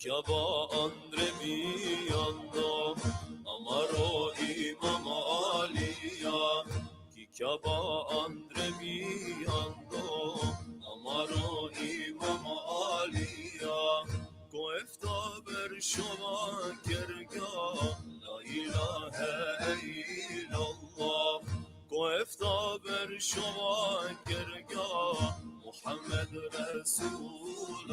Jaba andre miyanda amaro imam aliya ki jaba andre miyanda amaro imam aliya ko efta ber shoma kerga la ilaha illallah ko efta ber shoma kerga Muhammed Resulallah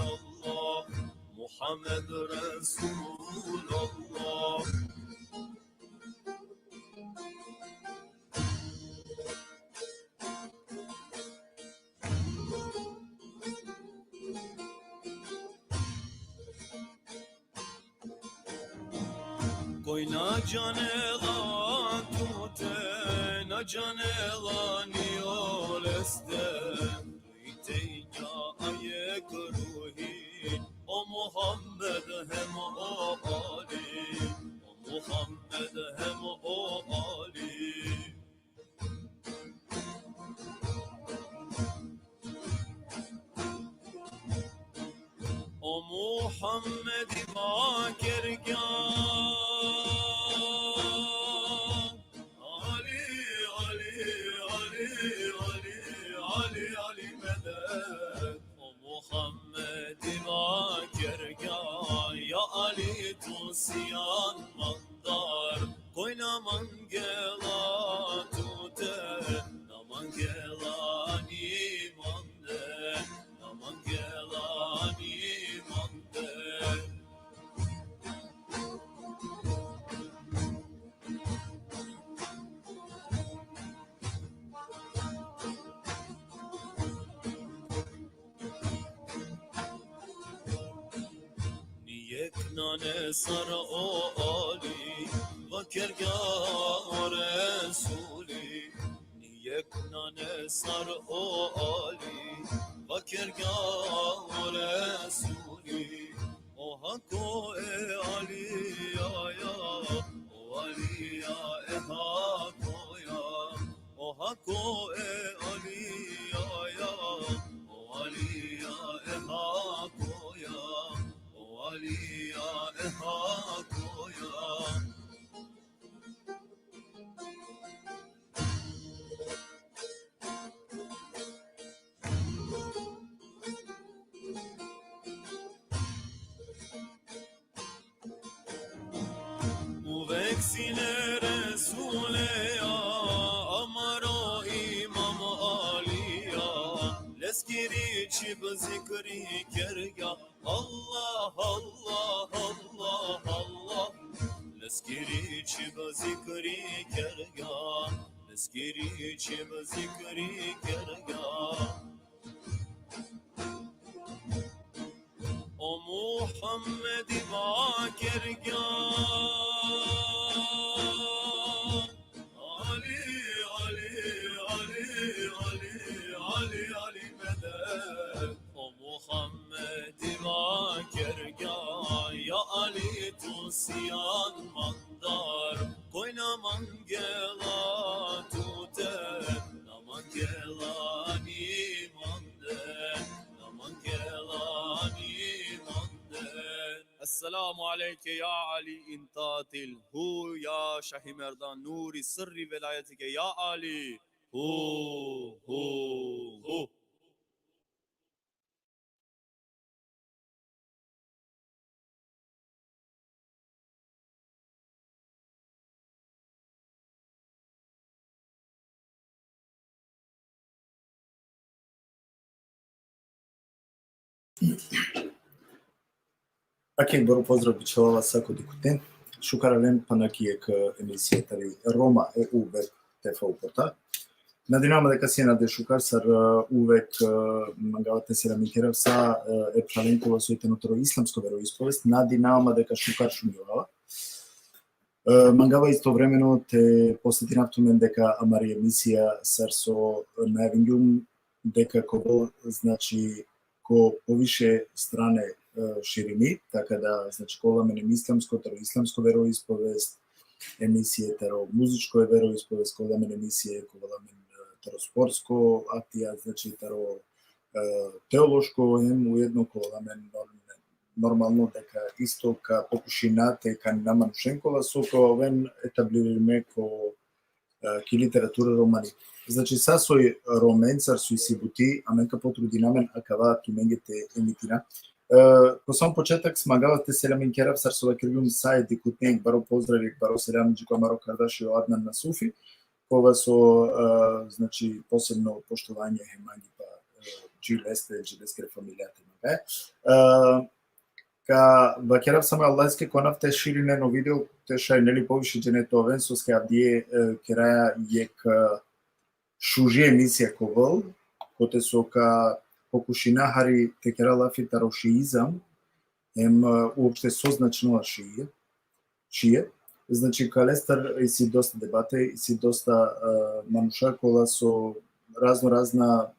Muhammed Resulallah Koy na canela tute na canela nioleste Iteya ayek ruhi O Muhammed hem o Ali O Muhammed hem o Ali O Muhammed bakergan Ali Ali Ali Ali Ali Ali medet O Muhammed bakergan Ya Ali tusiyan mandar Koy naman gela tute naman gela nimande naman gela nimande Niyeknane sar o Ali Vakergah Resuli Niyeknane sar o Ali Vakergah Resuli O Hakko e Ali ya ya O Ali ya e Hakko ya O Hakko e Ali ya ya O Ali ya e Hakko ya O Ali ya e Hakko ya Uveksine Resule ya amaro imam aliya leskiri çib zikri kerga Allah Allah Allah Allah leskiri çib zikri kerga leskiri çib zikri kerga O Muhammed bakergan Ali Ali Ali Ali Ali Ali medet O Muhammed bakergan Ya Ali tusiyan mandar Koy naman gela tute naman gela nimande naman gela السلام عليك يا علي انتاتل هو يا شاهي مردان نور سر ولايتك يا علي هو Окей, добро поздрав бичевала сако дикутен. Шукарален панакиек емисијата Рома ЕУ веб ТФ порта. Надинама дека си наде шукар сар увек мангавате се рамикерав са епшаленкова соитеното исламско вероисповест. Надинама дека шукар шумјувала. Мангава истовремено те посетинавтумен дека амари емисија сар со најавингјум дека кого значи ко повише стране ширини, така да значи коламен исламско, исламско вероисповест, емисија таро музичко вероисповест, коламен емисија коламен таро спортско актија, значи таро теолошко ем уедно коламен нормално дека исто ка покушината и ка Наманушенкова со ко овен етаблириме ко ки литература романи. Значи сасој роменцар со сибути, а менка потрудинамен акава кименгете емитира. Ко сам почеток смагавате селамин керав сарсова киргум сайт и кутнеик баро поздрави баро селам джико маро кардаши Аднан на Суфи, кога со значи посебно поштовање хемаги па джилеске фамилијата мага. Ка бакерав само аллајске конав те ширинено видео те шај нели повише дженетовен со ска авдие кераја јек шужи емисија ковол, коте со ка покушина хари те керала фитарошиизам, ем уопште созначно шие. Значи калестар и си доста дебате, и си доста мануша кола со разна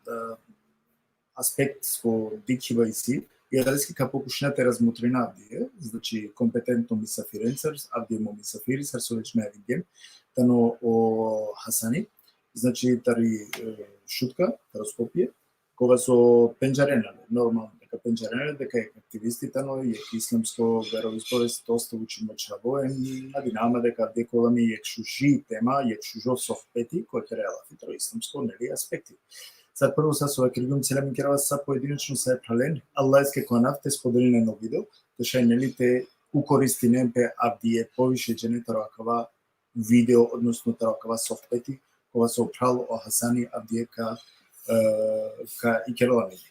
аспект со дикива и си, и дали ка покушнете размутрина авдие, значи компетентно мисафиренцар, авдие мо мисафирисар со вечна евиген, тано о Хасани, значи тари шутка, тароскопие, кога со пенџарена, нормално дека пенџарена, дека е активисти тано, и исламско вероисповест, доста учимо чабо, надинама дека авдие кола ми ек шужи тема, ек шужо софпети, кој керела фитро исламско, нели, аспекти. Sad prvo sa sova krivim селам керава са поединечно са е прален, аллајске конав те споделено видео, те шај нели те укористинем пе авдие повише дженетаро акава видео, односно таракава софпети, кога се опрал о Хасани авдие ка и керала меди.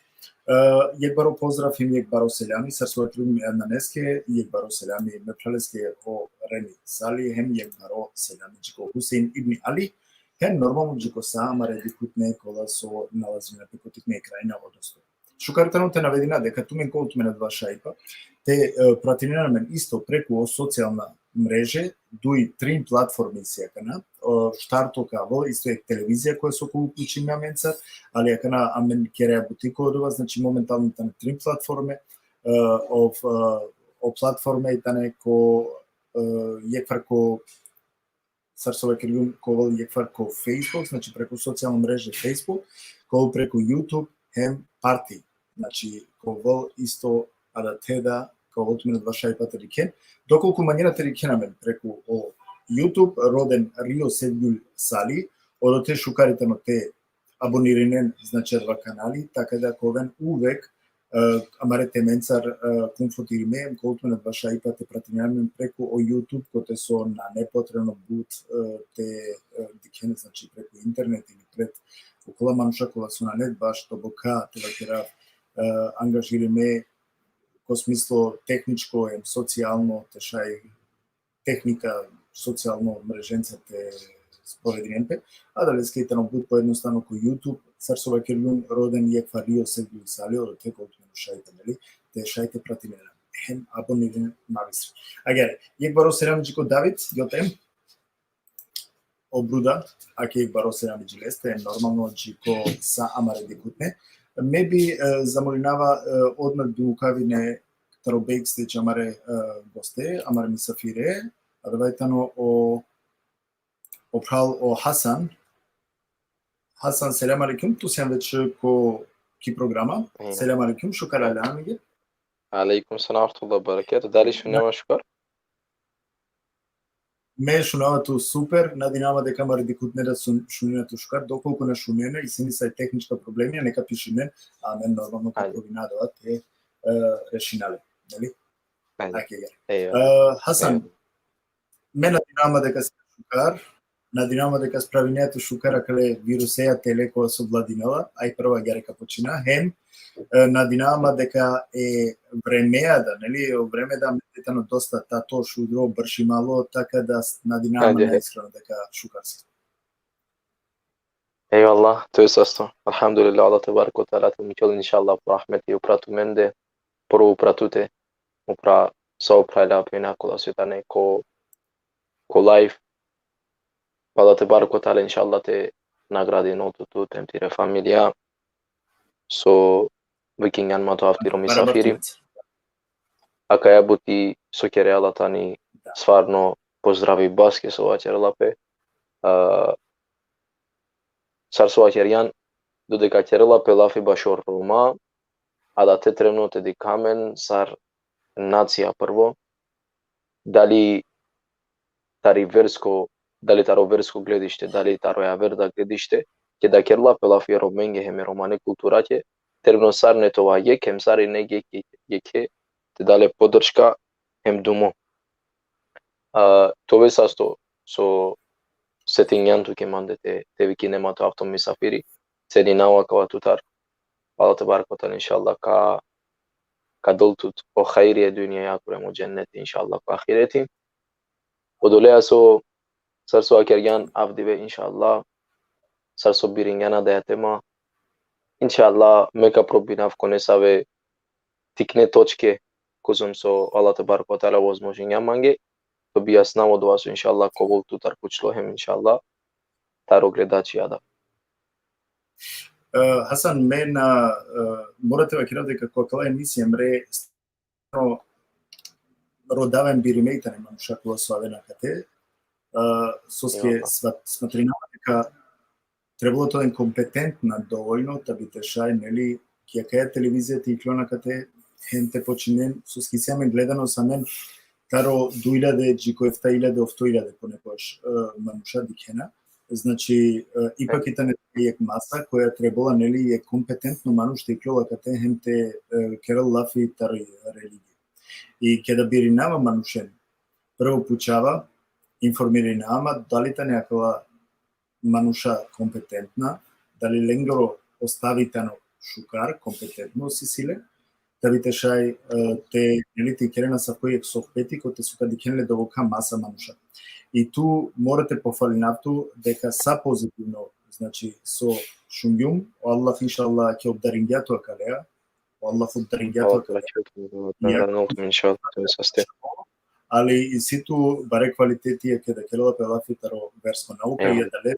Јек баро поздрав им јек баро селями, сар сова кривим еднанеске, јек баро селями мепралеске о Рени Сали, хем јек баро селями джико Хусейн ибни Али, хем нормално джико сама реди кутне кола со налазиме пекотитне крајна односто. Шукартано те наведина дека тумен колтуме на два шајпа, те пратинирамен исто преку социјална мреже, дуи 3 платформи сјакана, штартока во исто е телевизија која со уклучи на менца, али акана амен кереа бутико одова, значи моментално тане 3 платформи, о платформе и тане ко јеквар сарсове кригум ковол јеквар ко Facebook, значи преку социјална мрежа Facebook, ковол преку YouTube, хем парти, значи ковол исто ада теда ковол туме на два шајпата рикен, доколку манирате рикенамен преку о YouTube, роден Рио Седгул Сали, одоте шукарите на те абониринен, значи два канали, така да ковен увек амарете менцар конфутириме, колтуме на два шајпата пратинамен преку о YouTube, коте со на непотребно бут те дикен, значи преку интернет или пред окола мануша кола со на нет баш тобока те вакера ангажириме ко смисло техничко, социјално, те шај техника, социјално мреженца те спорединемпе, а дали скејтано бут поедноставно ко YouTube, сарсова керјун роден јеква Рио Седгул Сали, од те колтуме на шајте, нели, те шајте пратинена, хем абонирен нависри. Агере, јек баро серам джико Давид, јотем, обруда, аке јек баро серам джилесте, нормално джико са амаре декутне, меби замолинава одмак дукавине таробексте чамаре госте, амаре мисафире, а давајтано опрал о Хасан. Хасан, селям алейкум, ту сам веќе ко ки програма. Селям алейкум, шукар алейкум. عليكم السلام ورحمة الله وبركاته. دالي شو نعمل شكر؟ Ме шунавато супер, надинама дека маре дикутне да шунинато шукар, доколку на шунене и сини са техничка проблеми, нека пиши мен, а мен нормално како винадоа те решинале, нели? Хасан, мен надинама дека се шукар, надинама дека справинето шукара кале вирусеја телеко со владинала, ај прва герека почина, хем надинама дека е времеа да, нели, време да метано доста тато шудро брши мало, така да надинама не искрено дека шукар се. اي والله تويسستو الحمد لله الله تبارك وتعالى تميكل ان شاء الله برحمتي وبراتو منده برو براتوته وبرا سو برالا بينا كولا سيتاني كو لايف الله تبارك وتعالى ان شاء الله te nagradi notu tu temtire familia so vikingan mato aftiro misafiri aka ja buti sokereala tani stvarno pozdravi baske so vačerlape sar so vačerjan dodeka čerlape lafi baš Roma a da te trenute di kamen sar nacija prvo, da li таро верско гледиште, дали таро јаверда гледиште, ќе да керла пелафи роменге хеме романе култураќе, термносар не това е, кемсари не ге те дале поддршка хем думо. Тоа састо со сетињанту ке мандете теви кинемато автомисафири, цени навакава тутар, Allah tebarek ve teala inşallah ka doltut o hayriye dünyaya kuremo cennet inşallah ka ahireti. Odolea so sarso akergan avdive inşallah sarso biringana dayatema inşallah meka probinav konesave tikne točke kuzum so Allah tebarek ve teala возможения манге to bi jasnavo od vas inşallah kovol tutar kučlo hem inşallah taro гледачи ада. Hasan, morate vakirati дека кога емисија мре стvarno родавен биримејта нема шакува славена кате. Соске сматринава дека требало тоа компетентна доволно да бите шај, нели, ќе кај телевизијата и клона кате хенте починен, соске сјаме гледано са мен таро 2000 джикоефта 1000 понекогаш мануша дикена. Значи, ипак и тане е маса која требала, нели, е компетентно мануш и клола кате хемте керал лафи тари религија. И ке да биринава манушен, прво пучава, информиринава дали та некоја мануша компетентна, дали ленгоро оставитано шукар компетентно си силе, да бите шај те, нели, те керена са кој софпети кој те сука дикенле довока маса мануша. И ту морате пофалинавту дека са позитивно, значи со шунгјум, Аллах иншаллах ќе обдарингјато калеа, Аллах обдарингјато али и ситу баре квалитети е ке да керела пелафитаро верско наука и да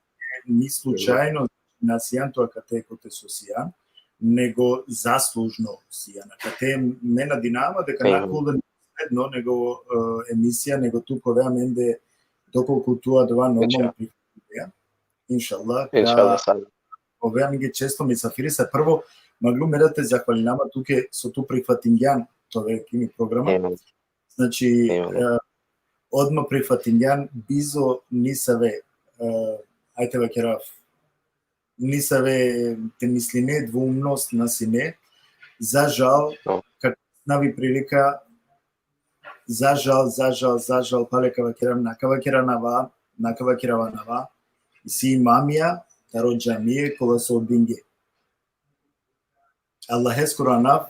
ни случајно насијанто кате коте со сијан, него заслужно сијана. Кате мена динама дека наколда едно него емисија, него туко веа менде доколку тоа два нормално прифатија, иншаллах, овеа ми ги често мисафири се прво, маглу мерате захвалинама туке со ту прифатињан, тоа е кими програма, значи, одма прифатињан, бизо нисаве, ајте вакерав, нисаве те мислине, двумност на сине, за жал, како нави прилика, за жал, пале накавакираванава, си имамија, таро џамије, кола со одбинге. Аллах ескоро анав,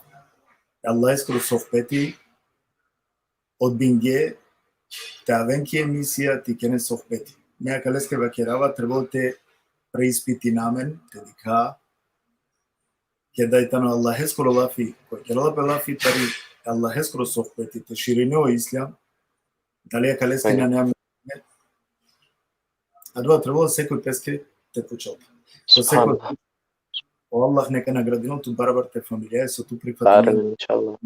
Аллах ескоро софпети, одбинге, те авенки емисија, ти кене софпети. Неа калеске вакирава, требало те преиспити намен, те дика, ке дајтано Аллах ескоро лафи, кој керала пе лафи, тари, Allah eskoro sohbeti te širine o islam, dali je kaleskina nema, a dva trebalo sekoj peske te počalta. So sekoj, Allah neka nagradino tu barabar te familije, so tu prihvatili. Inshallah.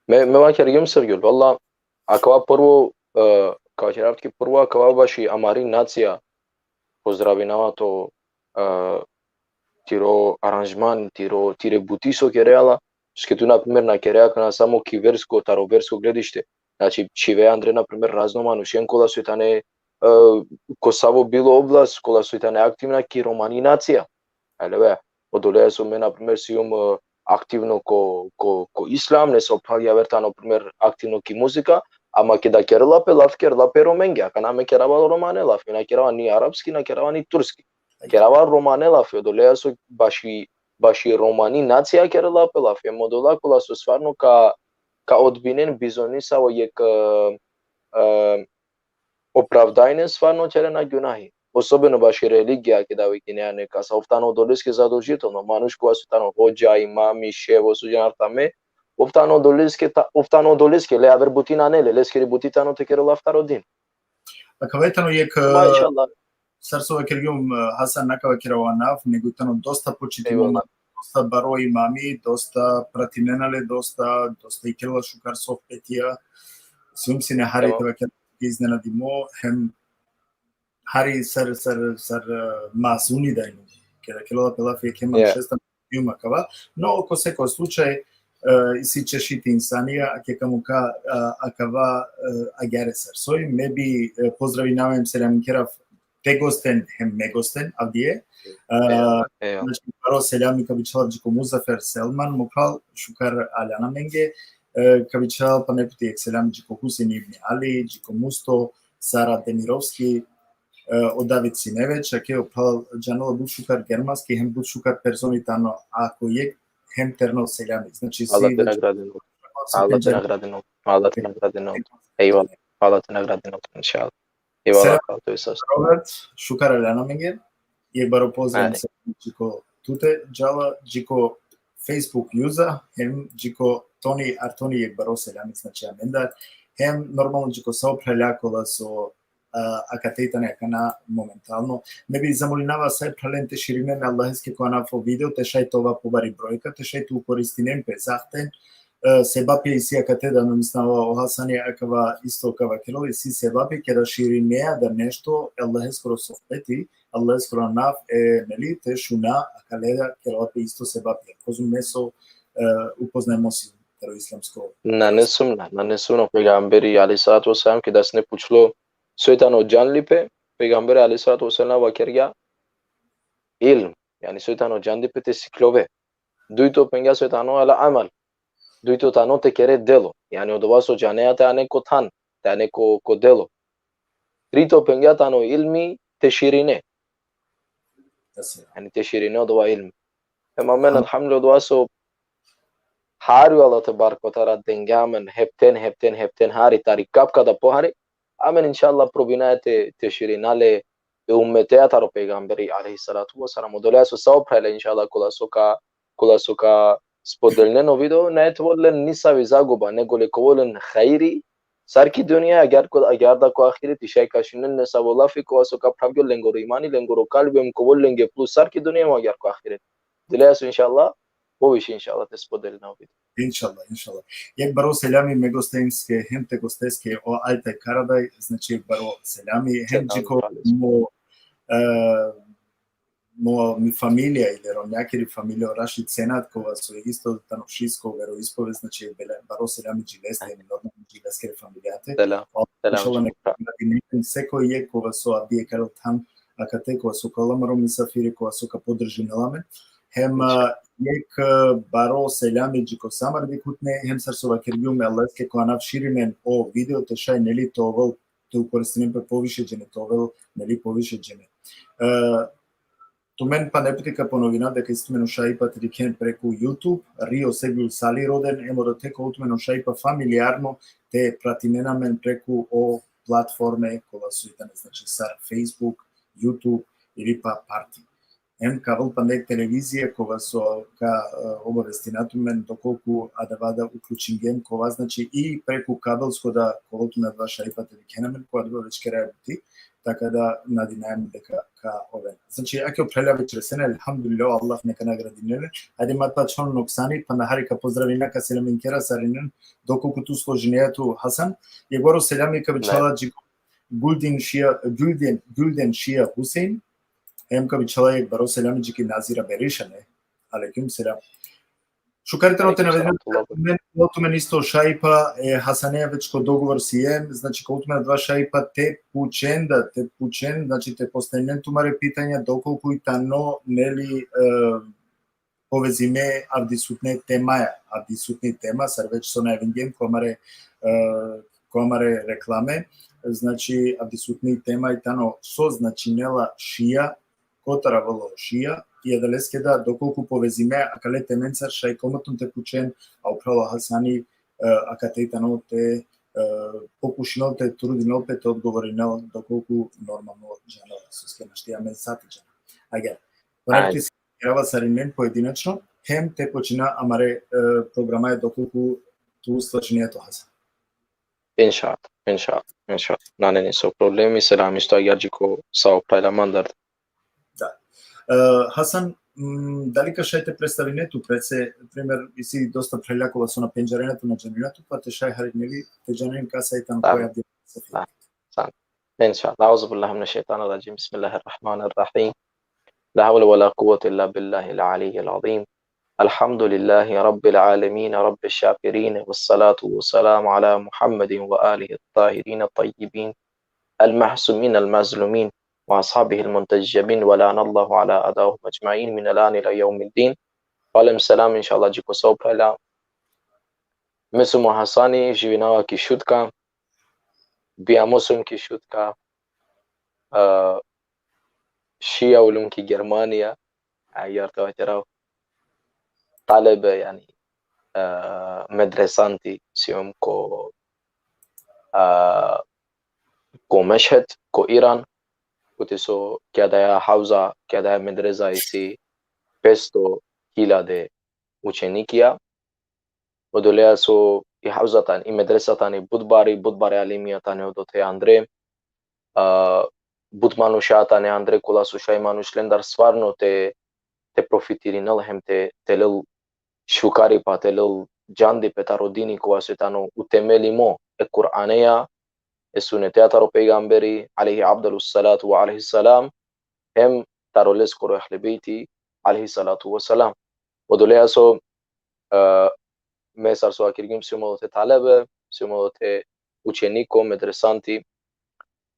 Me vakar yum Sergio, valla, akava prvo, kao ćeravtki prvo, akava baši amari nacija, pozdravina to tiro aranžman, tire butiso kereala, Ske tu, na primjer, na kereaka na samo kiversko, taroversko gledište. Znači, čivе Андре, на пример, разноманушен, кола су тане Косаво било област, кола су тане активна ки романи нација. Елеве, одолеја су ме, на пример, сиум активно ко ислам, не се опалија верта, на пример, активно ки музика, ама ке да керла пе роменги, ака наме керава романе лаф, на керава ни арапски, на керава ни турски. Керава романе лаф, одолеја су баши романи нација керла пе лаф, модула кола су стварно ка одбинен бизонисаво јек оправдајне стварно черена ѓунахи. Особено баш и религија ке да веќе неа нека са офтано долеске задолжително. Мануш кога су тано хоџа, имами, шево, суѓанартаме, офтано долеске леа вербутина неле, лескери бутитано те керла втародин. Така ветано јек Сарсова кергјум Хасан накава кераванав, него тано доста почитувано, доста баро имами, доста пратиненале, доста и керла шукар софпетија. Сум си не хари това ке изненадимо, хем хари сар масуни дајно. Ке да керла пелафи кема шеста јумакава, но око секој случај isi çeşit insania ke kamuka akava agareser soy maybe pozdravljam selam kerav tegosten hem megosten avdiye Eyvallah. znači paro selam kabiçal jiko Muzaffer Selman mukal şukar alana menge kabiçal paneputi selam jiko Husein ibn Ali jiko Musto Sara Demirovski od David Sineveć akeo pal janolo bušukar germanski hem bušukar personitano ako je hem terno seljami. Znači Allah svi te nagradi novcem. Allah te nagradi novcem. Allah te nagradi novcem. Eyvallah. Allah te nagradi novcem inşallah. Eyvallah kao to je sasvim. Robert šukar alana menge je baro pozdravim se jiko tute džala jiko Facebook user hem jiko Toni Artoni je baro seljami znači amenda hem normalno jiko saopravljakola so akatejta nekana momentalno. Ne bi zamolinava sai pralente širine na Allahske kona fo video, te šaj tova pobari brojka, te šaj tu koristinem pe zahten, sebapje i si akateda namistava ohasanje akava isto kava kiroli, si sebapje kera širinea da nešto Allahskoro sohbeti, Allahskoro naf neli, te šuna akaleda kera isto sebapje. Kozum meso upoznajemo si islamsko. Nanesumno pejgamberi aleyhissalatu vesselam ki dasne puchlo Söytan can lipe Peygamberi aleyhissalatu vesselam vakerga ilm yani söytan can lipe te siklove duito penga söytano ala amal duito tano te kere delo yani odovaso janea te ane ko than te ane ko delo trito penga tano ilmi te shirine yani te shirine odova ilm tamamen alhamdulillah odovaso haru Allah tebarek ve teala dengamen hepten hari tarikap kada pohari Amen inshallah provinate te shirinale ummete ataro peygamberi aleyhissalatu vesselam odolaso sao prele inshallah kula soka spodelne no video net volen nisa vizagoba ne gole kovolen khairi sarki dünya agar da ko ahiret işe kaşının ne savola fi ko soka pravgol lengoro imani lengoro kalbem kovol lenge plus sarki dünya ma agar ko ahiret dilaso inshallah bu iş inşallah te spodelne no video Inšallah. Jak baro seljami megostenske, hem tegosteske o Altaj Karadaj, znači baro seljami, hem čiko mi familija ili romnjakiri familija Raši Cenat, kova su isto tanošisko veroispove, znači baro seljami džileste, normalno džileskere familijate. Inšallah nekako seko je kova su abije karol tam, akate kova su kalamarom misafiri, kova su ka podržinelame. Hem jek baro seljami jiko samar dikutne, hem sarsova kerbiume Allahske koja nav širimen o video te šaj neli tovel, te ukoristinem pe povišeđene tovel, neli povišeđene. Tu men pa nepritika ponovina дека истумено шајпа трикен преку YouTube, Rio Segul Sali роден, емо да тека утмено шајпа фамилиарно те пратиненамен преку о платформе кола су итане, значи сар Facebook, YouTube или па парти. Ем кавал пандек телевизија кога со ка обавести мен доколку адавада уклучинген кога значи и преку кабелско да колото на два шајпа телевизија кога да веќе керајути така да надинаем дека ка овен. Значи ако прелаве чресена алхамдулилlah Аллах нека награди неле. Ајде мата чон ноксани па нахарика поздравина ка селамин кера саринен доколку ту сложнијето Хасан ја горо селами ка бичала джико Gulden Shia Hussein hem ka biçalay baro selam jiki Nazira Berishane aleyküm selam. Шукарите те наведено колку мен исто шајпа Хасанеевичко договор си е, значи колку мен два шајпа те пучен, значи те постојнен тумаре питања доколку и тано нели повезиме авдисутне тема, сар веќе со највенген комаре рекламе, значи авдисутни тема и тано со значинела шија, котара воло шија, и адалеске да доколку повезиме акале теменцар шај комотун те пучен, а управо Хасани акатејтано те покушинол те трудинол те одговоринол доколку нормално жанал суске наштијаме сатиџан. Агер, проекти се грава саринен поединечно, хем те почина амаре програма е доколку ту слачнијето Хасан. Inşallah. Non è nessun problema, selam isto agarđiko sa parlamentar. Хасан, дали кашајте представинето пред се, пример, и си доста прелякова со на пенџаренето на џамијато, па те шај хариднели, те џанин касајте на која би се. إن شاء الله أعوذ بالله من الشيطان الرجيم بسم الله الرحمن الرحيم لا حول ولا قوة إلا بالله العلي العظيم Alhamdulillahi Rabbil Alamin, Rabbil Shakirin, wassalatu wassalamu ala Muhammadin wa alihi at-tahirin at-tayyibin, al-mahsumin al-mazlumin, wa ashabihi al-muntajjabin, wa la'anallahu ala adahum ajma'in min al-an ila yawmiddin. Falem salam, inshallah, jiko pala. Mesumo Hasani, živinawa kishutka, biamosum kishutka, Shia ulum ki Germania, ayarta wajaraw. طالب يعني مدرسانتي سيوم كو مشهد كو إيران كنتسو كده حوزة كده مدرسة يسي بيستو كيلا دي ученикия ودوليا سو и حوزة تاني и مدرسة تاني будбари алимия тани одоте Андре буд мануша тани Андре кула сушай мануш лендар сварно те профитиринал хем те телел shukari patelul jandi petarodini kuasetano utemelimo e Qur'aneya e sunetea taro peygamberi alayhi abdalus salatu wa alayhi salam hem taroles koro ahli beiti alayhi salatu wa salam ودوليا سو mesar so akirgim sumote talebe sumote ученико медресанти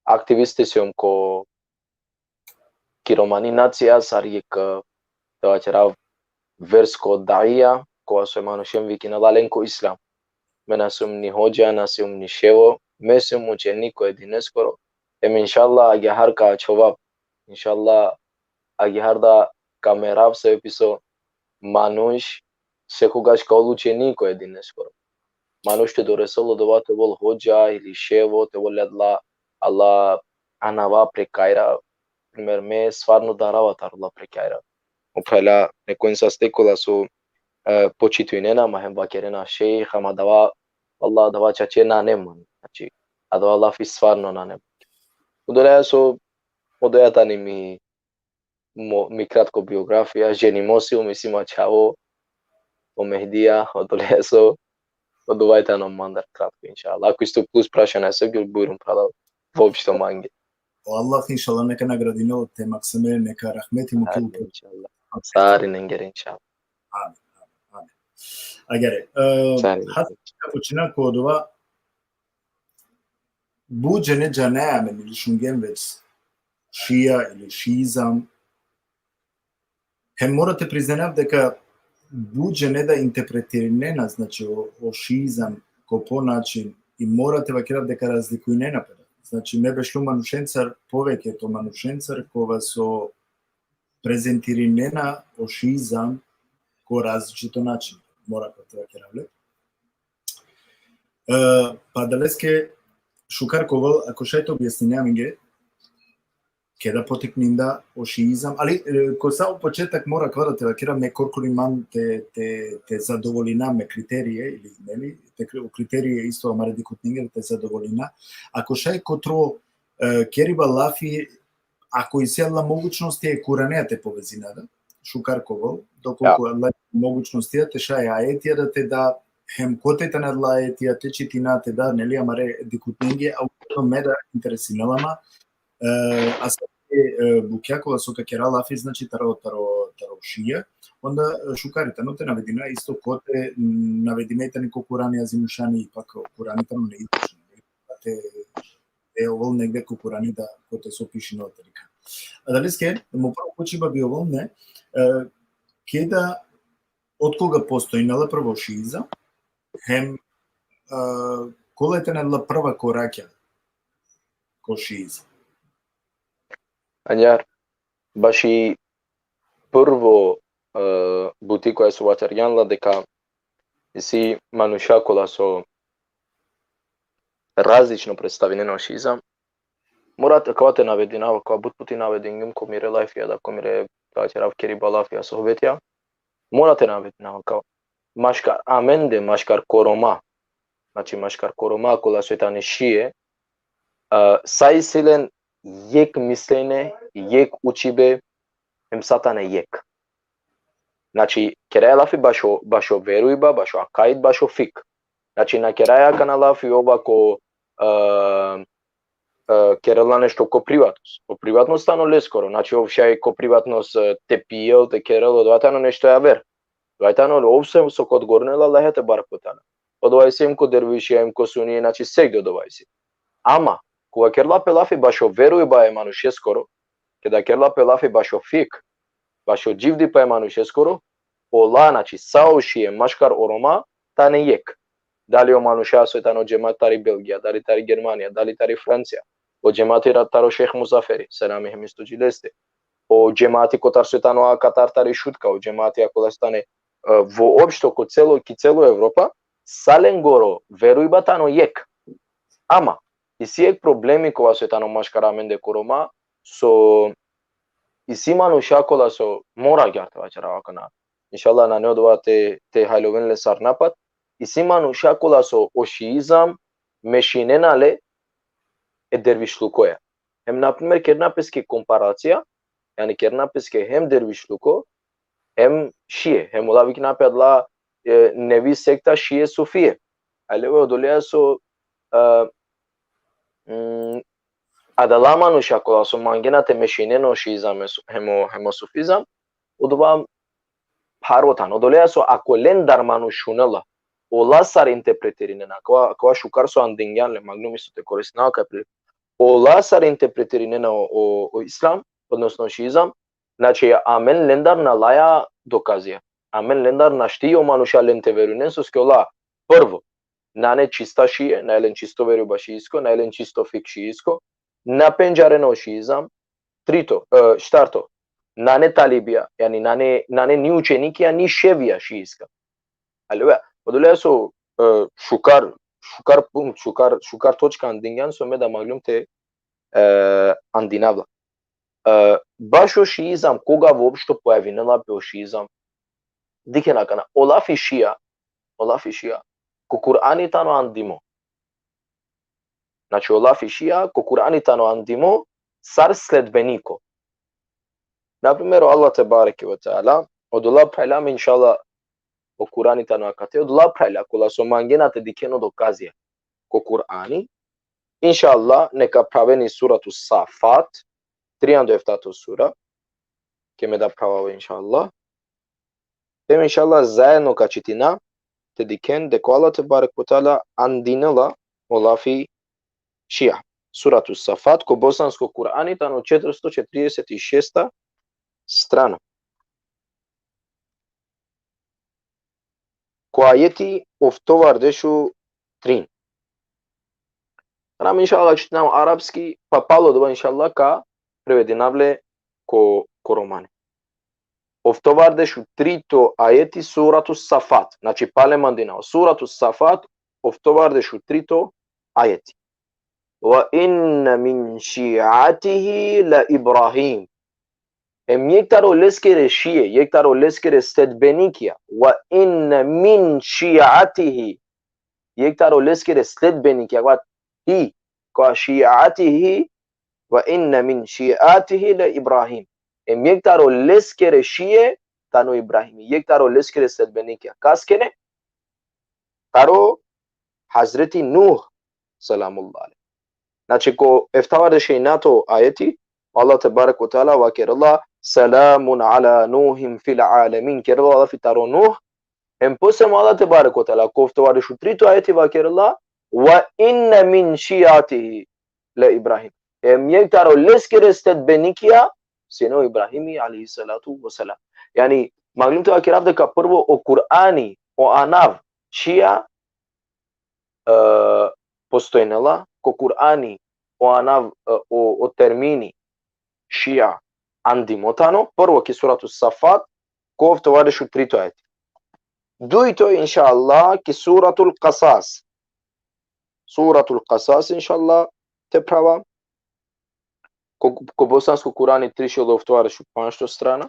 активисти сум ко киромани нация сарик тawacharav versko daia ko asmano shemviki na dalenko islam menasum ni hoja nasum ni shevo mesum ucheniko edineskoro em inshallah age har ka chobab inshallah age har da kamerab se episo manush sekugash ka ucheniko edineskoro manush te doresolo dovate vol hoja ili shevo te voladla Allah anava prekaira primer mes farno darava tarla prekaira Upela necoinsa stecula su počituinena mahem bakerena sheikh amadawa Allah dawa chache nanem achi adawa Allah fisfarno nanem udolea so odea tani mi kratko biografija ženimosi mi sima chavo o Mehdia odolea so oduvai tano mandar kratko inshallah ako isto plus prašana se gdje burum prada vopšto mangi Allah inshallah neka nagradino te maksime neka rahmeti mu tu inshallah sari nengere inshallah amin agare hatta počina kodova buđene džaneame ili šungen već šija ili šizam hem morate priznat дека buđene da interpretirnena znači o šizam ko po način i morate vakirati дека razlikujnena znači nebe šlu manušencar poveke to manušencar kova so prezentirnena o šizam ko različito način mora pa te vakirale pa daleske šukar koval ako šajto objasnjenja minge kada poteknim da o šizam ali ko samo početak mora kada te vakira me koliko imam te zadovolina me kriterije ili neli te kriterije isto mare dikutninger te zadovolina ako šaj kotro keriba lafi ako isjadla mogućnosti je kuranea te povezinada šukar koval dokoliko ja. Mogućnosti te šaj ajetija da te da hem kote te nadla ajetija te čitina te da neli amare dikutninge a u meda interesinalama a sad Bukjakova su kakera lafi znači taro šija, onda šukarita no te navedina isto kote navedimeta niko kurani azimušani ipak kurani tamo ne izmušani. Te ovol negde ko kurani da kote su piši notarika. A da liske, mu prvo kućiba bi ovol ne, keda od koga postoji nala prvo šiza, hem kola je te nadla prva korakja ko šiza. Anjar, baš i prvo buti koja su vatarjanla дека si manuša kola su različno predstavljene na šizam. Morate kao te navedinava, kao bud puti navedingim komire lafija, da komire tačerav keriba lafija sohbetja. Morate navedinava kao maškar amende, maškar koroma. Znači maškar koroma kola su etane šije. Sajsilen jek mislenje, jek učibe, hem satane jek. Znači, keraja lafi baš o verujba, baš o akaid, baš o fik. Znači, na keraja kana lafi ovako kerala nešto ko privatnost. O privatnost stano leskoro. Znači, ovšaj ko privatnost te pijel, te keralo, dvatano nešto je ver. Gaitano obse sokot gornela Allah te barakotala. Odovaisem ko dervishem ko suni znači seg odovaisi. Ama cu kerla pe lafi bașo verui ba emanușescoro, că da kerla pe lafi bașo fic, bașo givdi pe emanușescoro, o lana ci sau și mașcar oroma tane iec. Dali o manușa soitano gemat tari Belgia, dali tari Germania, dali tari Franția. O gemati era taro Sheikh Muzaferi, salami hemistu gileste. O gemati kotar soitano a Qatar tari Shutka, o gemati acolo stane voobšto ko celo Europa, salengoro verui batano iec. Ama i si ek problemi ko vasvetano maškaramende koroma so i si manuša kola so mora gyarta vachara kana inshallah na neodova te hailovenle sarnapat i si manuša kola so ošiizam meșinenale e dervișlukoja hem na primer kernapeske comparația yani kernapeske hem dervișluko hem șie hem ulavi knapet la nevi secta șie sufie aleve odolea so adalama acolo so mangena te meșineno șizam hemosufizam udova parotan odolea so acolen darmanușunela o lasar interpreterine acolo șucar so andingianle magnumi so te corisna ca o lasar interpreterine o islam odnosno șizam znači amen lendar na laja dokazija amen lendar na știo manuša lente verunen so skiola prvo nane čista šije, na jelen čisto verjuba šijsko, na jelen čisto fik šijsko, na penđareno šijizam, trito, štarto, nane talibija, yani nane ni učenikija, ni ševija šijska. Ali ove, odolea so šukar točka andingan so meda maglum te andinavla. Baš o šijizam, koga vopšto pojavinela pe o šijizam, dike nakana, olafi šija, cu Kur'ani tano andimo. Znači olafi šija, cu Kur'ani tano andimo, sar sledbeniko. Na primjer, Allah te bareke ve taala, odola prailam inshallah o Kur'ani tano akate, odola praila kola so mangena te dikeno dokazia. Cu Kur'ani, inshallah neka praveni suratu Safat, 37 sura, che me da pravao inshallah. Tem inshallah zajedno ka čitina, te diken de ko Allah te barek potala andinela olafi šija. Suratu Safat, ko bosansko Kur'ani, tano 446 strana. Ko ajeti oftovardešu 3. Ram inshallah čitam arapski, pa palo dova inshallah ka prevedinavle ko romane. Oftovardešu 3 to ajeti suratu Safat. Znači pale mandinao. Suratu Safat oftovardešu 3 to ajeti. Wa inna min ši'atihi la Ibrahim. Yektaro leskere šije, yektaro leskere sledbenikija. Wa inna min ši'atihi. Yektaro leskere sledbenikija. Wa hi, ko ši'atihi. Wa inna min ši'atihi la Ibrahim. Yektaro leskere šije, tano Ibrahim. Yektaro leskere sledbenikija. Kaskene? Taro Hazreti Nuh, salamullah alaihi. Znači, ko eftavardeše i nato ajeti, Allah tebarek wa ta'ala wa kerala salamun ala Nuhim fil alamin. Kerala Allah fitaro Nuh. Posem Allah tebarek wa ta'ala ko eftavardešu 3 ajeti wa kerala wa inna min ši'atihi la Ibrahim. Yektaro leskere sledbenikija, sino Ibrahimi alaihi salatu wasalam. Yani, maglum te akiraf de ka prvo o Kur'ani, o anav, šija, postojnela, ko Kur'ani, o anav, o termini, šija, andimotano, prvo ki suratu Safat, ko tovarišu 3 ajeti. Duito, inša Allah, ki suratul Qasas. Suratul Qasas, inša Allah, te prava. Ko bosansko Kur'ani 3 oftovarešu 5 strana.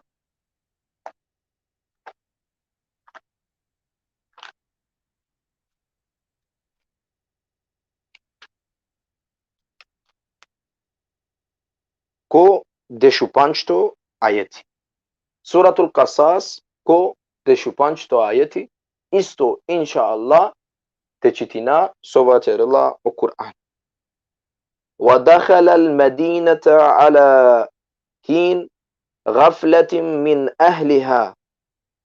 Ko dešu 5 ajeti. Suratul Qasas, ko dešu 5 ajeti, isto, inša Allah, te čitina sovaterila o Kur'an. ودخل المدينة على حين غفلة من أهلها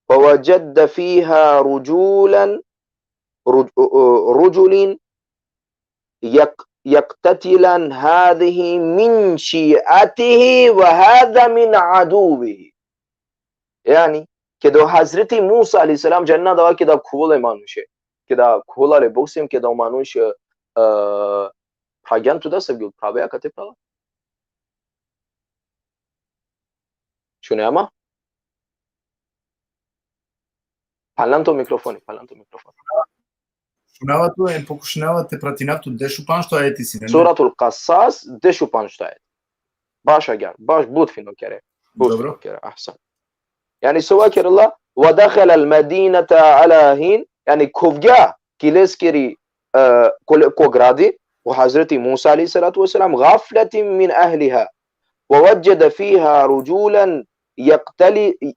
فوجد فيها رجل يقتتلان هذه من شيعته وهذا من عدوه. Yani که دا حضرت موسی علیه السلام جنة دا که دا کول مانوشه که دا کولا ره بوسیم که دا مانوش pragan tu da se gul pravea că te prava. Шунема? Palam to mikrofoni. Pokušavate pratinatu dešu panšto ajeti si. Suratul Qasas dešu panšto ajeti. Baš agar, baš bud fino kere. Dobro. Ahsan. Yani sova kere Allah ودخل المدينة على حين يعني كوفجا كيلسكري كوغرادي وحضرت موسى عليه الصلاة والسلام غفلة من أهلها ووجد فيها رجولا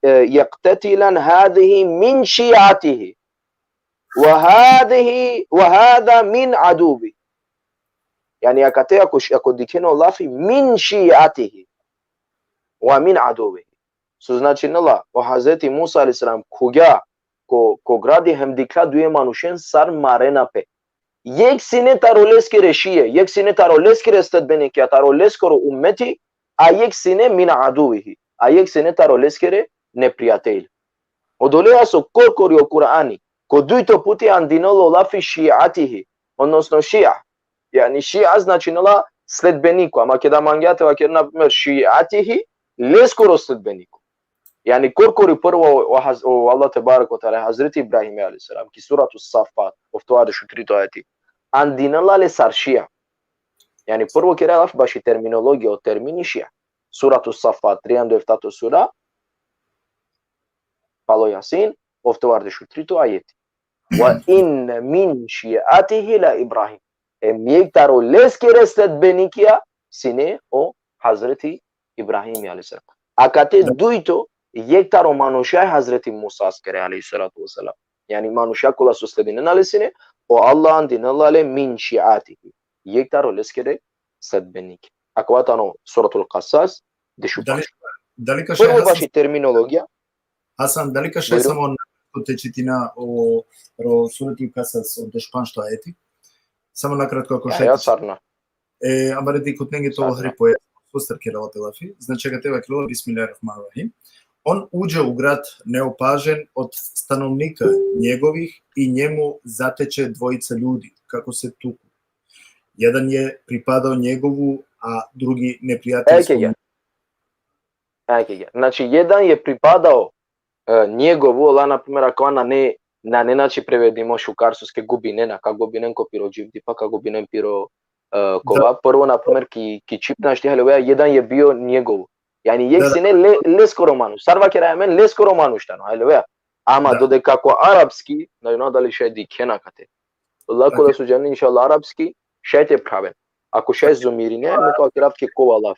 يقتتلان هذه من شيعته وهذا من عدوه. يعني يكتئ الله في من شيعته ومن عدوه. Znači nala o Hazreti Musa alayhi salam kugya ko gradi hem dikla duye manushen sar marena pe yek sine taroles kere shiye yek sine taroles kere stadbeni kya taroles koro ummeti a yek sine min aduvihi a yek sine taroles kere nepriatel odole aso korkori o Qur'ani ko duito puti andinolo la fi shi'atihi odnosno shi'a yani shi'a znači nala sledbeniku ama kada mangiate wa kerna primer shi'atihi leskoro sledbeniku. Yani korkori prvo o Allah tebarek ve teala Hazreti Ibrahim alayhi salam ki suratu Safat oftoare shutrit ayati andinala le sarshia. Yani prvo kera laf bashi terminologia o termini shia. Suratu Safat 32 sura Palo Yasin oftoare shutrit ayati wa in min shi'atihi la Ibrahim. Emiektaro leskerestet benikia sine o Hazreti Ibrahim alayhi salam. Akate duito یک تا مانوشای حضرت موسی است که علیه الصلاه و السلام یعنی مانوشا کلا سوستدین نالسینه و الله اندین الله من شیعاته یک تا رولس که صد بنیک اکواتانو سوره القصص دشو dalika prvo baš terminologija Hasan dalika še samo tečetina o suratul Qasas o dešpan što ajeti samo nakratko ako še ja sarna amare kod negdje to hripo posterke ravatelafi znači ga teva krilo bismillahirrahmanirrahim. On uđe u grad neopažen od stanovnika njegovih i njemu zateče dvojica ljudi, kako se tuku. Jedan je pripadao njegovu, a drugi neprijateljskom. Znači, jedan je pripadao njegovu, ali, na primjer, ako ona ne znači prevedimo šukarsuske gubinena, kako gubinen ko piro dživdi, pa kako gubinen piro kova. Prvo, na primjer, ki čipna štihaleva, jedan je bio njegovu. Yani yeksine leskoro manush. Sarva kera hemen leskoro manushtan. Halve. Ama dodeka ko arapski, na nadali şey dikena kate. Allah kola su janni inşallah arapski şeyte praven. Ako şey zumirine me to kiraf ke ko Allah.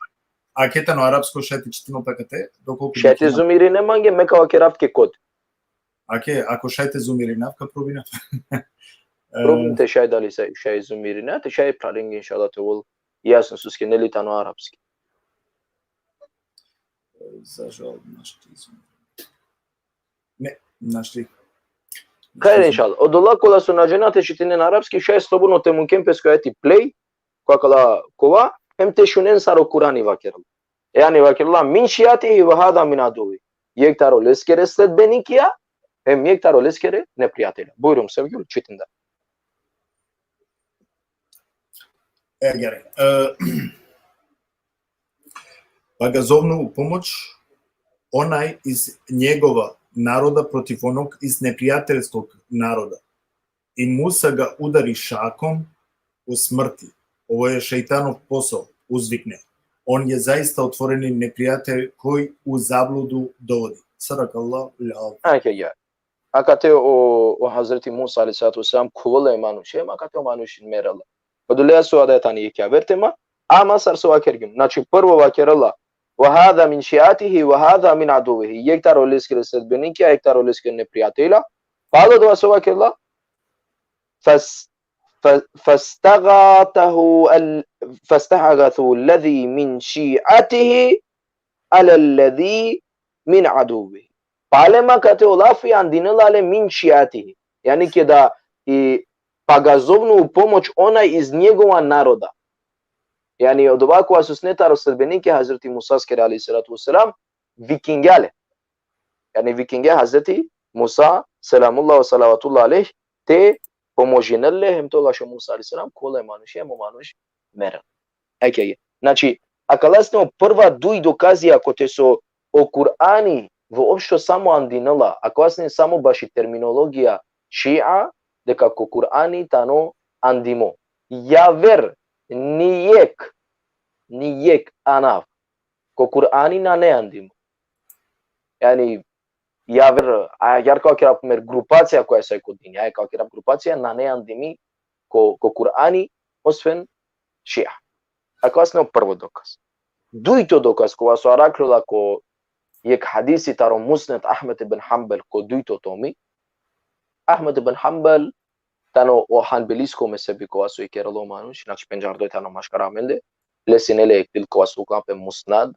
A ketano arapsko şeyte čitimo pa kate? Şeyte zumirine mange me ka kiraf ke kod. Ako şeyte zumirine ka probina. Probinte şey dali şey zumirine te şey praring inşallah te vol jasno su skeneli tano arapski. Zažal našli smo. Ne, našli. Хайде иншалла. Од Allah кола су наđenate čitine na arapski, še slobodno te mumkin pesko eti play, kakala kova, hem te šunen saro Kurani vakirala. Yani vakirala min šijatihi ve hada min aduvi. Yek taro leskere sledbenikia, hem yek taro leskere neprijatelja. Buyurun sevgili čitinde. Gere. Pa ga zovnu u pomoć onaj iz njegova naroda protiv onog iz neprijateljskog naroda. I Musa ga udari šakom u smrti. Ovo je šeitanov posao, uzvikne. On je zaista otvoreni neprijatelj koji u zabludu dovodi. Sadak Allah l'al. Akate o Hazreti Musa alaihi salatu wasalam kuvale manushe, akate o manushin merala. Odulea su adetani ikja vertema, ama sar su vakergim. Znači prvo vakerala وهذا من شيعته وهذا من عدوه یک تا رولس کے رسد بنی کیا ایک تا رولس کے نپریاتیلا قال دعا سوا کہ اللہ فاستغاثه الذي من شيعته على الذي من عدوه palema kate olafi andinelale min šiatihi. Yani kada i pagazovnu pomoć onaj iz njegova naroda. Yani od ovakva su snetaro sledbenike Hazreti Musa skere alaihi salatu wasalam vikingale. Yani vikinge Hazreti Musa selamullah wa salavatullah alaih te pomožinele hem toga što Musa alaihi salam kole manuš je manuš mera. Okay. Znači, akalasno prva duj dokazi ako te so o Kur'ani uopšte samo andinala, ako vas ne samo baš terminologija šija, da kako Kur'ani tano andimo. Javer nijek anav, ko Kur'ani na ne andimo. Yani, javer, iar kao kera primer grupacija koja se kod din, kao kera grupacija na ne andimi ko Kur'ani osven šija. Ako vas ne prvo dokaz. Duj to dokaz ko vas araklila ko یک حدیثی تارو مسند احمد بن حنبل کو دویتو تومی احمد بن حنبل تانو او حنبلیس کو مسبی کو اسو کرلو مانوش نقش 52 تانو مشکر عملده لسینله اکدل کو اسو کاپ مسند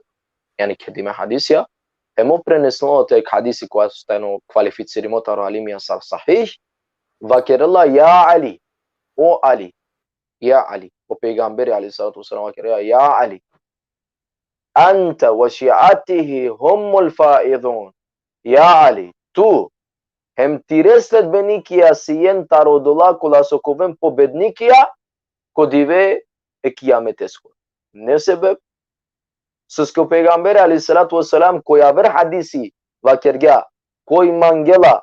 یعنی کدیمه حدیثیا همو پرنسنو ته حدیثی کو اسو تانو کوالیفیسیرمو تارو علیمی اثر صحیح و کرلا یا علی او علی یا علی او پیغمبر علیه الصلاه والسلام کریا یا علی أنت وشيعته هم الفائزون يا علي tu hem tireslet benikia sien tarodola kulasokovem pobednikia kodive e kiametesko. Ne sebeb? Sısko Peygamber aleyhissalatu vesselam koyaver hadisi vakerga koy mangela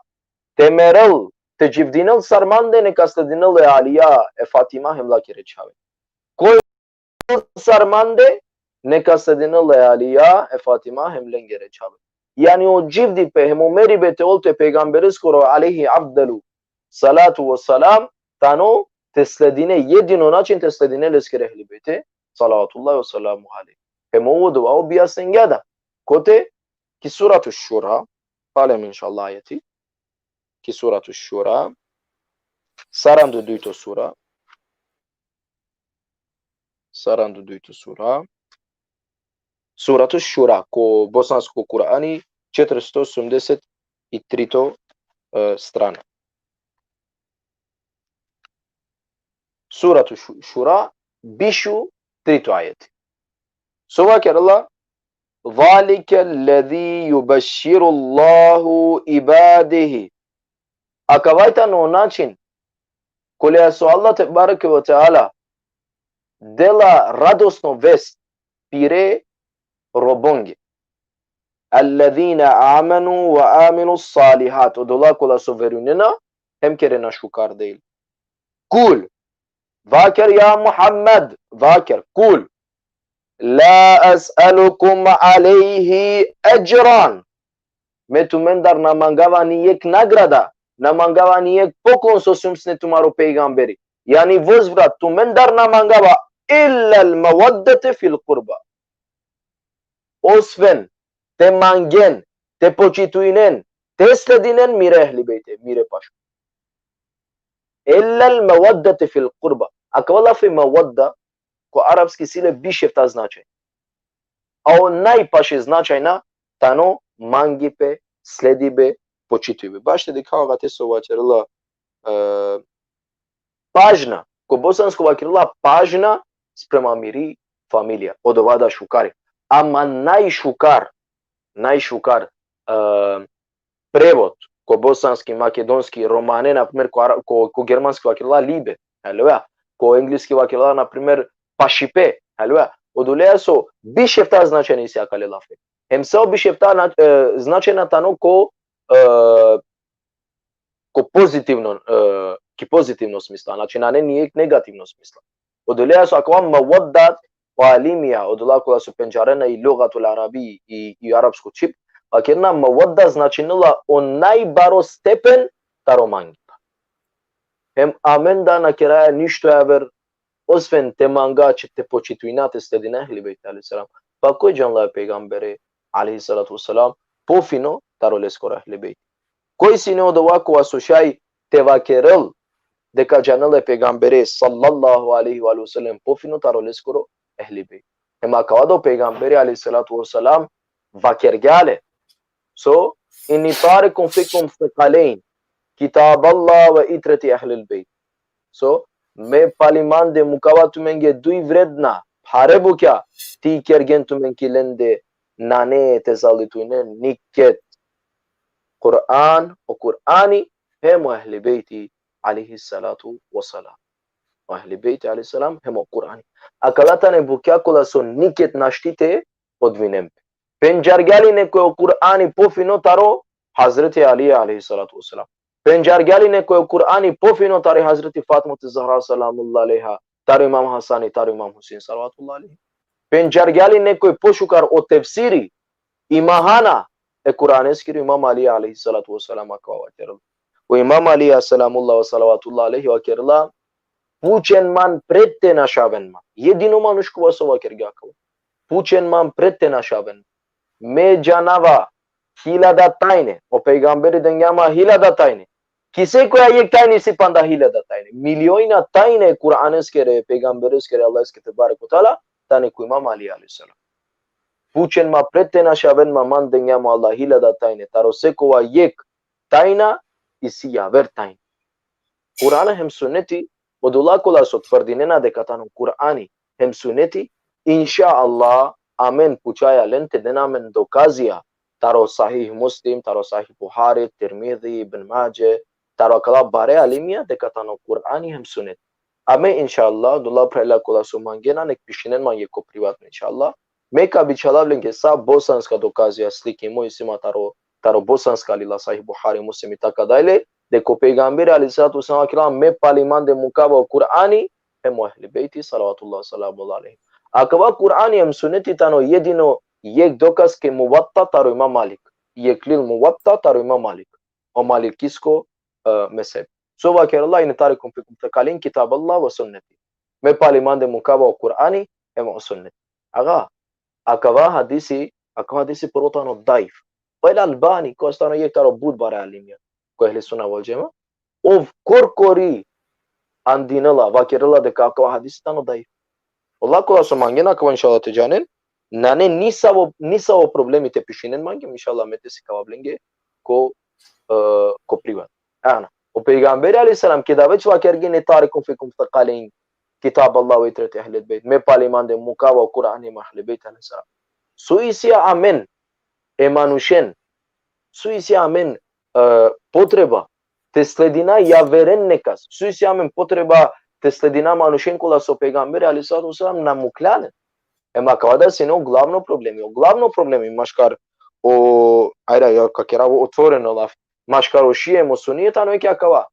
temerel tecivdinel sarmande ne kastedinel e aliya e Fatima hem la kere çave. Koy sarmande ne kastedinel e aliya e Fatima hem lengere çave. Yani o civdi pe hem o meribete olte Peygamberi skoro aleyhi abdelu salatu vesselam tano tesledine yedin onaçin tesledine leskere ehli beyte salatullah ve selamu aleyhi. Hem o dua o biyasengada kote ki suratu şura falem inşallah ayeti ki suratu şura sarandu duito sura suratu šura ko bosansko Kur'ani 483 strana. Suratu šura bišu 3 ajeti. Sova ker Allah ذَلِكَ الَّذِي يُبَشِّرُ اللَّهُ ibadihi. Akavajta na način koja su Allah tebareke ve taala dela radosno vest pire robonge. Allazina amanu wa aminu salihat. Odola kola su verunena hem kere na şukar değil. Kul. Vakir ya Muhammed. Vakir. Kul. La as'alukum aleyhi ecran. Metumen dar namangava niyek nagrada. Namangava niyek pokon sosumsne tumaro peygamberi. Yani vozvrat tumen dar namangava illal mevaddete fil kurba. Osven, te mangen, te počituinen, te sledinen mire ehli beyte, mire pašu. Illal mevaddete fil kurba. Ako vala fi mewadda, ko arapski sile biševta značaj. A o najpaše značajna, tano mangipe, sledibe, počitujbe. Baš te kao ga te su vačerila pažna, ko bosansko vačerila pažna sprema miri familija, od ovada šukari. Ama najšukar prevod ko bosanski, makedonski, romane, na primjer, ko germanski vakerila libe, ko engleski vakerila, na primjer, pašipe, odulea so biševta značajni se akale lafe. Hem sao biševta značajna tano ko pozitivno smisla, znači na ne nijek negativno smisla. Odulea so ako vam mawaddat Alimia odula koja su penčarena i lugatul arabi i arapsko čip, a kjerna mawadda značinila o najbaro stepen taromangita. Hem amenda na kjeraja ništo javer osven te manga će te počituinate sledine ehli bejte alaihi salam. Pa koji canla peygambere alaihi salatu wasalam pofino taroleskora ehli bejte. Koji si ne od ovakova sušaj te vakerel deka canla peygambere sallallahu alaihi wa sallam pofino taroleskoro ehli beyt. Hem akavado peygamberi aleyhissalatu vesselam vakergale. So Inni tarikum fikum thaqalain, kitab Allah wa itrati ahli al-bayt. So, me paliman de mukava tumenge dui vredna, harebu kya, ti kergen tumenki lende nane tezalituine niket. Quran o Qurani hemo ahli beiti alayhi salatu wassalam. Ahli beiti alayhi salam hemo Qurani. Akalata ne bukya kola son niket nashtite odvinempe. Penjargali ne ko Qurani pofino taro Hazreti Ali alayhi salatu wassalam. Penjargali ne ko Qurani pofino tare Hazreti Fatima Zahra salamullah alayha, taro Imam Hasani, taro Imam Hussein salawatullah alayhi. Penjargali ne ko poshukar o tefsiri imahana e Qur'an eskiri Imam Ali alayhi salatu wassalam akawa kerala. O Imam Ali salamullah wa salawatullah alayhi wa kerala puchen man prette na shaven man. Jedino manush ko wasova kerga akawa. Puchen man prette na shaven. Me janava hilada taine o peygamberi dengama hilada taine. Kise ko yek taine si panda hilada taine. Milyoina taine Qur'an eskere peygamberi eskere Allah eske tebarek wa taala tane ku Imam Ali alayhi salam. Puchen ma prete na shaven ma man dengama Allah hilada taine. Taro seko wa yek taina isi yaver taine. Qur'ana hem sunneti ودولا كلا صوت فرديننا دكاتانو قرآني هم سنتي إن شاء الله آمين بوشايا لنت دنا من دوكازيا تارو صحيح مسلم تارو صحيح بخاري ترمذي ابن ماجه تارو كلا باري علمية دكاتانو قرآني هم سنت آمين إن شاء الله دولا بريلا كلا سومانجينا نك بيشينن ما يكو بريوات إن شاء الله ميكا بيشالا بلنكي سا بوسانس كا دوكازيا سليكي مو يسمى تارو بوسانس كا للا صحيح بخاري مسلم تاكادايلي de ko peygamberi alayhisalatu wasalam akira me paliman de mukaba Qur'ani hemo ahli beiti salawatullah salamu alayhi akaba Qur'ani hem sunnati tano yedino yek dokas ke muwatta taro Imam Malik yeklil muwatta taro Imam Malik o Malik kisko mezheb so va kher Allah in tarikum fikum takalin kitab Allah wa sunnati me paliman de mukaba Qur'ani hemo sunnati aga akaba hadisi porotano daif wala albani ko stano yek taro bud bara alimia ahli sunna wal jamaa of korkori andinala vakirala de ka hadis tano daif Allah ko asmangena ko inshallah tijanen nane nisa wo problemi te pishinen mangi inshallah mete se kawablenge ko privat ana o peygamberi alayhi salam ke davet vakirgene tarikum fikum thaqalain kitab Allah wa itrat ahli albayt me paliman de mukawa Qur'ani ma ahli bayt alayhi salam suisia amen emanushen suisia amen potreba te sledina javeren nekas. Suisi amen potreba te sledina manushen kola so peygamberi alayhi salatu wasalam na muklane. Ema kavada sino glavno problemi maškar o ajde ja kakjeravo otvoreno laf maškar o šije musunijetano je kava.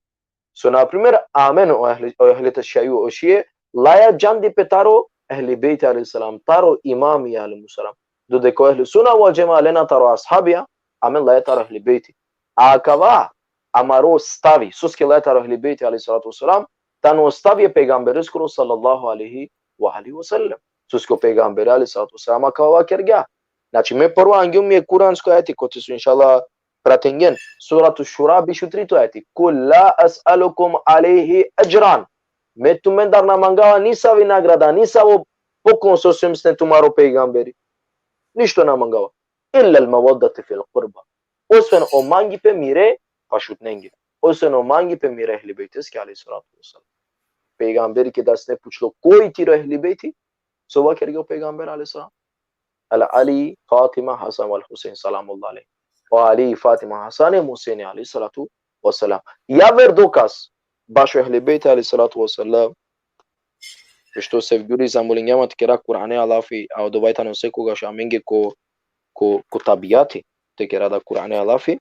So na primjer amen o ahli tashayyu o šije laya jandi petaro ahli bejt alayhi salam taro imami alayhi salam. Do de ko ahli sunna wal jamaa lena taro ashabia amen laya taro ahli bejti. Akava amaro stavi suske letaro ahli beiti alayhi salatu wasalam tano stavi peygamberi skoro sallallahu alayhi wa alihi wasallam susko peygamberi alayhi salatu wasalam akava kerga znači me prvo angium je kuransko ajeti koji su inshallah pratengen suratu shura bishutrito ajeti kul la as'alukum alayhi ajran me tumen dar namangawa nisa vinagrada nisa wo pokon so semsten tumaro peygamberi ništa namangawa illa al mawaddati fil qurba Osven o mangi pe mire pašutnengi. Osven o mangi pe mire ehli bejtis ki alayhi salatu wasalam. Peygamberi ke das ne puchlo koi tiro ehli bejti so va kerge o peygamber alayhi salam. Ali Fatima Hasan wal Hussein salamullah alayhi. O Ali Fatima Hasan e Hussein alayhi salatu wasalam. Ya ver dokas bašo ehli bejti alayhi salatu wasalam. Što se vjuri zamulingama tikera Kur'ane alafi a dovajta no se koga šamenge ko tabijati tekerada Qur'ani alafi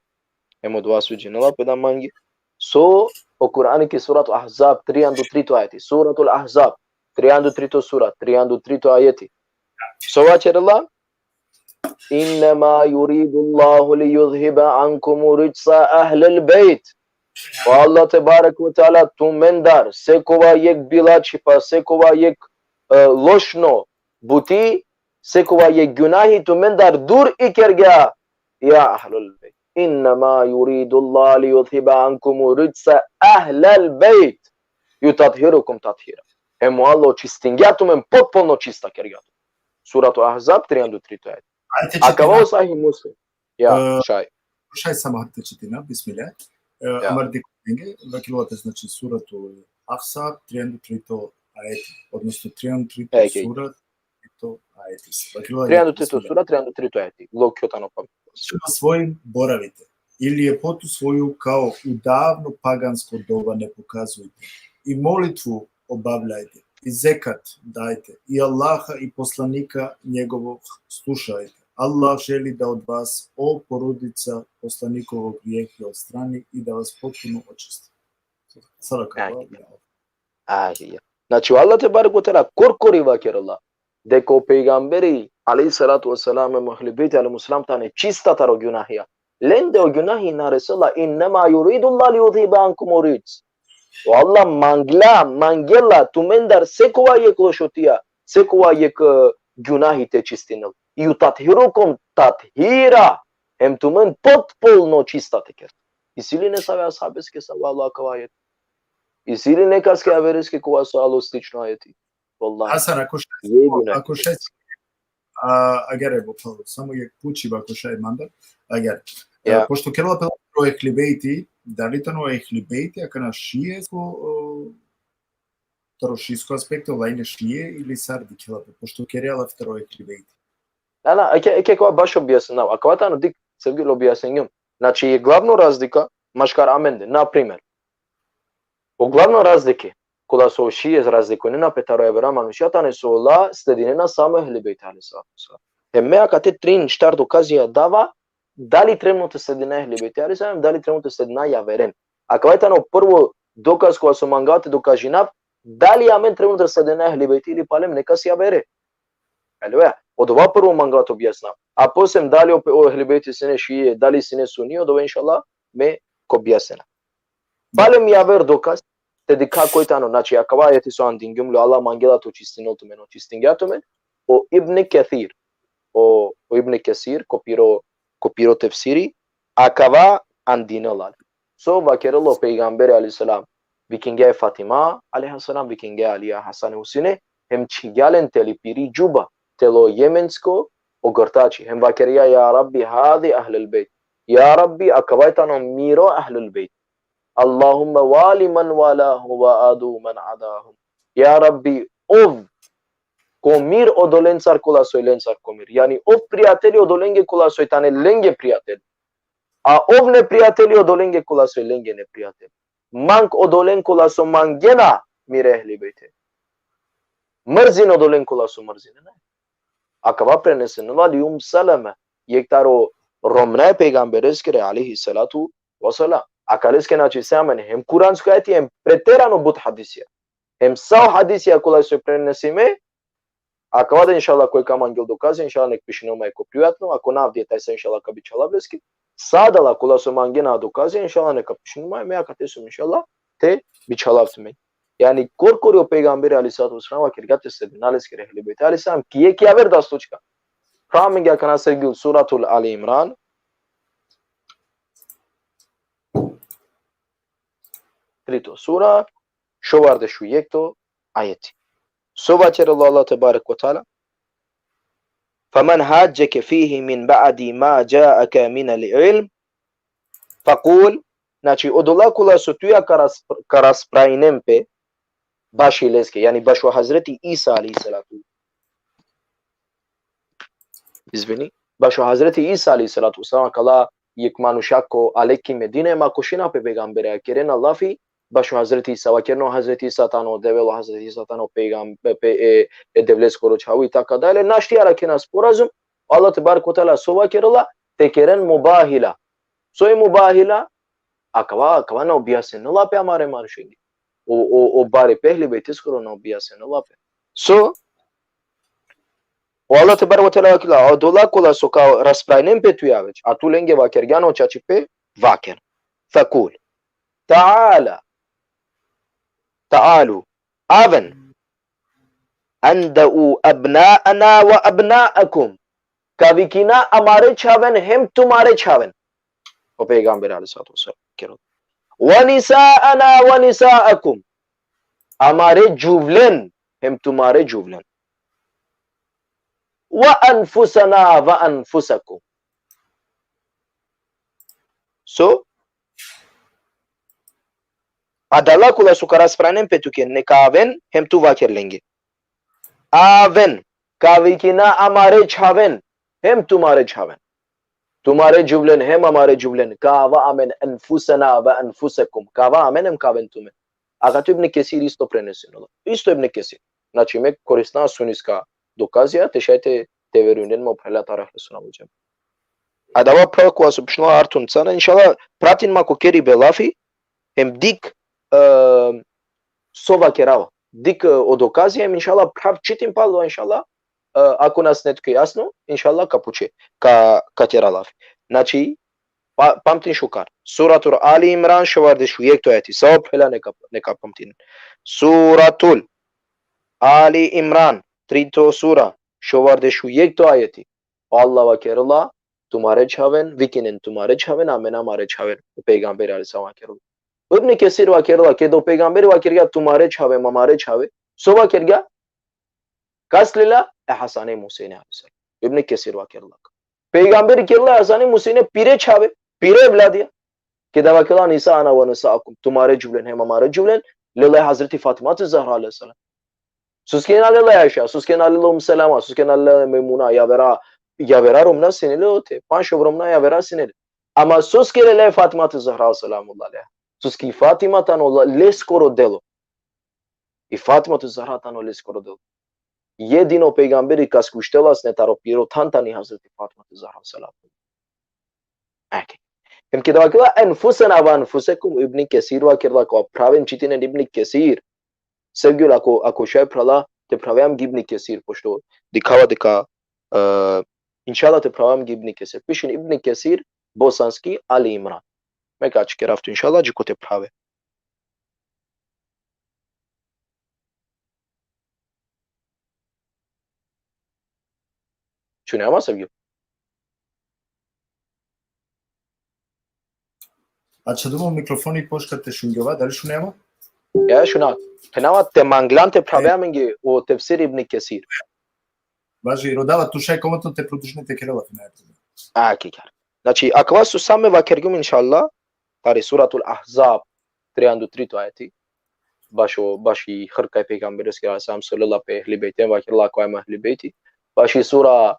hemo dva suđenila peda mangi so o Qur'ani ki suratu Ahzab 303 ayeti suratul Ahzab 303 sura 303 ayeti so vacherla innama yuridu Allahu li yuzhiba ankum rijsa ahli albayt wa Allah tebarek ve taala tumendar sekova yek bilači pa sekova yek lošno buti sekova yek gunahi tumendar dur ikerga يا أهل البيت إنما يريد الله ليذهب عنكم رجس أهل البيت يطهركم تطهيرا هم الله čistingatum em potpuno čista kergatum suratu Ahzab 303 ayet akava sahih muslim ja šaj Kušaj samo harta čitina, bismillah. Ja. Amar dik knjige, vakilate znači suratu Ahzab, 303 ajeti, odnosno 303 Peki. surat, to ajeti. Vakilate 303 sura, 303 ajeti. Lokotano pa. Na svojim boravite i ljepotu svoju kao u davno pagansko doba ne pokazujte. I molitvu obavljajte, i zekat dajte, i Allaha i poslanika njegovog slušajte. Allah želi da od vas, o porodica poslanikovog grijehe odstrani i da vas potpuno očisti. Znači, Allah te barek utala korkori vakirallah. Deko peygamberi alayhi salatu wassalam mohli biti al muslim tane čista taro günahia. Lende o günahi na Resulullah innama yuridu Allah li yudhiba ankum rijs. O Allah mangela tumendar sekova yek lošotija, sekova yek günahi te čistinil. I utathirukum tathira. Hem tumen potpuno čista teker. Isili ne save ashabeske sallallahu kavajet. Isili ne kaske avereske kova su alo slično ajeti. Wallahi. Hasan, ako šest, agar evo, samo je pučiva ako šaj mandar, agar. Pošto kerala pelo je hlibeiti, da li tano je hlibeiti, ako na šijsko aspektu, lajne šije ili sardi kerala, pošto kerala vtero je hlibeiti. Da, kako baš objasnjam. Ako vatano dik sevgili objasnjam, znači je glavno razlika maškar amende, na primjer. O glavno razlike kada su šije razlikovane na petaro je veramanu šatane su la sledinena samo ehlibejt ali sa. Emme aka te trin štar dokazija dava da li trenutno sledina ehlibejt ali sa, da li trenutno sledina javeren. Ako vatano prvo dokaz koja su mangate dokažina, da li amen trenutno sledina ehlibejt ili palem neka si javere. Elve, od ova prvo mangat objasna. A posem da li o ehlibejti sine šije, da li sine sunni, od ova inšallah me objasna. Palem javer dokaz, tedi kako je tano, znači ako vajeti su andingumlu, Allah mangela to čistinotumen, čistingatumen, o Ibn Kathir, o Ibn Kathir, kopiro tefsiri, akava andinolal. So vakeralo peygamberi aleyhisselam, vikinge Fatima aleyhisselam, vikinge Aliya Hasan Husine, hem čigalen telipiri juba, telo jemensko ogortači, hem vakeria ya Rabbi hadi ahlul bejt, ya Rabbi akavajtano miro ahlul bejt. Allahumma wali man walahu wa adu man adahum. Ya Rabbi, ov komir odolensar kola soj lensar komir. Yani ov prijatelji odolenge kola soj tane lenge prijatelji. A ov neprijatelji odolenge kola soj lenge neprijatelji. Mank odolen kola so mangena mire ehli bejte. Mrzin odolen kola so mrzine. Akava prenesenula li salama. Yek taro romne peygambereskere alaihi salatu wassalam. Akaleske znači samen hem kuransko ajeti hem preterano but hadisija. Hem sao hadisija koja se prenesime, a kada inshallah koji kam angel dokaze, inshallah nek piše nama eko prijatno, ako navdje taj se inshallah ka biće lableski, sadala koja su mangena dokaze, inshallah neka piše nama, me akate su inshallah te biće labtme. Yani korkori o peygamberi aleyhissalatu vesselam kirgate se dinaleske rehli bejt aleyhissalam kiye ki haber da slučka. Praminga kana sergil suratul Ali Imran. Trito sura, šovarde šu jekto ajeti. Sova ćer Allah tabarak wa ta'ala. فَمَنْ حَاجَّكَ فِيهِ مِنْ بَعْدِ مَا جَاءَكَ مِنَ الْعِلْمِ فَقُولْ. Znači, od olakula su tuja ka raspravinem pe baši leske, yani baš o Hazreti Isa alaihi salatu. Izvini. Baš o Hazreti Isa alaihi salatu. Sama kala yek manushako aleki Medine ma koshina pe peygambere akeren Allah fi baš Hazreti Isa vakerno Hazreti Isa tano develo Hazreti Isa tano peygamber pe devles koročavu i tako dalje. Našti arakena sporazum Allah tebarak ve taala sova kerala tekeren mubahila. So je mubahila akava na objasnila pe amare manushegi. O bare pehli bejt skoro na objasnila pe. So Allah tebarak ve taala kila odola kola so kao raspravnem pe tuja već, a tu lenge vakergano čači pe vaker. Fakul. تعالوا أذن أندعوا أبناءنا وأبناءكم كابيكينا أمارے چھاون هم تمہارے چھاون او پیغمبر علیہ الصلوۃ والسلام ونساءنا ونساءكم أمارے جوولن هم تمہارے جوولن وأنفسنا وأنفسكم So, adala kula sukaras pranem petuken ne kaven hem tu vaker lenge. Aven kavikina amare chaven hem tumare chaven. तुम्हारे जुबलन है हमारे जुबलन कावा amen anfusana wa anfusakum kawa amen em kaven tume agato ibn Kesir isto prenesino isto ibn Kesir znači me korisna suniska dokazia te šajte te verunden mo prela tarah sunavujam adava prako asubshno artun sana inshallah pratin ma kokeri belafi hem dik sova kerava dik od okazija inshallah prav čitim palo inshallah ako nas netko jasno inshallah kapuče ka teralafi znači pamtin shukar suratul Ali Imran šovardeshu yekto ayati sab phela neka pamtin suratul Ali Imran trito sura šovardeshu yekto ayati Allah va kerala tumhare chaven vikinen tumhare chaven amen amare chaven peygamber aleyhisselam kerala ibn Kesir va kerala ke do peygamber va kerga tumhare chaven amare chave so va kerga kaslila Hasan Hüseyin aleyhisselam ibn Kesir va kerala Peygamber kerala Hasan Hüseyin'e pire çave pire evladiya ke dava kela nisa ana ve nisaakum tumhare जुबलन है हमारे जुबलन lillahi Hazreti Fatıma Zahra aleyhisselam susken lillahi Ayşe susken lillahi Selama susken lillahi Meymuna ya vera romna senele ote panç romna ya vera senele ama susken lillahi Fatıma Zahra selamullah aleyha suski Fatıma tan ola les koro delo i Fatıma Zahra tan ola les koro delo jedino pejgamberi kas kuštelas netaro piro tantani Hazreti Fatıma Zahra selam okay hem ke dava kela anfusana wa anfusakum ibn Kesir va kerla ko praven čitinen ibn Kesir sevgili ako šaj prala te pravam ibn Kesir pošto dikava deka inshallah te pravam ibn Kesir pishin ibn Kesir bosanski Ali Imran me kaç kere raftu inshallah jiko te prave Čunema sevgili Ați domnul microfonii poșcate șungeva, dar șuneava? Ya şuna penava te manglante praveamengi o tefsir ibn Kesir Važi, rodava tu šaj komentno te produžnete kerela finajte. kikar znači akva su same va kergum inshallah tari suratul Ahzab 303 ayeti bashi hırkay peygamberes ki aleyhisselam sallallahu aleyhi ve sellem va kerla ko ama ehli beyti bashi sura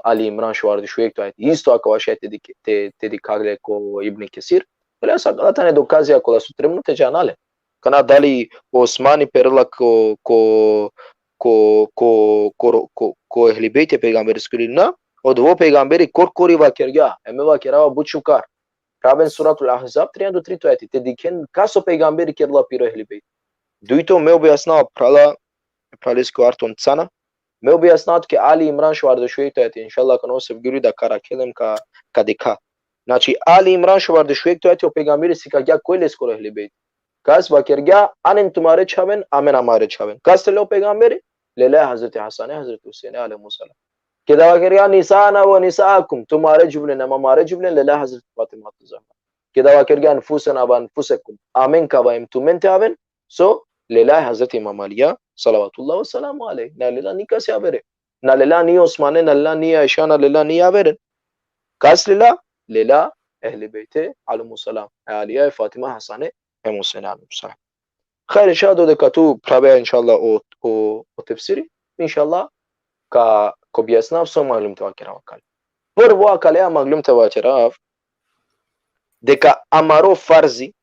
Ali Imran şuardi şu ekto ayeti isto akva šaj te dikagle ko ibn Kesir Ele sa galata ne dokazia ko da su trenute janale kana dali Osmani perla ko ehli beyti peygamberi skulina od vo peygamberi korkori va kerga eme va kerava buçukar Raben suratul Ahzab 303 ayeti te diken kaso peygamberi kerla piro ehli beyti duito me objasnao pralesko arton cana me objasnat ke Ali Imran šuarde şu ekto ayeti inshallah kano sevgili da karakelem ka dika Znači Ali Imran şovardeshu yekto ayeti o peygamberi sikagya koyle skoro ehli beyti kas va kerga anen tumhare chaven amen amare chaven kas le o peygamberi lele Hazreti Hasan Hazreti Hüseyin aleyhisselam ke dava kerga nisana ve nisaakum tumhare jublin amare jublin lele Hazreti Fatıma Zahra ke dava kerga anfusana ve anfusakum amen ka va tumente aven so lele Hazreti İmam Aliya salavatullah ve selamu aleyh na lela nikasi avere na lela ni Osmane na lela ni Ayşe na lela ni averen kas lela ehli beyti aleyhisselam Aliya Fatıma Hasan Hüseyin aleyhisselam خير شادو de katu prave inshallah o tefsiri inshallah ka kobiasnav so maglum tawakira wakal por wakal ya maglum tawakira de ka amaro farzi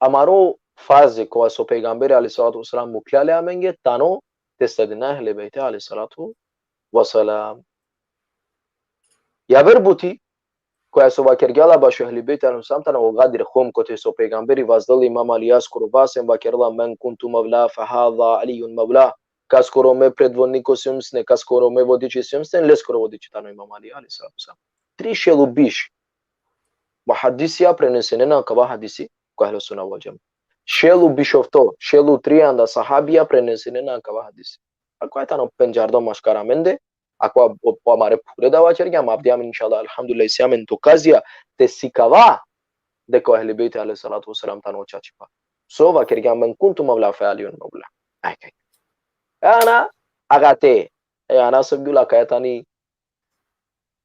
amaro farzi ko so peygamberi aleyhissalatu vesselam muklale amenge tano testadina ehli beyti aleyhissalatu vesselam ya verbuti koja su vakergala baš ehli bejt aleyhisselam tana o gadir khum kote so peygamberi vazdali imam Ali yaskuru basem vakerla men kuntu mavla fa hadha aliyun mavla kaskoro me predvodniko simsne kaskoro me vodiči simsne leskoro vodiči tano imam Ali aleyhisselam tri shelu bish muhaddisia prenesenena kaba hadisi ko ahlu sunna wal jamaa shelu bishofto shelu trianda sahabia prenesenena kaba hadisi akwa tano penjardo mashkara mende Aqua mare pure da vacerga ma abdiam inshallah alhamdulillah siamo in occasia te sikava de ko ehli beyt alayhi salatu wasalam tano chachipa so vacerga man kuntum mawla fa aliyun mawla okay ana agate Ana sam bio la kayatani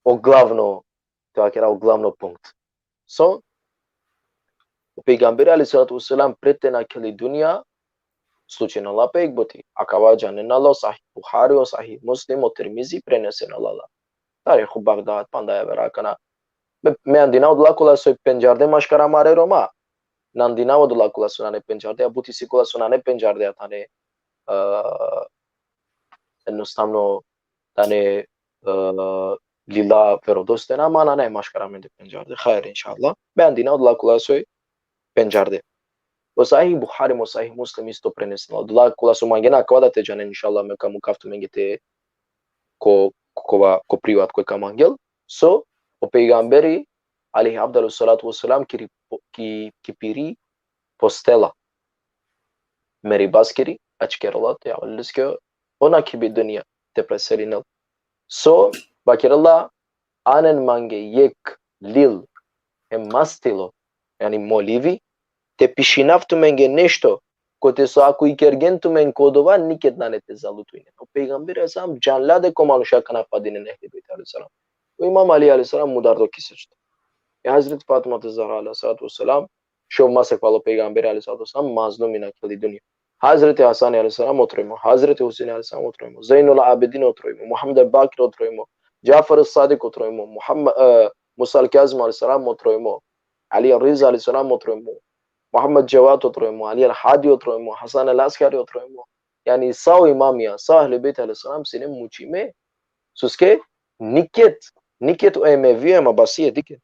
o glavno, to era o glavno punct. So, pejgamberi alayhi salatu wasalam prete naquele dunia, slučajno la peigboti, acaba janenalo sahih Bukhari o sahih Muslim o Tirmizi prenesenalala. Tarikh Baghdad pandaya verakana. Me andinau de la cola soi penjarde mashkara mare Roma. Nandinau de la cola sunane penjarde, abuti sicula sunane penjarde atane ennustamno tane lila verodostena manane mashkaramende penjarde. Khair inshallah. Me andinau de la cola soi penjarde. O sahih Bukhari mo sahih Muslim isto prenesenalo. De la cola sumangena acaba te jane inshallah me kamu kaftu mengete ko privat ko kamangel. So o peigamberi alaihi afdalus salatu wassalam ki piri postela meri baskiri açkerala te avliske ona ki bir dünya te preserinal. So bakiralla anen mange yek lil hem mastilo yani molivi te pishinaftu menge nešto ko te so aku ikergentu men kodova niket nanete zalutuine. O peygamberi asam canlade ko manusha kana padine ehli beyt aleyhisselam. O İmam Ali aleyhisselam mudardo kisečti. Hazreti Fatıma Zahra aleyhissalatu vesselam şovmasek valo peygamberi aleyhissalatu vesselam mazlum inakili dünya. Hazreti Hasan aleyhisselam oturuymo, Hazreti Hüseyin aleyhisselam oturuymo, Zeynul Abidin oturuymo, Muhammed Bakir oturuymo, Cafer Sadık oturuymo, Musa Kazım aleyhisselam oturuymo, Ali Rıza aleyhisselam oturuymo, Muhammed Cevat oturuymo, Ali Hadi oturuymo, Hasan el-Askari oturuymo. Yani sağ imam ya, sağ Ehl-i Beyt aleyhisselam senin mucime. Suske niket o emevi ama basiye diket.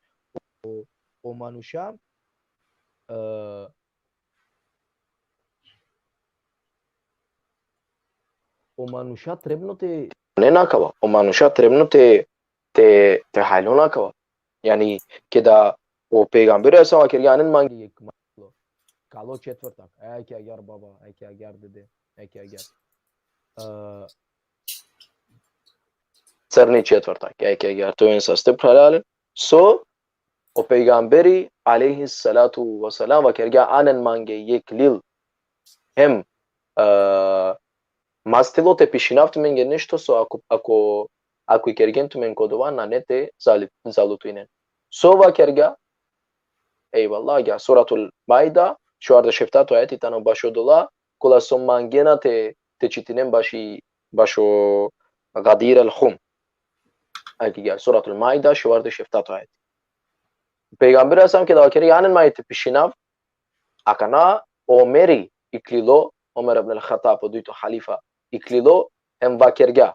O manusha trebno te nenakava, o manusha trebno te halonakava. Yani keda o peygamberi aleyhisselam kerganen mangi yek malo. Kalo çetvrtak. Eki agar baba, eki agar dede, eki agar. Crni četvrtak, eki agar to je sa step halal. So o peygamberi aleyhi salatu vesselam kerga anen mange yek lil hem mastilo te pishinaftu menge nešto so ako ikergentu men kodova nanete zalutuinen. So va kerga eyvallah ya suratul Maida şu arada şeftatu ayeti tano başodola kula sommangena te çitinen başo Gadir el-Hum. Ayeti gel suratul Maida şu arada şeftatu ayeti. Peygamber Aleyhisselam ke davakeri yanen maite pishinav akana Omeri iklilo Omer ibn al-Khattab oduito halifa iklilo hem vakerga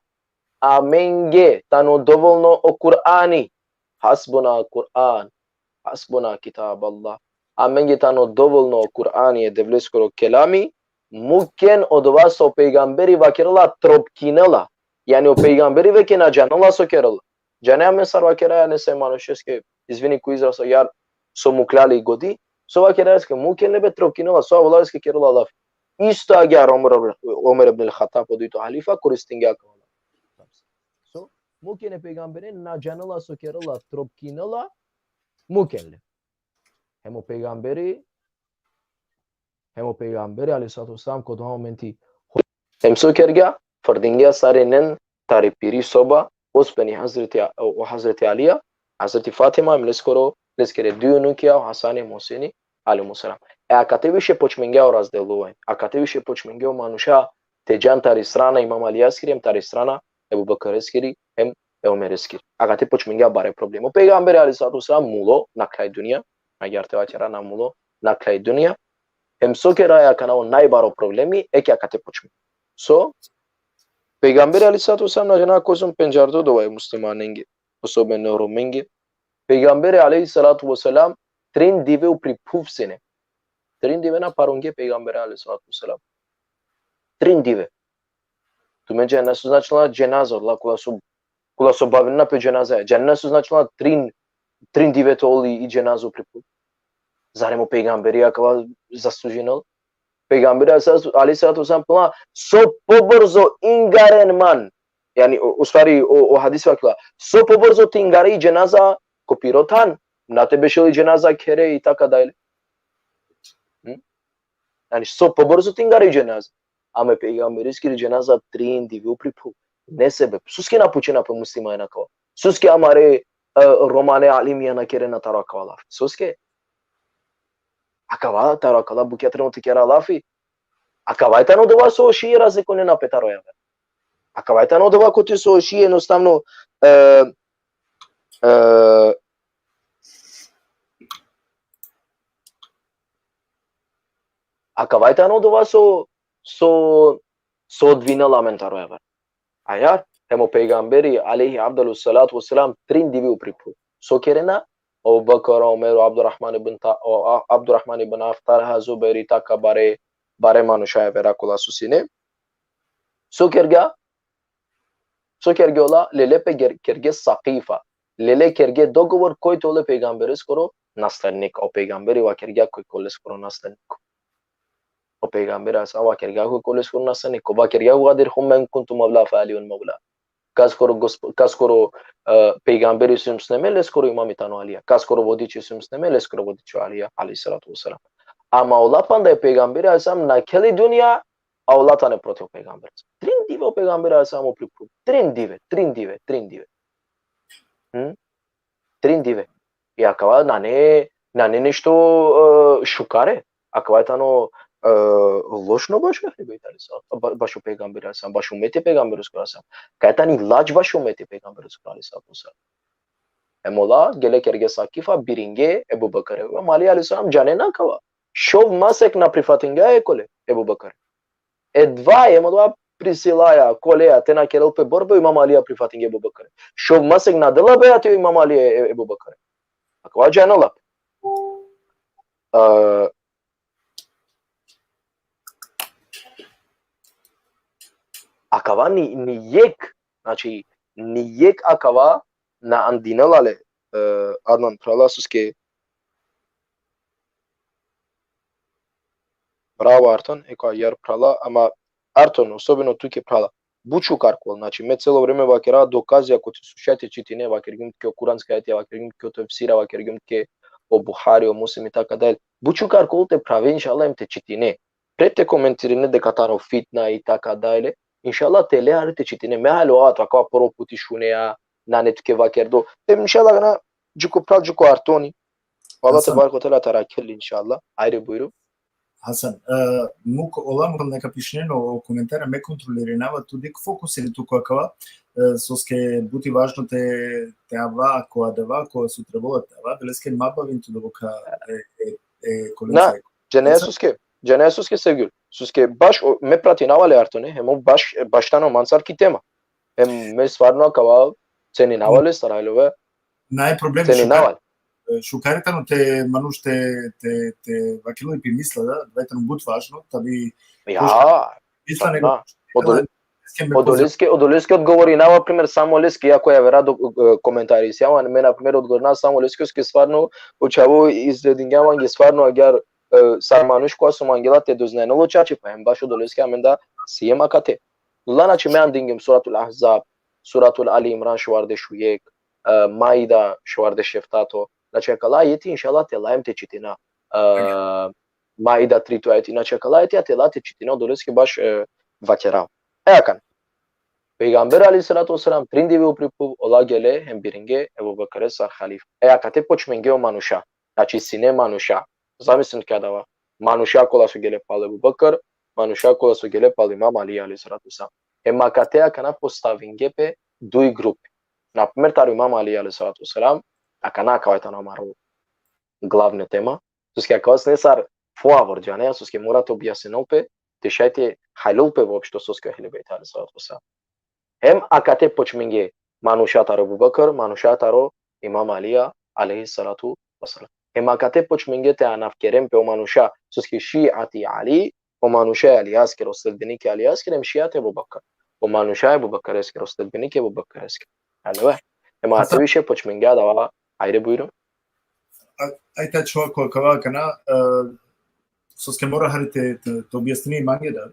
amenge tano dovolno o Kur'ani hasbuna Kur'an hasbuna kitab Allah amenge tano dovolno o Kur'ani devleskoro kelami muken odvaso o peygamberi vakerala tropkinela yani o peygamberi vekena canala sokerala Janea mesar vakera yani se manušeske izvini ku izraso jar so mu klali godi so vakera eske muken lebe tropkinela so avlaske kerala laf isto agar Omer ibn al-Khattab oduito halifa kuristinga kala so muken peygamberin na canala sokerala tropkinela mukenle hem o peygamberi aleyhissalatu vesselam kod momenti hem sokerga fardinga sarenen taripiri soba Osbeni Hazreti Aliya, Hazreti Fatima leskere düğünü ki Hasani Musini aleyhisselam. Akate više počmengeo razdeluvaj. Akate više počmengeo manusha tejan tari strana Imam Ali askiri, tari strana Ebu Bakr askiri, hem Ömer askiri. Akate počmengeo bare problemo. Peygamber aleyhissalatu vesselam mulo na kraj dünya, agar te vaćera na mulo na kraj dünya. Hem sokera kana o najbaro problemi eki akate počmengeo. So Peygamber aleyhissalatu vesselam najana kozum penjardo dovay muslimanenge osobe neuromenge Peygamber aleyhissalatu vesselam trin dive u pripufsene trin dive na paronge Peygamber aleyhissalatu vesselam trin dive tu me cennet značila cenaza Allah kula su bavina pe cenaza cennet značila trin dive to oli i cenazu pripuf zaremo Peygamberi akava zaslužinal Peygamber aleyhissalatu vesselam pula so pobrzo ingaren man yani u stvari o hadis vakla so pobrzo tingari cenaza kopirotan na tebe šeli cenaza kere i tako dalje yani so pobrzo tingari cenaza ame peygamberijski cenaza trin divi u pripu ne sebeb suske na puchina pe muslima na kawa suske amare romane alimi na kere na taraka lafi suske akava taraka la bukiatra no tikera lafi akava eta no dova so shi razikone na petaroja akava eta no dova kuti so shi jednostavno akava eta no dova so dvina lamentarova ayar hemo peygamberi aleyhi abdullu salatu vesselam trin divi upripu so kerena Abu Bakr Omer Abdurrahman ibn Auf Talha Zubairi taka bare manusha verakula susine so kerga ola lele pe kerge saqifa lele kerge dogovor koyt ole peygamberes koro nastannik o peygamberi wa kerga koy koles koro nastannik o peygamberi asa wa kerga koy koles koro nastannik o ba kerga wadir hum kuntum mawla fa'aliyun mawla kaskoro peygamberi sümsneme leskoro imam itano aliya kaskoro vodici sümsneme leskoro vodici aliya aleyhissalatu vesselam ama ola panda peygamberi asam na keli dünya awla tane proto peygamber trin dive o peygamberi asam o pliku trin dive e acaba nane nešto shukare acaba tano lošno baš je baš o peygamberi asam baš umeti peygamberi asam kaytani laç baş umeti peygamberi asam emola gele kerge sakifa biringe Ebu Bakr ve Mali aleyhisselam canena kava şov masek na prifatinga ekole Ebu Bakr edva emola prisilaja kolea te na kerel pe borbe Imam Ali prifatinge Ebu Bakr şov masek na dela beat Imam Ali Ebu Bakr akva canela akava znači nijek akava na andinelale Adnan pralasuske bravo Arton eko jer prala ama Arton особено туке прала бучу каркол значи ме цело време вакера докази ако ти слушате читине вакергим ке куранска ајати вакергим ке тефсира вакергим ке о Бухари о Муслим и така дали бучу каркол те прави иншалла им те читине пред те коментирине дека таро фитна и така дали иншалла те ле те читине ме хало ат вака про пути шунеа на туке вакердо те иншалла гана juku pral juku Artoni Allah tebarek ve teala tarakel inşallah ayrı buyurup Hasan, мук оламор нека пишнено о коментара ме контролиринава туди фокусир туку акава соске бути важно те ава коа дева коа су требало ава белеске мабавин ту дока на Cenesusке sevgili suske baş me pratinavale Artoni hemo baştan o mansar ki tema hem me stvarno akava ceni navale starajlo ve најпроблем шукарите те мануш те вакило и мисла да двајте но бут важно таби мисла него Одолески одговори на например само Лески ако ја вера до коментари сјава ме например одговори на само Лески ски стварно очаво изредингјаван ги стварно агар сар мануш која сум ангела те дознајнало чачи па ем баш одолески аменда сиема кате ланачи ме андингем суратул Ахзаб суратул Али Имран шуарде шуек Maida şuarde şeftato znači akala ayeti inşallah te laim te čitina Maida 3 ayeti znači akala ayeti te la te čitina doleski baš vakerao akan Peygamber aleyhissalatu vesselam trindivi upripu ola gele hem biringe Ebu Bakr sar halif akate počmenge o manusha znači sine manusha zamislite kada va manusha kola su gele pal Ebu Bakr manusha kola su gele pal Imam Ali aleyhissalatu vesselam hem akate akana postavinge pe dui grupi Например, таро Имам Али алейхиссалату вассалам, акана акавајта на мару главна тема, суске акавас не сар фуавор џане, суске морате објаснилпе, тешајте хајлулпе воопшто суске хилибейт алейхиссалату вассалам. Хем акате почминге мануша таро Абу Бакр, мануша таро Имам Алија алейхиссалату вассалам. Хем акате почминге те анафкерем пе мануша, суске шиати Али, о мануша Али аскер остелбиники Али аскер, хем шиати Абу Бакр. O manusha Ebu Bakr asker ostedbini ki Ebu Bakr asker. Alve. Ema atavişe počmenga dava ayrı buyurun. Ajta човек кој кава кана со ske mora harite te objasni mange da.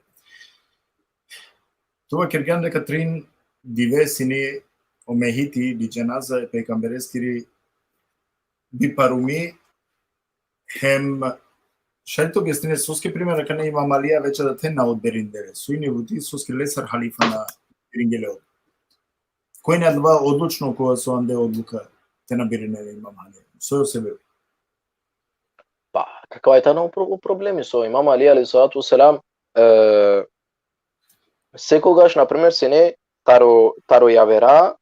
Това керган дека трин дивесини омехити di cenaza peygambereskiri bi parumi hem Шајто објасниме соски пример кај Имам Алија веќе да те на одбериндере. Суини води соски лесар халифа на Рингелеот. Кој не два одлучно кога со анде одлука те набирене Имам Али? Со себе. Pa, kakva je ta nov problemi со Имам Али алейхиссалату вассалам? Секогаш, например, се не таро ја вера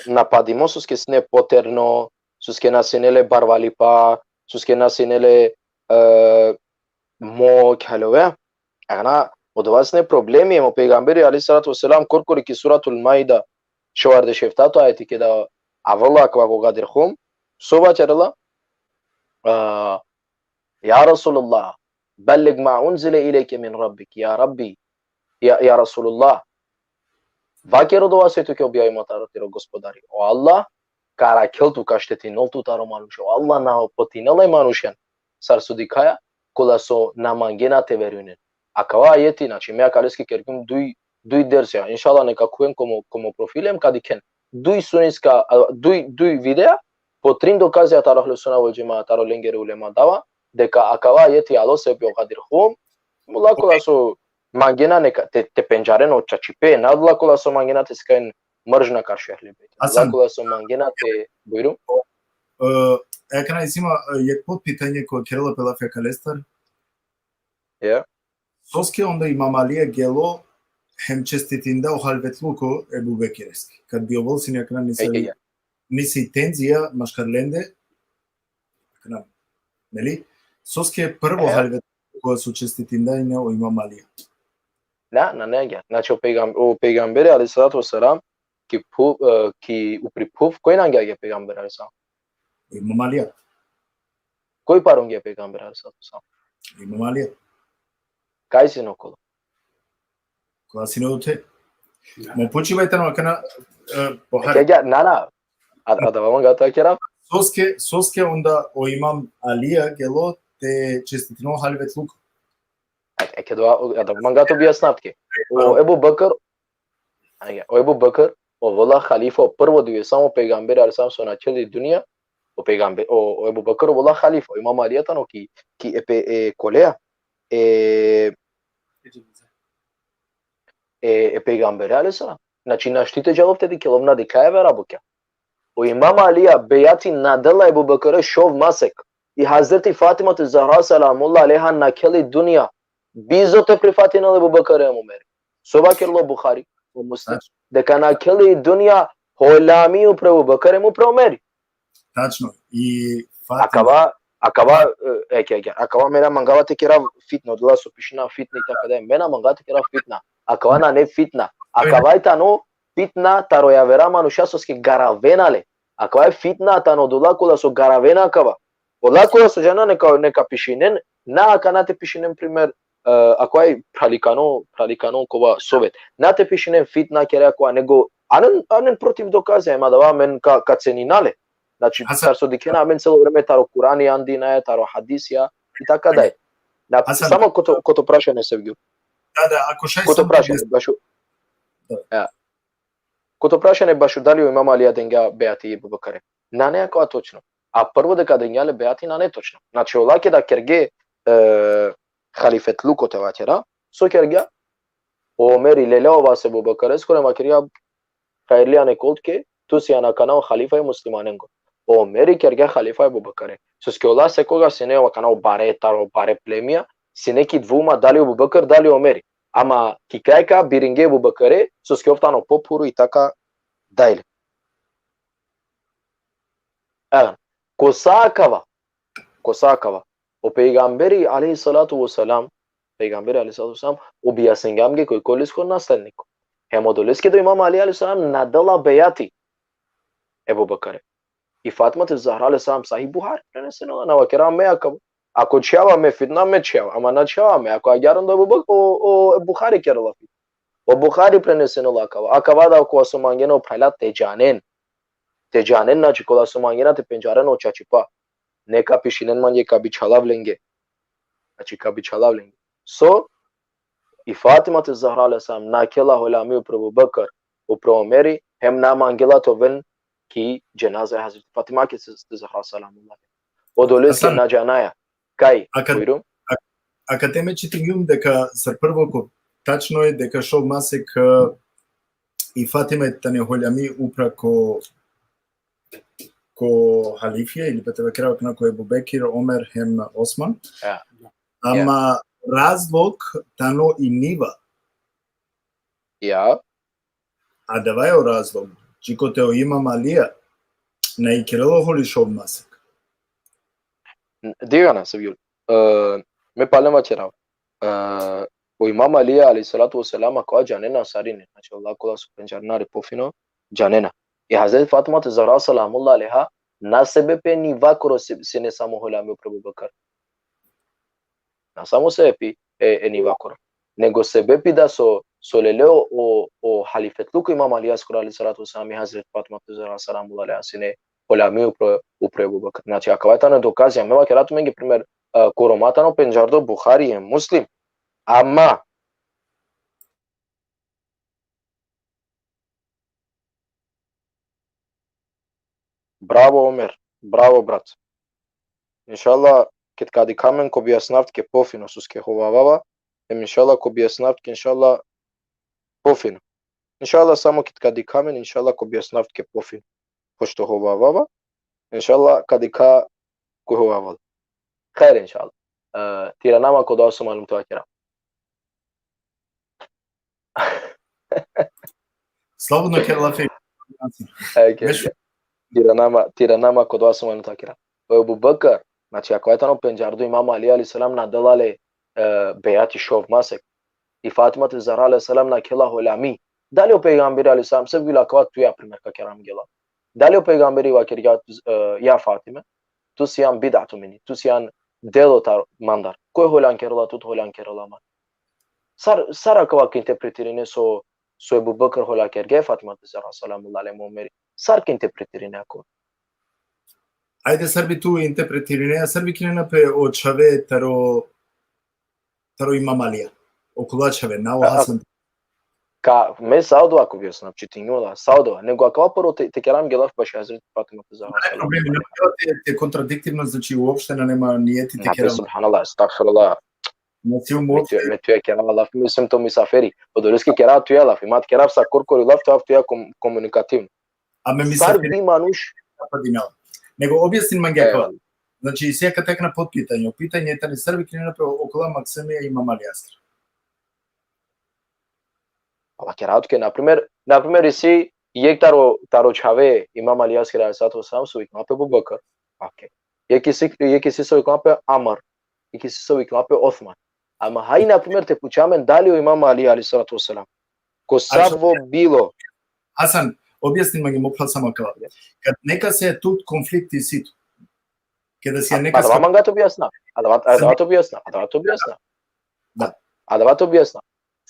нападимо со ке сне потерно, со ке насенеле барвалипа, со ке насенеле мо калове. Ана од вас не проблеми емо пегамбери алейхиссалату вассалам коркори ки суратул Маида шоварде шефтато ајти ке да авалла аква гогадирхум соба чарала يا رسول الله بلغ ما أنزل إليك من ربك يا ربي يا رسول الله Ваке родова сето ќе објави таро господари. О Аллах, кара келту каштети нолту таро мануше. О Аллах на потинела манушен. Сар судикаја кола со намангена те верунен. А кава ајети, значи меа калески керкум дуј дерсија. Иншалла нека куен комо профилем кадикен. Дуј суниска, дуј видеа по трин доказија таро хлесуна во џема таро ленгери улема дава дека акава ајети ало се биогадирхум. Мула кола со мангена нека те пенџарено чачипе надлакола со мангена те скаен мржна каршехлибе. Надлакола со мангена те бујру. Екана изима јек под питање кој Керела Пелафија Калестар. Ја. Соске онда Имам Алија гело хем честитинда охалветлуко Ебу Бекирески. Кад би оволси некана ниси тензија машкарленде. Екана, нели? Соске прво халветлуко која со честитинда и не о Имам Алија. На нега. Значи о пегамбери алейхиссалату вассалам ки уприпув кој нанга ге пегамбер алейхиссалам? Имам Алија. Кој парон ге пегамбер алейхиссалату вассалам? Имам Алија. Кај си ноколо? Кога си науте? Мо почивајте на кана Ќе на. А да вам гата кера? Соске онда о Имам Алија гело те честитино халветлуко. Ќе да мангато објаснатке. О Ебу Бакр, о вола халифа, прво да само пегамбер алейхиссалам со начели дунија, о пегамбер, о Ебу Бакр вола халифа, Имам Алија тано ки е колеа е пегамбер алейхиссалам. Значи на штите жаловте ди келовна ди кајве рабуке. O Imam Aliya beyati nadala Ebu Bakr şov masek. I Hazreti Fatima Zahra salamullah aleyha nakeli dünya. Bizote prifatina Ebu Bakr Umar. Soba kerlo Bukhari o Muslim. Дека накели dünya holami u Ebu Bakr mu Umar. Tačno. I Fatima Акава мена мангавате кера фитна, одла со пишина фитна и така да е. Мена мангавате кера фитна. Акава на не фитна. Акава е тано фитна таро ја вера манушасоске гаравенале. Акава е фитна тано долакула со гаравена акава. Олакула со жена нека пишинен, на аканате пишинен пример, акава е праликано кова совет. Нате пишинен фитна кера акава него анен против доказа, ема дава мен ка ценинале. Значи, царство дикена, мен цело време таро Курани андина, таро хадисија и така да е. Само кото прашање се вгил. Да, ако шај кото прашање башу. Кото прашање башу дали Имам Алија денга беати Ебу Бакр. На неа која точно. А прво дека денгале беати на не точно. Значи, олаке да керге халифетлуко теватера, со керге Омери леле ова се Ебу Бакр, скоро макерија хајрлија неколтке, ту си на канал халифа и муслиманенго. Омери керге халифа Ебу Бакр. Со скеола секога се неова канал баре племија, си неки двума дали Ебу Бакр, дали Омери. Ама ки крајка биринге Ебу Бакр, со скеофтано попуру и така дајле. Косакава. O Peygamberi aleyhissalatu vesselam, објаснењамге кој колиско наследнико. Хемодолески до Имам Али алейхиссалам надала бејати Ебу Бакр. И Фатима Захра алейхиссалам сахи Бухари пренесено на вакера меака. Ако чава ме фитна ме чава, ама на чава ме, ако аѓарам до Ебу Бакр о Бухари керла фит. O Бухари пренесено лакава. Акава да која со мангено прала теџанен. Теџанен значи која со мангена те пенџарено чачипа. Нека пишинен манје каби чалавленге. Значи каби чалавленге. So, и Фатима Захра алейхиссалам накела холами у Ебу Бакр, у Омери, хем на мангела товен ки џеназа Хазрет Фатима ке Захра саламуллах. Одолески на џанаја. Кај? Академе читингум дека за прво тачно е дека шов масек i Fatime tane holami upra ko halifija ili pe kraju ko Ebu Bekir, Omer hem Osman. Yeah. Ama razlog tano i niva. Yeah. A da vai o razlog, čiko te o Imam Alija, na i Kirilo holi šov masak. Diga na sabiul. Me palema cherav. O Imam Ali alayhi salatu wasalam akawa janena sarine. Znači Allah kola su penjarnari pofino janena. I Hazret Fatima Zahra salamullah alaiha na sebe pe niva koro sine samo holami pro Abu Bakar. Na samo sebe pi niva koro. Nego sebe pi da so leleo o halifetluku Imam Ali alayhi salatu wasalam i Hazret Fatima Zahra salamullah alaiha sine holami pro Abu Bakar. Znači akawa tana dokazia meva keratu mengi primer koromatano penjardo Bukhari e Muslim. Ama bravo Omer, bravo brat. Inshallah kad kadi kamen ko objasnavt ke pofino suske hovavava, inshallah ko objasnavt ke inshallah pofino. Inshallah samo kad kadi kamen inshallah ko objasnavt ke pofino. Pošto hovavava, inshallah kadi ka ko hovaval. Khair inshallah. Tira nama ko da su malum to akira. Slobodno Kerlafi. Tira nama kod vas malum to akira. Abu Bakar, znači ako je tamo penjardo Imam Ali alayhi salam na dalale bejati shov masek. I Fatima Zahra alayhi salam na kila holami. Dali o peygamberi alayhi salam se vila kwa tu ya primer ka keram gela. Dali o peygamberi wa kirga ya Fatima. Tu siyan bid'atu mini. Tu siyan delo tar mandar. Ko holan kerla tut holan kerla man. Sara kwa interpretirine so Abu Bakar hola kerge Fatima Zahra salamullah alayhi Umeri. Sar interpretirine ako. Ajde Srbi tu interpretirine, a Srbi kinena pe o čave taro Imam Alija. Okolo čave, nao Hasan. Ka me Saudo ako bio sam čitinula Saudo, nego ako prvo te keram gelaf baš Hazret Fatima Zahra. Problem je kontradiktivno, znači uopšte nema nijeti te keram. Subhanallah, astaghfirullah. Me tu je keram laf, mislim to misaferi. Podolski kerat tu je laf, imat keram sa korkori laf, tu je komunikativno. A me misaferi Sarbi manuš napadinao. Nego objasnim mangekova. Znači, sjeka tek na potpitanje. Pitanje je tani Srbi kinena pe okolo Maksimija i Imam Alijastra. Kerat ke na primer isi yek taro chave Imam Ali alayhi salatu wasalam so ikna pe Abu Bakar. Okay. Yek isi so ikna pe Amr. Yek isi so ikna pe Uthman. Ama hai na primer te puchamen dali o Imam Ali alayhi salatu wasalam. Ko savo bilo. Hasan, objasnim mangi mopla samo kao. Kad neka se tu konflikt i situ. Kada se neka Adava manga to objasna. Adava to objasna. Da. Adava to objasna.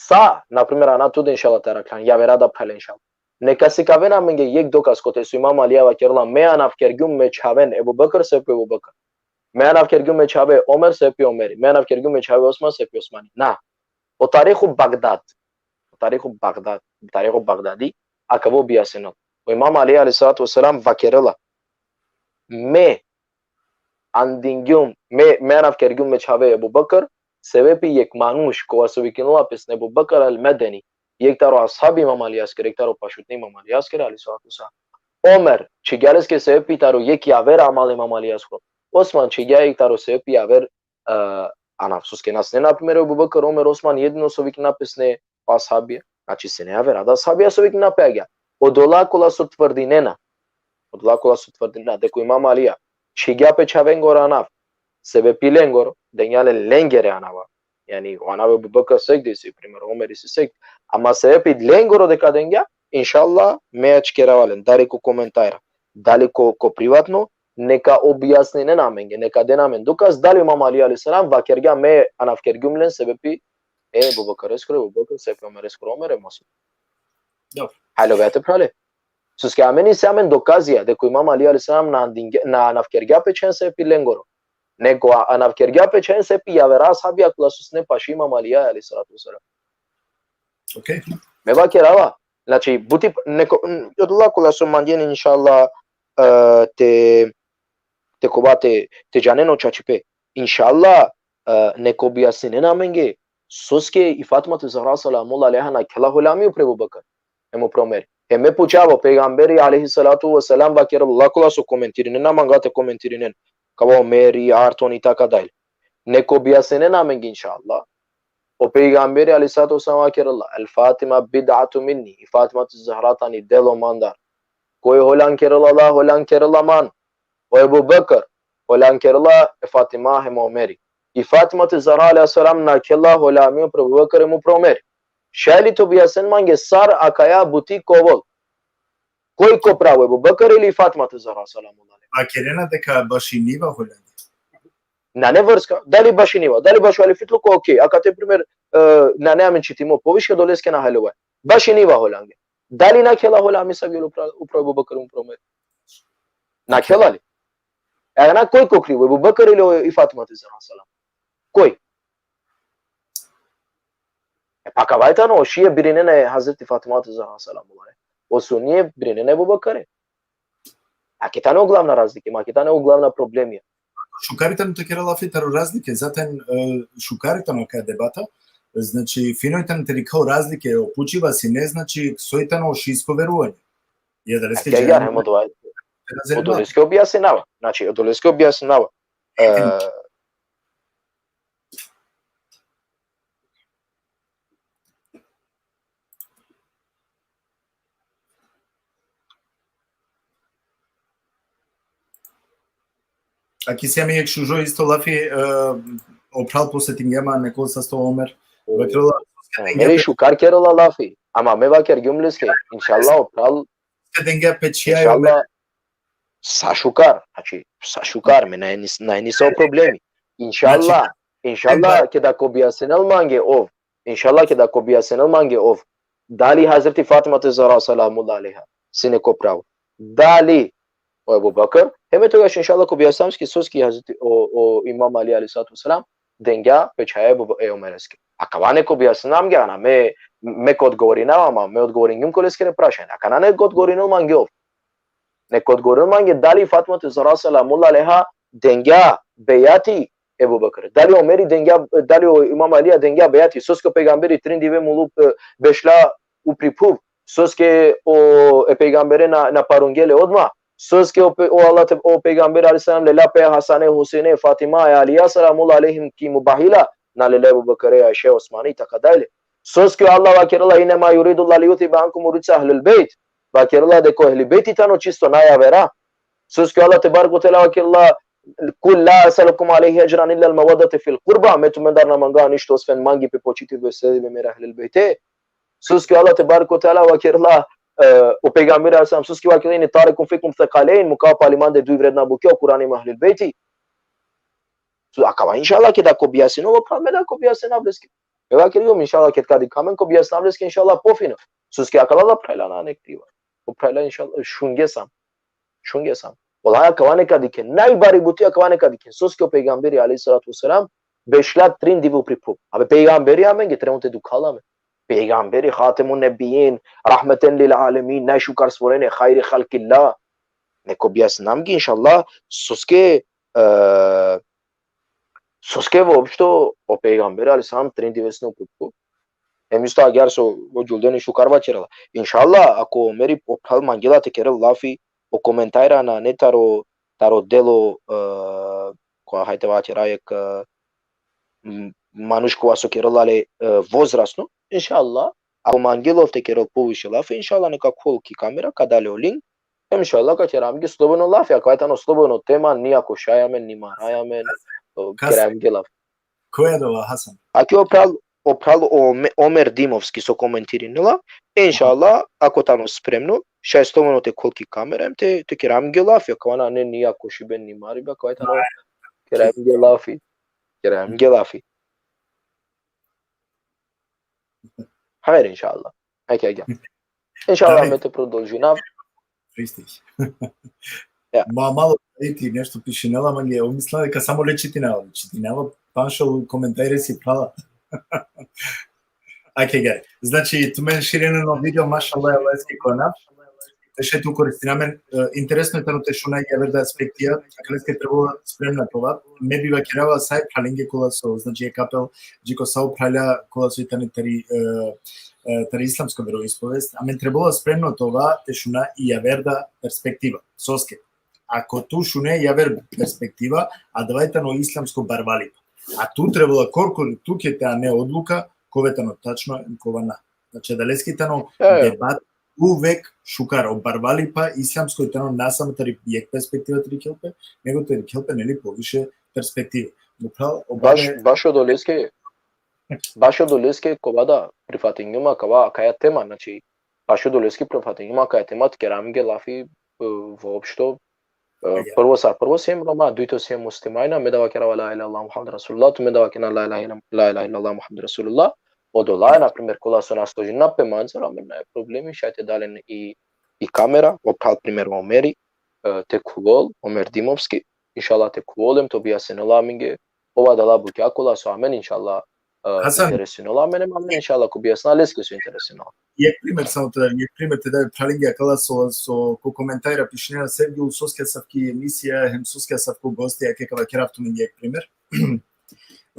Sa, na primer, ana tu inshallah taraklan, ja verada phale inshallah. Neka se kavena menge yek dokaz kote su Imam Ali wa kerla me anaf kergum me chaven Abu Bakr se pe Abu Bakr. Me anaf kergum me chave Omer se pe Omer. Me anaf kergum me chave Osman se pe Osmani. Na. O tarikhu Baghdadi akavo biasena. O Imam Ali alayhi salatu wasalam va kerla me andingum me anaf kergum me chave Abu Bakr sebebi yek manush ko asubikinu apesne Abu Bakr al-Madani yek taro ashabi Imam Ali asker yek taro pashutni Imam Ali asker alayhi salatu wasalam Omer chigales ke sebebi taro yek yaver amal Imam Ali asker Osman chigya yek taro sebebi yaver anafsus ke nasne na primer Abu Bakr Omer Osman jedino subikinu apesne ashabi znači se ne yaver ada ashabi subikinu apega odola kola su tvrdinena deko Imam Ali chigya pe chavengor anaf sebebi lengor denyale lengere anava yani anava Abu Bakr sekdi si primer Omer si sekdi ama sebebi lengoro de kadengya inshallah match keravalen dali ko komentara dali ko privatno neka objasni ne namenge neka denamen dokaz dali Imam Ali alayhi salam va kerga me anaf kergumlen sebebi Abu Bakr Abu Bakr sebebi Omer Omer Muslim dobro halo vete prale suske ameni samen dokazia de ko Imam Ali alayhi salam na anaf kerga pe chen sebebi lengoro nego anaf kerga pe chen se pi avera sabi akula susne pashi Imam Ali alayhi salatu wasalam. Okay. Meva kerava. Znači buti neko Allah kula su mandjen inshallah te kobate te janeno chachipe. Inshallah neko biasine namenge suske i Fatima Zahra salamullah alaiha na kala hulami upre Abu Bakr. ему промери. Ме пучаво пегамбери алейхи салату ва салам ва керал лакула со коментиринен, намангате коментиринен. Каво мери артон и така дале. Неко објаснене наменги иншаллах. O peygamberi aleyhissalatu vesselam kerala el Fatima bid'atu minni. Fatima Zahra tani delo mandar. Koy holan kerala holan kerala man. O Ebu Bekr holan kerala Fatima hem Omeri. I Fatima Zahra aleyhissalam na kella holami pro Ebu Bekr mu pro Omeri. Shali to biasen mange sar akaya buti kovol. Koy kopravo Ebu Bekr ili Fatima Zahra salamullah. A kerena дека баш и нива холен. Na ne vrska, dali baš i niva, dali baš ali fitluko ok, ako te primjer na ne amen čitimo poviše doleske na halova, baš i niva holange, dali na kjela hola mi sagil upravo Ebu Bekr upravo na kjela li? Na koji ko krivo, Ebu Bekr ili i Fatima Zahra salam? Koji? Pa kavajtano, šije birinene Hazreti Fatima Zahra salam, o sunije birinene Ebu Bekr. A kitane uglavna razlike, ma kitane uglavna problemija. Шукарите керала фитаро разлике, затен шукарите на кај дебата, значи финојтан терикал разлике опучива си не значи сојтано шиско верување. Ја да леске ја нема тоа. Одолеске објаснава. Значи одолеске објаснава. Aqui se mi ekshujoj isto lafi oprал посетингема некој со 100 Омер. Мери шукар керала лафи, ама ме вакер гюмлеске, иншалла оправ. Денге печија. Иншалла са шукар, значи са шукар, ме најни со проблеми. Иншалла, иншалла ќе да кобијасенел манге ов. Иншалла ќе да кобијасенел манге ов. Дали Хазрати Фатима Захра саламуллах алейха се не коправ. Дали o Ebu Bekr, heme тогаш иншалла ко бијасамски соски Хазрати о имам Али алейхиссалату вассалам денга печаја Ebu Омерски. А кава неко бијаснам га на ме ко одговоринава, ама ме одговори њум колеске не прашање. А кана не ко одговоринал манге ов. Неко одговоринал манге дали Фатима Захра саламуллах алейха денга бејати Ebu Bekr. Дали Омери денга, дали имам Алија денга бејати соско пегамбери триндиве мулуп бешла у припув. Соске о пегамбере на парунгеле одма. Sözke o Allah o Peygamber Aleyhisselam lela pe Hasane Huseyne Fatima Aliya salamullah aleyhim ki mubahila na lela Ebu Bekr Ayşe Osmani takadayle. Sözke Allah va kerala ine ma yuridullah liyuti bankum ritsa ahlul beyt. Va kerala de ko ahli beyti tano čisto naya vera. Sözke Allah tebaraka teala va kerala kul la asalukum alayhi ajran illa al mawaddati fil qurba. Metumendar na manga ništo sven mangi pe počiti be sedi be mera ahlul beyte. Sözke Allah tebaraka teala va kerala o pejgamberi aleyhisselam sus ki vakilini tarikum fikum thaqalain mukapa liman de vredna bukio Kurani mahlil beyti su akava inşallah ki da ko biasino o pramme da ko biasina bleski e vakilio inşallah ki kadi kamen ko biasina bleski inşallah pofino sus ki akala da prela na nektiva o prela inşallah shungesam wallahi akava ne kadi ke naibari buti akava ne kadi ke sus ki o pejgamberi aleyhissalatu vesselam beşlat trin divu pripu abe peygamberi amen getremute dukalame Peygamberi Hatemun Nebbiyin, rahmeten lil alemin, najshukar stvorene, khayri khalqillah. Neko objasnam gi inšallah, soske воопшто о Peygamberi aleyhisselam trendi vesno pupu. Emisto agar so o juldeni shukar bachirala. Inšallah, ako meri ophal mangila te kerel lafi, o komentaira na netaro delo koja hajte vachirajek manuškova so kerelale возрастно. Inşallah, ako mangilov te kerol poviše lafi, inšallah neka koliki kamera, kada le link, inšallah ka keramgi slobodno lafi, ako je tano slobodno tema, nijako šajamen, ni marajamen, keramgi lafi. Koja je dova, Hasan? Ako je opral Omer Dimovski so komentirinila, inšallah, ako tano spremno, še je slobodno te koliki kamera, te keramgi lafi, ako ona ne nijako šiben, ni mariba, ako je tano keramgi lafi. Хайр иншаллах. Ајде. Иншаллах ме те продолжинам. Пристиж. Мало ти нешто пишинела, ама ги умисла дека само лечитинела, паншол коментари си права. Ајде га. Значи, ту мен ширено видео машаллах лески конап. беше ту користи на мен. Интересно е таното што ја верда аспектија, калеске требува спремна това. Ме бива керава сај пралинге кола со, значи е капел, джико сао праля кола со итани тари исламско вероисповест, а мен требува спремно това, те шуна и ја верда перспектива. Соске. Ако ту шуне ја верда перспектива, а давајтано исламско барвали. А ту требува корко ту ќе таа не одлука, коветано тачно кована. Значи далескитано дебат увек шукар обарвали па исламско и тано насам тари јек перспектива тари келпе, него тари келпе нели повише перспектива. Баш од Олеске ковада прифатињума каја тема, значи баш од Олеске прифатињума каја тема керамге лафи воопшто прво сем рома, дуито сем мустимајна, ме дава керава ла илаха Мухаммад Расулуллах, ту ме дава кена ла илаха илlallah Мухаммад Расулуллах. Одолај, например, кола со наслужена пеманцера, не е проблеми, шајте дален и камера, опрал пример Омери, те кувол, Омер Димовски, иншалла те куволем, то бијасенела минге, ова дала буќа кола со амен, иншалла, интересинала мене, амен, иншалла, ко бијасна леско со интересинала. Јек пример само јек пример те дај пралингија кала со ко коментајра пишнена Сергиј Соскија савки емисија, хем Соскија савку гости, ја кекава керафту минге јек пример.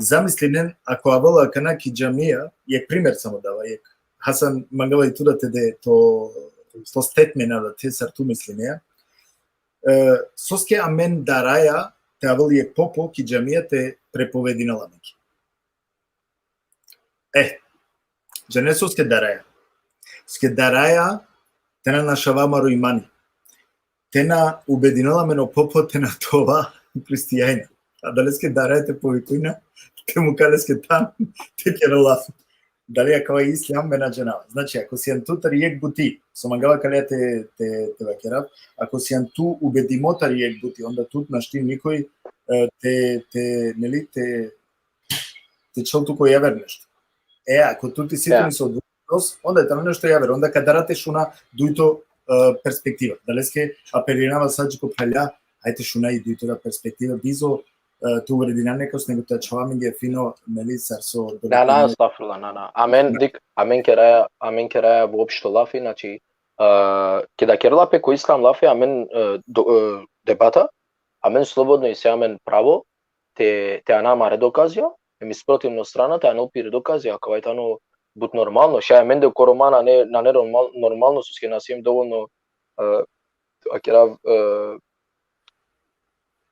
Замислинен, ако авала канаки джамија, јек пример само дава, јек. Хасан мангава и туда те то стетмена да те сарту мислинеја. Соске амен дараја, те авал јек попо ки джамија те преповединала неки. Джане соске дараја. Ске дараја, те на нашавамару имани. Те на убединала мено попо те на това христијајна. А далеске дарајте повикујна, те му калеске там, те ќе релафи. Дали ја кава ислам ме надженава. Значи, ако си антутар јек бути, со мангава калеја те вакерав, ако си анту убедимотар јек бути, онда тут нашти никој те челту кој јавер нешто. Ако тут ти сите со одвојност, онда е тано нешто јавер, онда кадарате шуна дуито перспектива. Далеске апелирава саджико праља, ајте шуна и дуито перспектива, бизо ту вредина некој него та чаваминге фино нели сарсо стафрула. Амен кераја воопшто лафи, значи ќе да керлапе кој ислам лафи, амен дебата, амен слободно и се амен право, те анамаре доказија, ми спротивно страната, а не опире доказија, ако вајтано бут нормално, ша амен де коромана не нормално со ке насием доволно акерав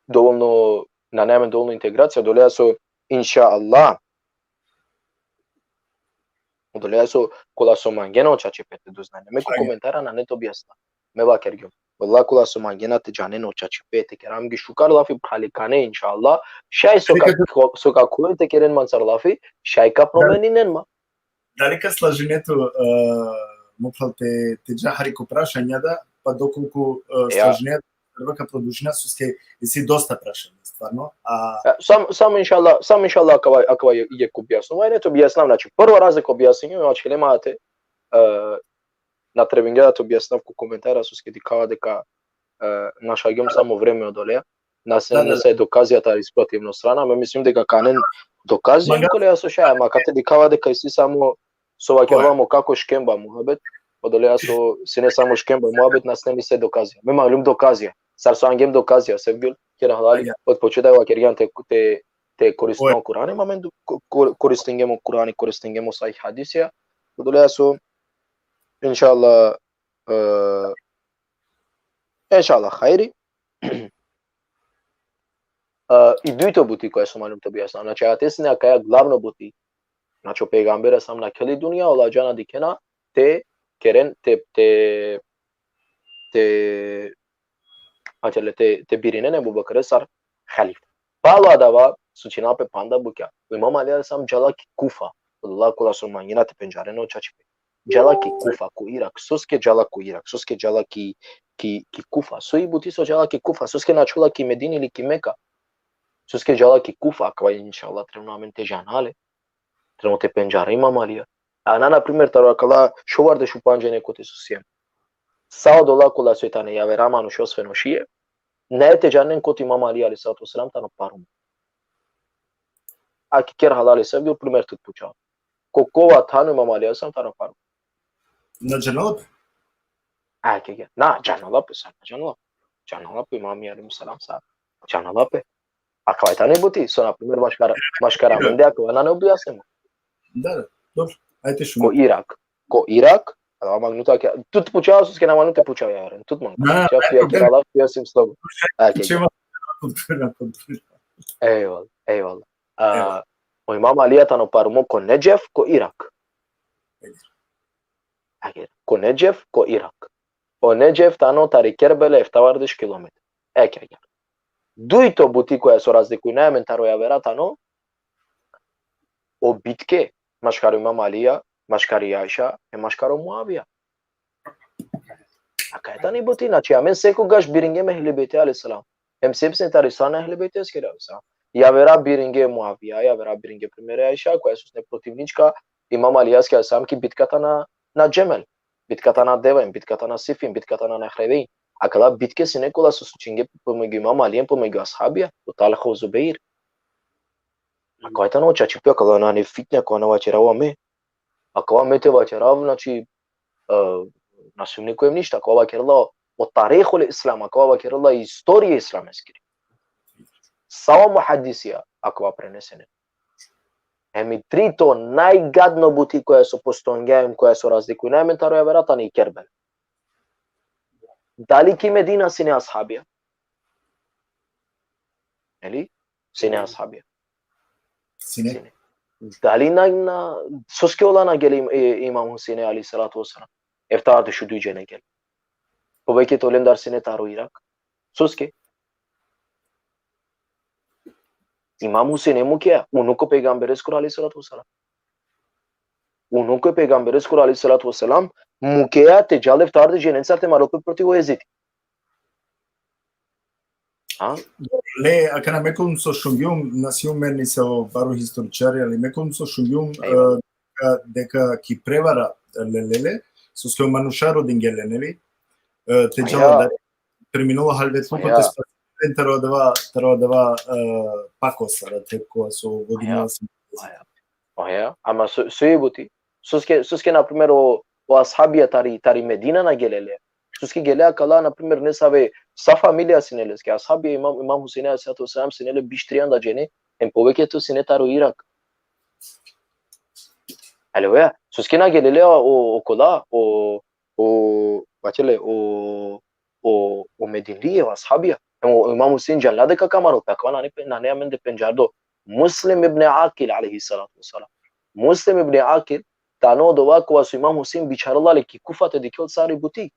доволно на неме доволно интеграција, долеја со иншааллах. Долеја со кола со мангена очаче пете дознане. Меко коментара на нето објасна. Ме вакергјом. Валла кола со мангена те джанен очаче пете керам ги шукар лафи праликане иншааллах. Шај со како те керен мансар лафи, шајка променинен ма. Дали ка слажинето муфал те джахари ко прашања да, па доколку слажинето вака продужина со ске си доста прашања стварно. Само иншаллах ако ја објаснува, не то објаснав, значи прва разлика објаснување, значи лемате на требингата објаснав ко коментара со ске дикава дека наша гем само време одолеа, не се доказијата испративно страна, ме мислим дека канен доказија колеја со шаја, ма кате дикава дека си само со ваќавамо како шкемба мухабет, одолеа со се не само шкемба мухабет, нас не ми се доказија. Ме малум доказија. Сар со ангем доказија се бил, кера халали, од почетај вакергјан те користимо Курани, мамен користингемо Курани, користингемо сај хадисија, одолеа со иншаллах хајри. И дуито бути која со малум те објаснам, значи атесина каја главно бути, значи пегамбера сам на кели дунија, ола џана дикена, те керен, те биринен Абу Бакр сар халиф. Пало адава сучинапе панда бука. Имам Али сам джалаки Куфа. Allah кола со мангина те пенџарено чачипе. Джалаки Куфа ко Ирак, соске джалаку Ирак, соске джалаки ки Куфа. Сои бути со джалаки Куфа, соске начула ки Медини или ки Мека. Соске джалаки Куфа, ква иншаллах тренуамен те жанале. Трено те пенџара имам Алија. Ана например таракала шоварде шупанџене коте сусием. Сао дола кола сојтане јаве раману шосвено шие, не ете джанен коти имам Али алейхиссалату вассалам тано парум. Аки кер халали се бил пример тут пуча. Кокова тану имам Али алейхиссалам тано парум. На джанот? erkek. Na canala pe sana canala. Canala pe mami alayhi salam sa. Canala pe. Akva ne buti. Sona primer mașcara mândea că ăla ne obiasem. Da, dobro. Ajde Ko šumo. Irak. Ko Irak. A magnuta că tot puceau sus că n-am nu te puceau iar. Tot mă. Ce fie chiar la fie sim slog. Ce mă cultura. Eyvallah. O imam Ali ta no parmo ko Nejef ko Irak. Ko Nejef ko Irak. O Nejef ta no tari Kerbele eftavardish kilometri. Ekja. Duito butiku je so razlikujne mentaro je verata no. O bitke maškaro imam Alija, maškari Aisha, e maškaro Muavija. A kaj ta ni buti, znači amen seko gaš biringe me Ehl-i alayhi salam. Hem sepse tarisana Ehl-i skera sa. Ja vera biringe Muavija, ja vera biringe primere Aisha, koja su ne protivnička imam Alijaski alayhi ki bitkata na Džemel, bitkata na Devem, bitkata na Sifin, bitkata na Nahrevein. Aquela bitke sine kola su sučinge pomegu imam Alijem, pomegu ashabija, u Talha u Zubeir. A kaj ta noća čipio kada na ne fitnja koja na vačerava me. A kao me te vačerav, znači na svim nikojem ništa, kao vačerala o tarihul islama, kao vačerala istorije islamske. Samo muhadisija, ako prenesene. Emi trito najgadno buti koja su postongajem, koja su razlikuju najmentaro je verata ni Kerbel. Dali ki Medina sine ashabija? Eli? Sine ashabija. Sine. Dali na soske olana geli İmam Hüseyin aleyhissalatu vesselam. Eftar şu düjene gel. O vakit olendar sine taro Irak. Soske. İmam Hüseyin mu kya? Unuko peygamber eskur aleyhissalatu vesselam. Unuko peygamber eskur aleyhissalatu vesselam mu kya tejal eftar düjene sarte marope proti o Yazid. Ha? Le, akana mekon so shungyum nasion meni so baro historičari, ali mekon so shungyum deka ki prevara lelele, so ske manusharo dingeleneli, te jala da terminula halvetluko te spasiten taro dava pakosa, da te koja so vodinila si. Oja, ama suibuti. Suske na primer o ashabija tari Medina na gelele. Suske gelea kala na primer ne save sa familia sineles, que ashabia imam Hüseyin aleyhissalatu vesselam sinele bishtriyan da jene, en poveketu sine taro Irak. Alewe, suske na gelele o kola, bacele, o Medinliye, o ashabia. Imam Hüseyin jallade ka kamaro, pe akva nane amen de penjardo. Muslim ibn Aqil aleyhissalatu vesselam. Muslim ibn Aqil, tano dova ko asu imam Hüseyin bicharala le ki kufate de kyol sari buti.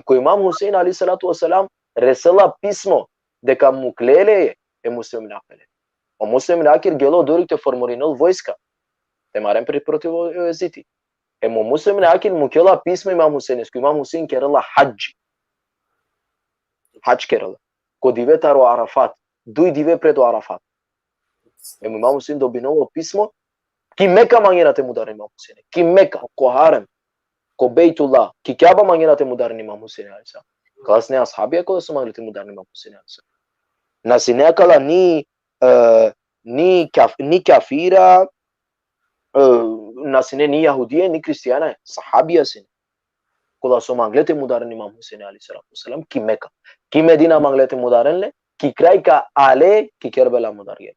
Cu Imam Hüseyin aleyhissalatu vesselam resela pismo de ca muclele e Muslim Aqil. O Muslim Aqil gelo dorik te formorinul vojska. Te marem protiv Yazidi. Mu Muslim Aqil mukela pismo Imam Hüseyin, cu Imam Hüseyin kerala hajj. Hajj kerala. Ko dive taro Arafat, dui dive predo Arafat. Imam Hüseyin dobinovo pismo ki Meka mangena te mudar Imam Hüseyin. Ki Meka ko harem. Ko Beytullah, ki Kaaba mangena te mudar Imam Hüseyin aleyhissalam. Kalas ne ashabia ko su mangena te mudar Imam Hüseyin aleyhissalam. Nasine kala ni kafira, nasine ni Yahudiye, ni Kristiyana, sahabia sine. Kola su mangena te mudar Imam Hüseyin aleyhissalam ki Meka. Ki Medina mangena te mudarenle, ki kray ka ale, ki Kerbela mudar gel.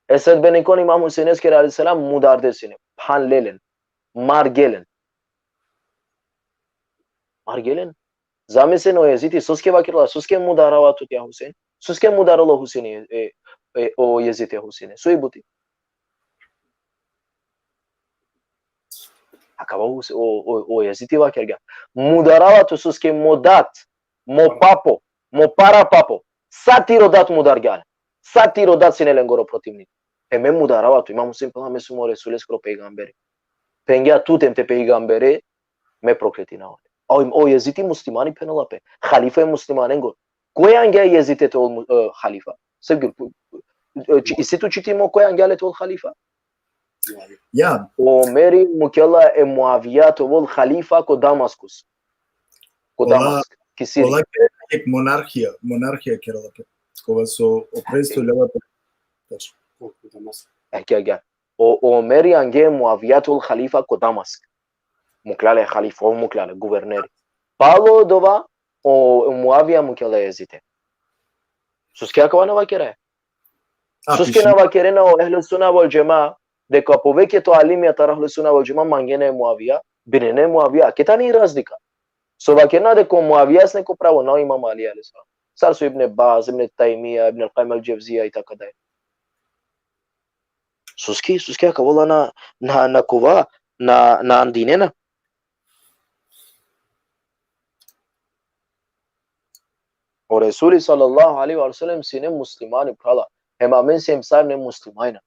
Esed ben ikon Imam Hüseyin aleyhissalam mudar desine. Pan lelen, mar gelen. Margelen. Zamesen o Yazidi, suske vakirla, suske mudaravatu ya Hüseyin. Suske mudaralo Hüseyin o Yazidi Hüseyin. Suibuti. Acaba o Yazidi vakirga. Mudaravatu suske modat, mo papo, mo para papo. Satirodat mudargal. Satirodat sinele ngoro protivnik. Hemen mudaravatu Imam Hüseyin pela mesumo Resuleskro peygamberi. Pengea tutem te peygamberi me prokletina ore. O Yazidi muslimani penalape. Khalifa muslimanengo. Koja ange Yazidi te ol khalifa. Sevgili isitu çitimo koja ange te ol khalifa. Ja. O meri mukella e Muaviya te ol khalifa ko Damaskus. Ko Damask. Kisiri. Ola je monarhija keralape. Kova so oprestoljavate. Eke. O meri ange Muaviya te ol khalifa ko Damask. Muklale khalifa o muklale guverneri. palo dova o Muavia mukela Yazite. Suskia kawana vakere. Suskia na vakere na Ahlus Sunnah wal Jamaa de kapove to alimi atara Ahlus Sunnah wal Jamaa mangene Muavia binene Muavia kitani razdika. So vakena de ko Muavia sne ko pravo na Imam Ali alayhi salam. Sarsu ibn Baz, ibn Taymiyyah, ibn al-Qayyim al-Jawziyya itakadai. Suskia kavala na kuva na andinena. O Resuli sallallahu alaihi wasallam sine muslimani prala. Hem amen se imsar ne muslimaina.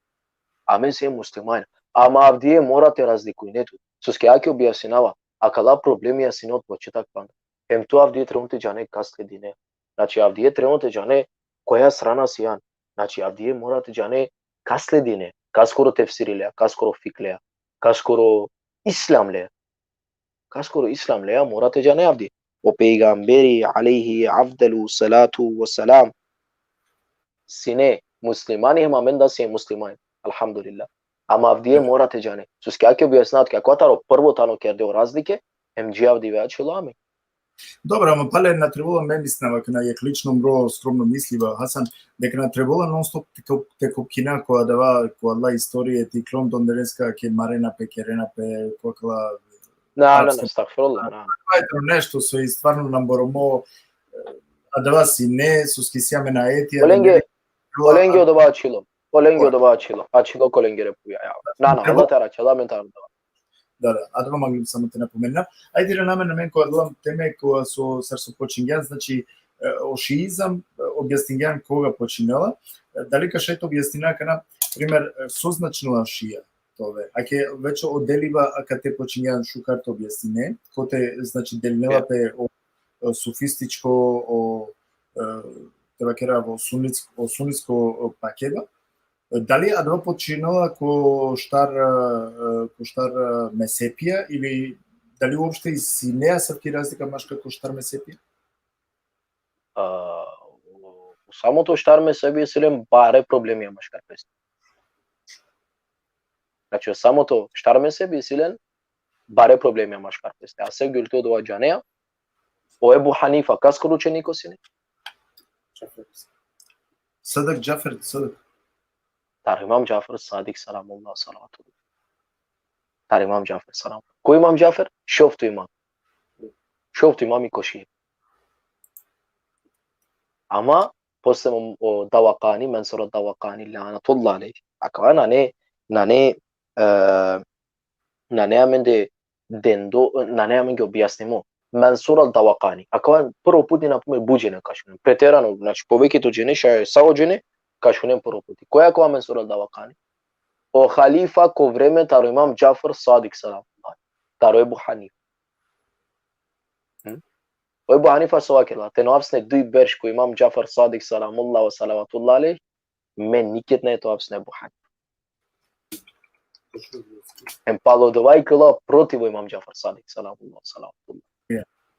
Amen se muslimaina. Ama avdie mora te razlikuinetu. Suskia ke objašnjava, akala problemi asinot početak pan. Hem tu avdie trebate jane kasle dine. Znači avdie trebate jane koja strana sijan. Znači avdie morate jane kasle dine. Kaskoro tefsirilea, kaskoro fiklea, kaskoro islamlea. Kaskoro islamlea morate jane avdie. O peygamberi aleyhi afdalu salatu wassalam sine muslimani hem amenda se muslimani alhamdulillah ama avdije morate jane suskia ke objasnat kako taro prvo tano kerde razlike hem džavdi većulami. Dobro, ама пале на требола ме мислам, ако на јак лично мро скромно мислива, Хасан, дека на требола нон-стоп те копкина која дава, која ла историја ти клон дондеренска ке марена пе керена пе кокла. Na, stagfirullah, na. Ето нешто со и стварно нам боромо, а дава си не, со скисјаме на етија. Kolenge odava açilo. Kolenge odava açilo. Açilo kolenge repuja. Na, Allah te aračala, men taram dava. Да, а това мога само те напомена. Ајде да на мен која гледам теме која со почињан, значи о шиизам објасниган кога починела, дали кашето објаснина кана пример созначнува шија тоа. Аке веќе оделива ака те почињан шукарто објаснине, коте значи делнела пе о суфистичко о тоа кера во сунитско пакеба. Дали адва починала ко штар месепија или дали уопште и си неа савки разлика машка ко штар месепија? Самото штар месепија силен баре проблеми машкар пест. Значи самото штар месепија силен баре проблеми машкар пест. А се гулто дова џанеа о Ебу Ханифа каскор ученико сине? Садак Џафер Садак. Tar Imam Jafar Sadiq salamullah salatu. Tar Imam Jafar salam. Ko Imam Jafar? شفت imam koshi. Ama posle o Dawaqani, Mansur Dawaqani lanatullah alayhi. Akwa nane amende dendo, nane amenge objasnimo. Mansur Dawaqani. Akwa prvo put na primer buđene kašune. Preterano, znači povekito džene, šaje sao džene, kašunem prvo puti. Koja je Mansur al-Dawaqani? O halifa ko vreme taro Imam Jafar Sadiq salamullah. Taro Ebu Hanifa. O Ebu Hanifa sovakela. Te noapsne duj berš ko Imam Jafar Sadiq salamullah wa salavatullah alayh. Men nikad ne to apsne Ebu Hanifa. En palodova kela protiv Imam Jafar Sadiq salamullah wa salavatullah.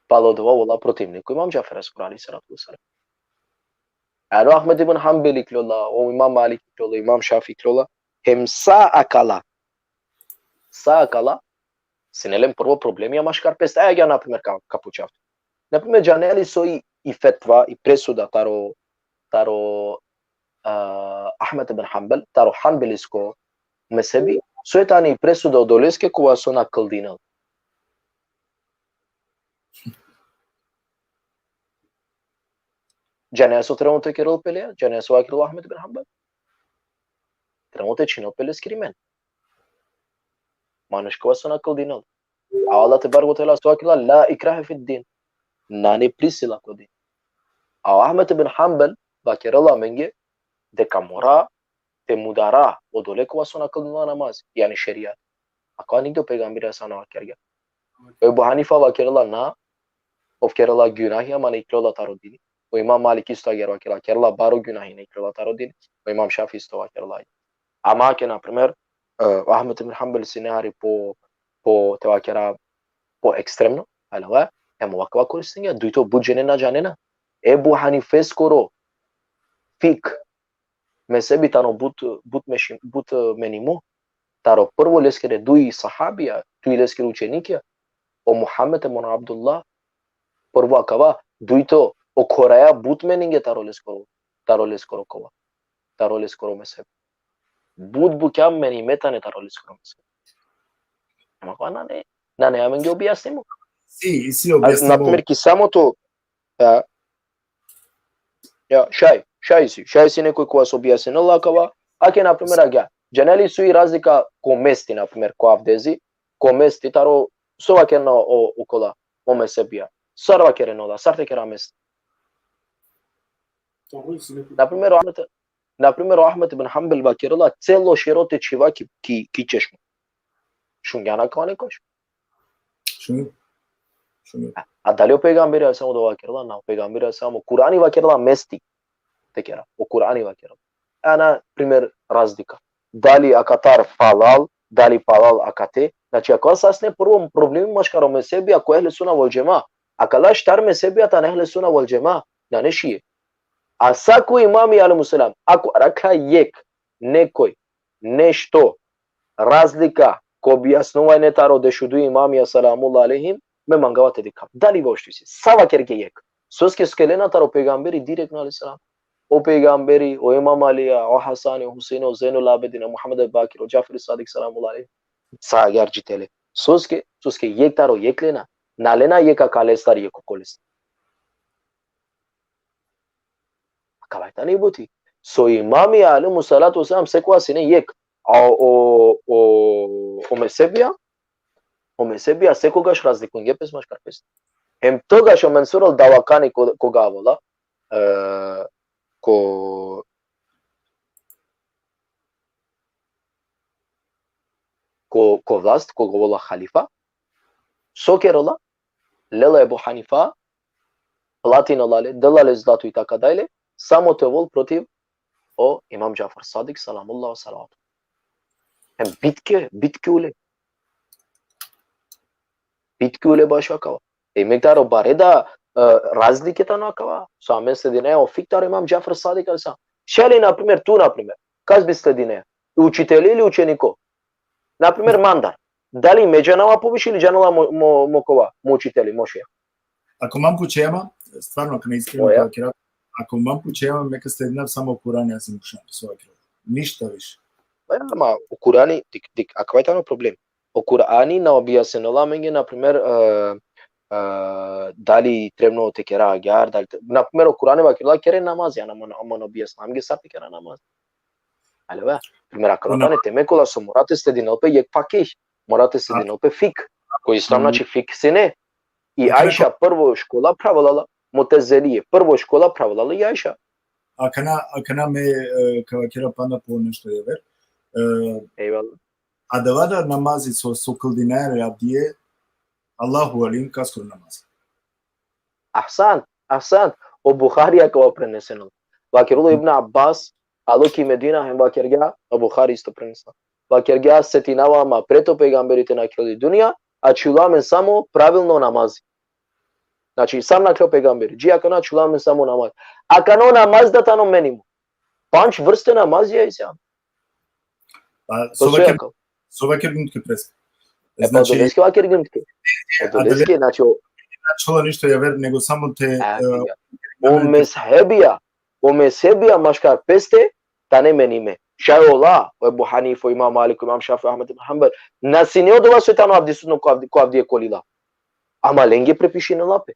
Palodova wala protivnik Imam Jafar alayhi salatu wasalam. Aro Ahmed ibn Hanbel iklola, o Imam Malik iklola, Imam Shafi iklola, hem sa akala, sinelem prvo problemi amaškar peste, ja na primer kapučav. Na primer, janeli so i fetva, i presuda taro Ahmed ibn Hanbel, taro Hanbelisko mesebi, so je tani i presuda od Oleske koja su na kaldinal. Janeso tremote kerol pelea, Janeso akilo Ahmed ibn Hanbal. Tremote činil pele skrimen. Manuškova su na kaldinal. A Allah te bargo tela su akila la ikrahe fid din. Nane prisila ko din. A Ahmed ibn Hanbal va kerala menge deka mora te mudara odolekova su na kaldinal namaz. Yani šerijat. Ako nikdo peygamberi sana va kerga. Ebu Hanifa va kerala na of kerala günahya mane iklola taro dini. O Imam Malik isto agar kerala baro günahine iklola taro dini. O Imam Shafi isto kerala. Ama que na primer Ahmed ibn Hanbal sinari po te vakera po ekstremno, alawa emo wakwa koristinga duito budjene na janena. Ebu Hanife skoro fik mesebi tano but menimo taro prvo leskere dui sahabija, dui leskere učenikija o Muhammed ibn Abdullah Prvo acaba, duito o Coreea butmen inge tarole skoro mese. Bud bukyam meni metane tarole skoro mese. Ama kwa nane amenge obiasimo. Sì, Na objasnimo. primer kisamo to ja šaj si nekoj ko vas objasni lakava, ake na primer agja. Janeli su i razlika ko mesti na primer ko avdezi, ko mesti taro sova kerna o ukola o mesebia. Sarva kereno da, sarte kera mesti. Na primer Ahmed ibn Hanbal bakirala celo širote čiva ki češmo. Šungjana kao nekoš. Şunu. A da li o peygamberi samo do vakirala? Na, o peygamberi samo Kur'ani vakirala mesti. Tekera, o Kur'ani vakirala. Ana primer razlika. Da li akatar falal, da li falal akate. Znači, ako sasne prvo problemi maškaro mesebi, ako ehle suna vol džema. Ako la štar mesebi, ta nehle suna vol džema. Na nešije. A saku imami alaihi salam, ako raka jek nekoj nešto razlika ko bi jasnova netaro dešudu imami salamullah alaihim, me mangavate dikam. Da li vošti si? Sava kerke jek. Soske skelena taro peygamberi direktno alaihi salam. O peygamberi, o imam Aliya, o Hasani, o Husaini, o Zainul Abidin, o Muhammed al-Bakir, o Jafar al-Sadiq salamullah alaihim. Sa gercitele. Soske jek taro jek lena. Na lena jeka kalestar jeko kolestar. Kavaita ni buti. So imami alaihi salatu wasalam sekwa sine yek. O mesebia seko gash razliku ngepes mash karpes. Hem to gash o Mansur al-Dawakani ko gavola. Ko vlast, ko govola halifa. Sokerola, lela Ebu Hanifa, platina lale, delale zlatu i taka dalje. Samo te vol protiv o Imam Jafar Sadiq salamullah wa salatu. Hem bitke ule baš akava. Miktaro bareda razlike tano akava. Same sledine o fiktar Imam Jafar Sadiq al sam. Šeli na primjer tu na primjer. Kaz bi sledine? Učitelj ili učeniko? Na primjer mandar. Da li me džanava poviši ili džanava mokova, učitelji, mošija? Ako mam kućema, stvarno ako ne iskreno ako mam kućema, neka ste jedna samo Kur'an, ja sam kušan, ništa više. Ma u Kur'ani, ako je tano problem. O Kur'ani na objasnila menge, na primjer, da li trebno te kera agyar, na primjer, o Kur'ani vakila kere namaz, ja nam objasnila menge sati kera namaz. Ali va, primjer, ako ne teme kola so, morate sledinal pe jek fakih, morate sledinal pe fik, koji islam znači fik se ne. I Aisha prvo škola pravilala, Mutezelije prvo škola pravilala i Aisha. Akana me kavakira pana po nešto je ver. Eyvallah. Adavada namazi so kıldığına rabdiye Allahu alim kaskur namaz. Ahsan. O Bukhariya kao preneseno. Vakirullah ibn Abbas, aloki Medina hem vakirga, o Bukhari isto preneseno. Vakirga setinavama preto pejgamberite nakljeli dunija, a čulamen samo pravilno namazi. Znači, sam nakljo pejgamberi. Džija kana čulamen samo namaz. A kano namaz da tano menimo. Panč vrste namaz je isjam. Sovakir gimtke preska. Znači, Odoleski vakir gimtke. Odoleski, znači... Čula ništa je ver, nego samo te... O mezhebija maškar peste, ta ne menime. Šajola, o Ebu Hanif, o Imam Malik, o Imam Shafi, Ahmed ibn Hanbal. Nasine od ova svetano abdisudno ko avdije kolila. Ama lenge prepiši na lape.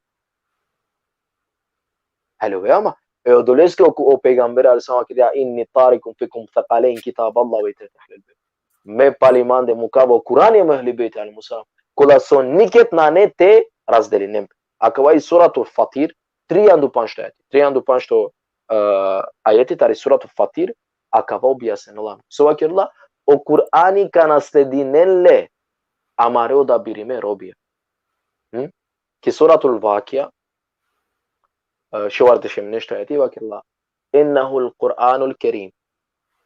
Hello, ama. Odoleski o pejgamber alisama kida inni tarikum fikum thaqalain kitab Allah wa tahlil bayt. Me palimande mukavo Kur'an je ahli bayt al-Musa. Kola son niket nane te razdelinem. Akavai suratul Fatir 3 ajeti tari suratul Fatir akava objasnila. Sovakirla o Kur'ani kana sledinelle amare odabirime robije. Ki suratul Vakija شوارد شمنش تأتي وكلا إنه القرآن الكريم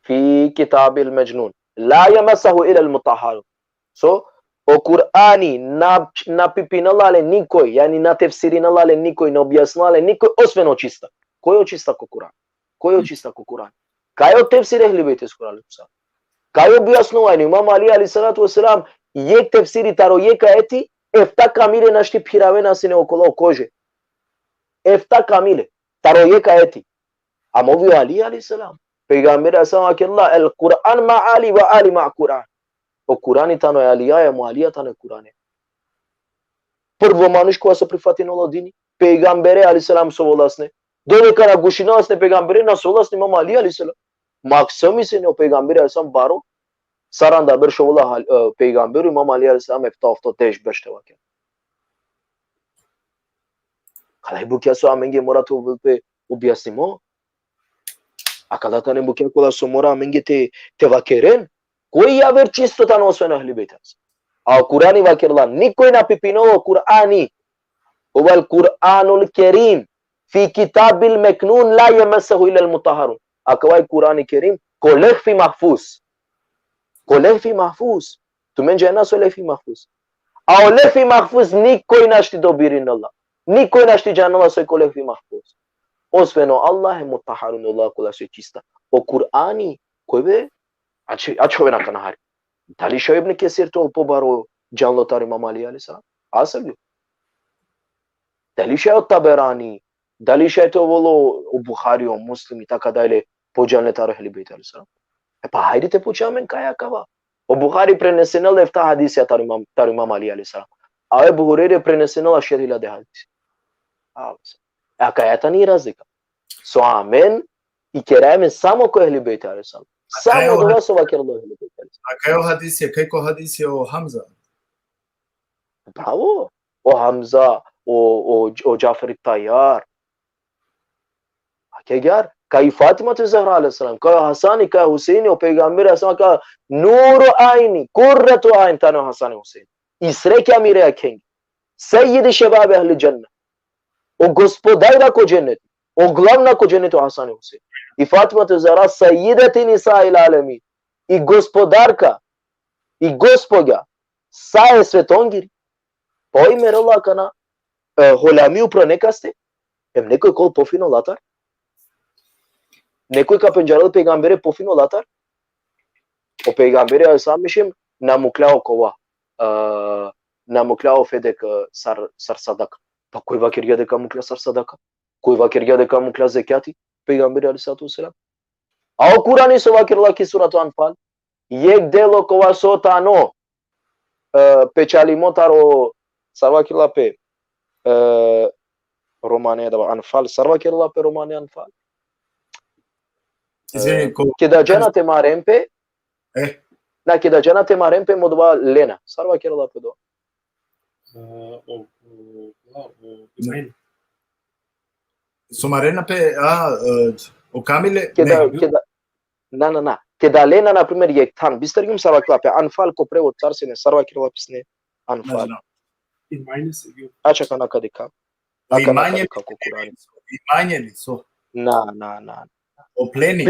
في كتاب المجنون لا يمسه إلى المطهر. O Kur'ani na pipinala nikoj, yani na tefsirinala nikoj, na objasnala nikoj osveno čista. Ko je očista ko Kur'an? Kaj je tefsir ehli bejt Kur'an? Kaj je objasnova? Imam Ali alayhi salatu wasalam yek tefsiri taro yeka eti efta kamile našti piravena sine okolo kože. efta kamile taroye kayeti amovi ali alayhi salam peygamberi asama kella al Quran ma ali wa ali ma Quran o Qurani tano aliya mu aliya tano Qurani prvo manushko asa prifatino dini peygamberi alayhi salam sovolasne dole kara gushina asne peygamberi na sovolasne imam ali alayhi salam maksami se o peygamberi alayhi salam baro saranda ber shovola peygamberi imam ali alayhi salam efta desh beshte waken Kalai bukia so amenge mora tu pe ubiasimo akalatane bukia kola so mora amenge te vakeren koi aver chisto tano sona ahli beitas au Qurani vakerla ni koi na pipino Qurani huwa al-Quranul Karim fi kitabil maknun la yamassahu illa al-mutahharun akawai Qurani Karim kolekh fi mahfuz tumenja naso le fi mahfuz au le fi mahfuz ni koi na shti dobirin Allah ni koi na shti janna so kolekh fi mahfuz osveno Allah e mutahharun Allah kola so chista o Qurani koibe achhovena kana hari dali shoibne kesir to pobaro janlo tar imam Ali alayhi salam asagyo dali o Taberani dali to volo o Bukhari o Muslim itakadaile pojanle tar ahli beit alayhi salam e pa haidi te puchamen kaya kava o Bukhari prenesenal efta hadisi tar imam Ali alayhi salam awe Buhurere prenesenal ashirila de hadisi akayatani razika so amen ikeramen samo ko ahli beit alayhi salam samo do so vakirlo ahli beit alayhi salam akayo hadisi o Hamza bravo o Hamza o Jafer Tayyar akegar kai Fatima Zahra alayhi salam kai Hasan kai Hussein o peygamber asma ka nur aini qurratu ain tano Hasan Hussein isre kya mire akeng sayyid shabab ahli jannah o gospodaira ko jannat o glavna ko jannat Hasan Hussein i Fatima Zahra sayyidati nisa'il alamin i gospodarka i gospoga sae svetongiri poi merola kana holamiu pro nekaste em neko kol pofino latar neko ka penjarol peygambere pofino latar o peygambere asamishim namuklao kova namuklao fedek sar sadaka pa koi va kirga de kamukla sar sadaka koi va kirga de kamukla zakati peygambere alayhi salam au Qurani so va kirla ki surat Anfal yek delo kova sotano pechalimotaro sarva kirla pe România da Anfal sarva kirla pe România Anfal keda jana te marempe na keda jana te marempe modva lena sarva kirla pe do Somarena pe o Camile keda na keda lena na primer yek than bistergim sarva kirla pe Anfal ko preot tarsine sarva kirla pisne Anfal acha kana kadika Imanje so na o pleni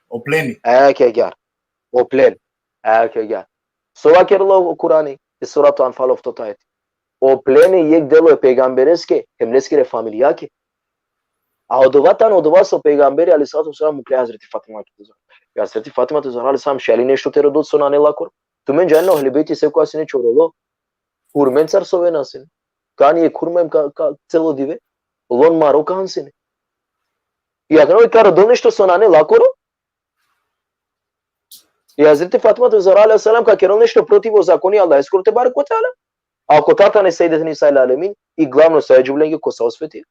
o pleni kegar o plen kegar so va kirlo Qurani surat Anfal of totait o pleni yek delo peygambereske hemneskire familia ke audovatan odovaso peygamberi alayhi salatu wasalam mukle Hazreti Fatima ki Hazreti Fatima Zahra alayhi salam shaline shto terodot sonane lakor tumen janno ahli beiti se ko asine chorolo urmen sar sovenasin kani ek hurmem ka celo dive lon maro kansine e agora cara dono isto sonane lakoro e Hazreti Fatima Zahra alayhi salam ka keron isto protivo zakoni Allah eskurte barak wa taala a kotata ne sayyidat nisa alamin e glavno sa jublenge ko sa osveti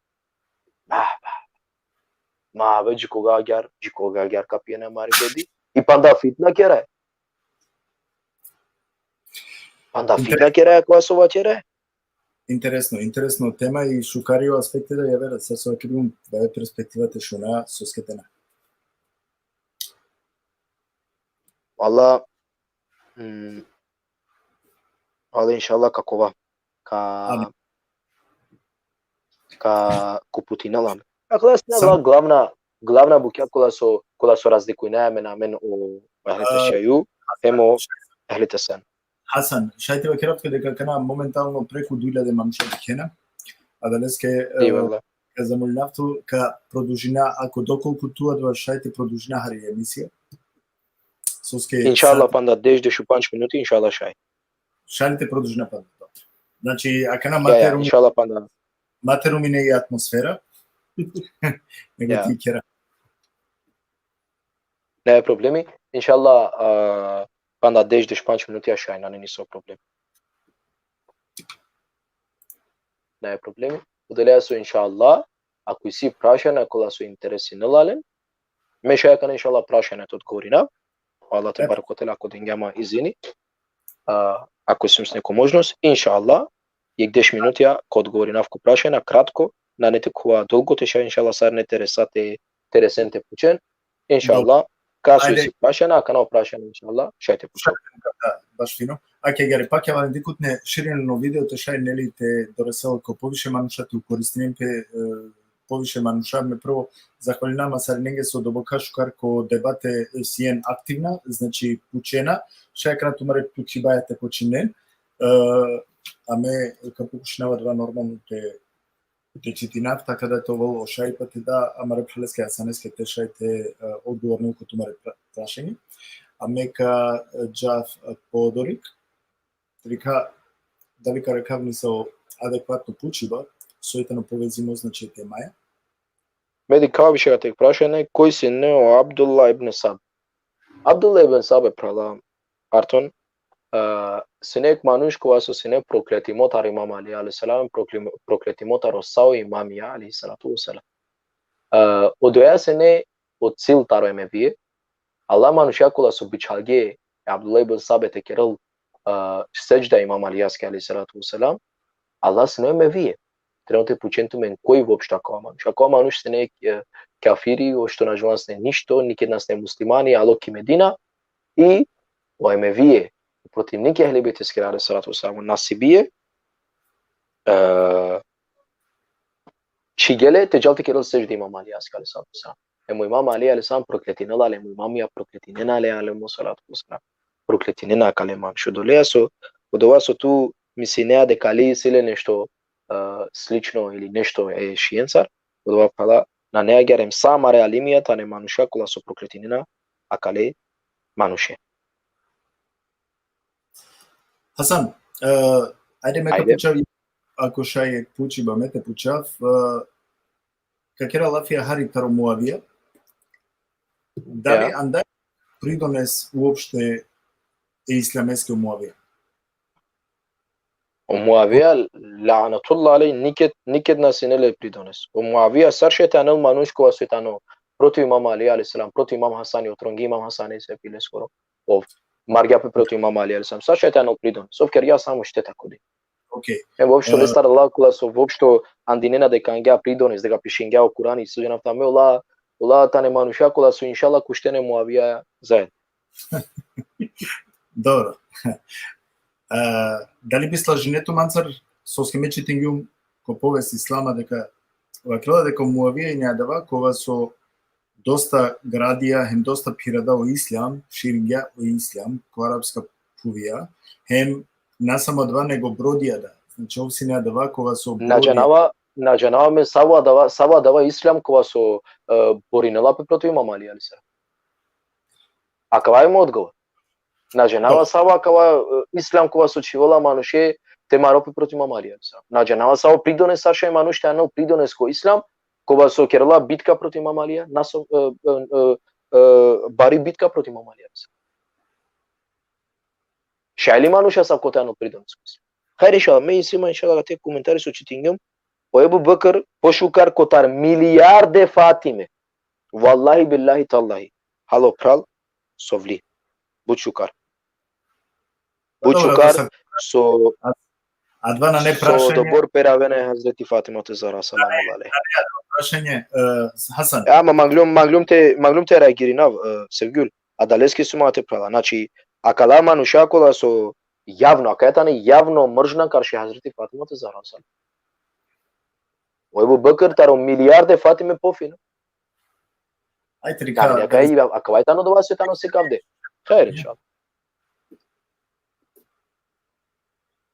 ma ve jikoga gyar kapiyana mari bedi e panda fitna kera hai panda fitna kera hai ko sova chera hai Интересно тема и шукарио аспекти да ја верат со акидум да перспективата шуна соскетена. Allah inshallah kakova ka Putina lam. Aklas na главна бука кола со разликујна мен о ахлите шају емо ахлите сен. Hasan, шајте вакерапте дека кана моментално преку 2000 мамчети кена, а денеске ка замолнавту ка продужина ако доколку туа два шајте продужина хари емисија. Соске Иншалла панда 10-15 минути иншалла шај. Шајте продужина панда. Значи, а кана матеру иншалла панда Матеру ми не е атмосфера. Него Ja. ти кера. Ne e problemi. Inshallah, quando a 10-15 minuti așa, n-are nicio problemi. Ne e problemi. Udele su inshallah, ако си прашање, кола су интереси нелален, мешаја кана inshallah прашањето одговорина. Allah te barakotela ako dengama izini. Ако сум с неко можност, inshallah, и 10 минути ко одговори навко прашање, кратко, на не текува долго, теша inshallah сар не тересенте пучен. Inshallah, касу си прашање, кана прашање inshallah, шајте пучен. Да, баш фино. Аке гари пак ја вален дикутне ширено видеото шај нели те доресало ко повише манушати укористимпе повише манушавме прво захвалинама сарненге со добокашу карко дебате сиен активна, значи пучена, шај крату маре пучи бајате починен, аме како пушнава два нормално те читинав, така да тоа воло шај пати да, амаре пхалеске асанеске те шај те одговорно кото маре прашање. Аме ка Джаф Подорик, дали ка рекавни со адекватно пучиба, сојтено повезимо значи темаја. Меди као више га тек прашање, кој си нео Абдулла ибн Саб? Абдулла ибн Саб е прала Артон, синек мануш кога со сине проклетимотар имам Али алейхиссалам, проклетимотар осао имамија алейхиссалату вассалам. Одоја сине од цил таро емевие, Allah manuşa kula su biçalge Abdullah ibn Sabit kerel secda imam Aliyaske aleyhissalatu vesselam Allah sine mevije. Trenutno pučentu men koji uopšte ako manuš. Ako manuš se ne kafiri, što na žuans ne ništo, nikad nas ne muslimani, aloki Medina i o mevije protiv nike helibiteske aleyhissalatu vesselam nasibije çigele tecalti kerel secda imam Aliyaske aleyhissalatu vesselam. Ему имам Али алейхиссалам проклетинела, ему имамија проклетинена алейхи салату вассалам. Проклетинена калеман што долеа со одова со ту мислинеа дека Али силе нешто слично или нешто е шиенцар, одова пала на неа герем сама реалимијата не мануша кола со проклетинена акале мануше. Хасан, ајде ме пучав, ако шај пучи ба мете пучав, какера лафија Хари таро Муавија, дали анда придонес уопште е исламеске Муавија? Муавија, лаанатулла алей, никед нас не ле придонес. Муавија саршете анел мануш кога се тано против имам Али алейхиссалам, против имам Хасани, отронги имам Хасани се пиле скоро. Маргјапе против имам Али алейхиссалам, саршете анел придонес. Овкер ја само штета коди. Океј. Воопшто не стара лакула со воопшто андинена дека ангеа придонес, дека пишенгеа о Курани, сужена таме ола тане мануша кола со иншалла куштене Муавија заедно. Добро. Дали би слажинето манцар со схемечитингјум ко повест ислама дека вакела дека Муавија и неадава кога со доста градија, хем доста пирада о ислам, ширингја о ислам, ко арапска пувија, хем насамо два него бродија да. Значи овси неадава кога со бродија. На джанава ме сава дава ислам кога со боринела против имам Али алейхиссалам. А кава има одговор? На джанава сава кава ислам кога со чивола мануше те маропи против имам Али алейхиссалам. На джанава сава придонес сарше мануш те анел придонес ко ислам кога со керла битка против имам Али, насо бари битка против имам Али алейхиссалам. Шајли мануша са кота анел придонес ко ислам. Хајде иншалла, ме инсима иншалла те коментари со читингем. O Ebu Bekir poşukar kotar milyarde Fatime. Vallahi billahi tallahi. Halo pral sovli. Bučukar. Bučukar so Адвана не прашање. So добор перавене Хазрети Фатима те зара саламу алейха. Прашање Хасан. Ама маглум те реагиринав Sevgül. Adaleski sumate prala. Значи акала мануша кола со јавно, акајтане јавно мржна карши Хазрети Фатима те зара саламу. O Ebu Bekir taро милијарде Фатиме пофина. Ајде рика. Ако вајтано дова се тано се кавде. Хајр иншалла.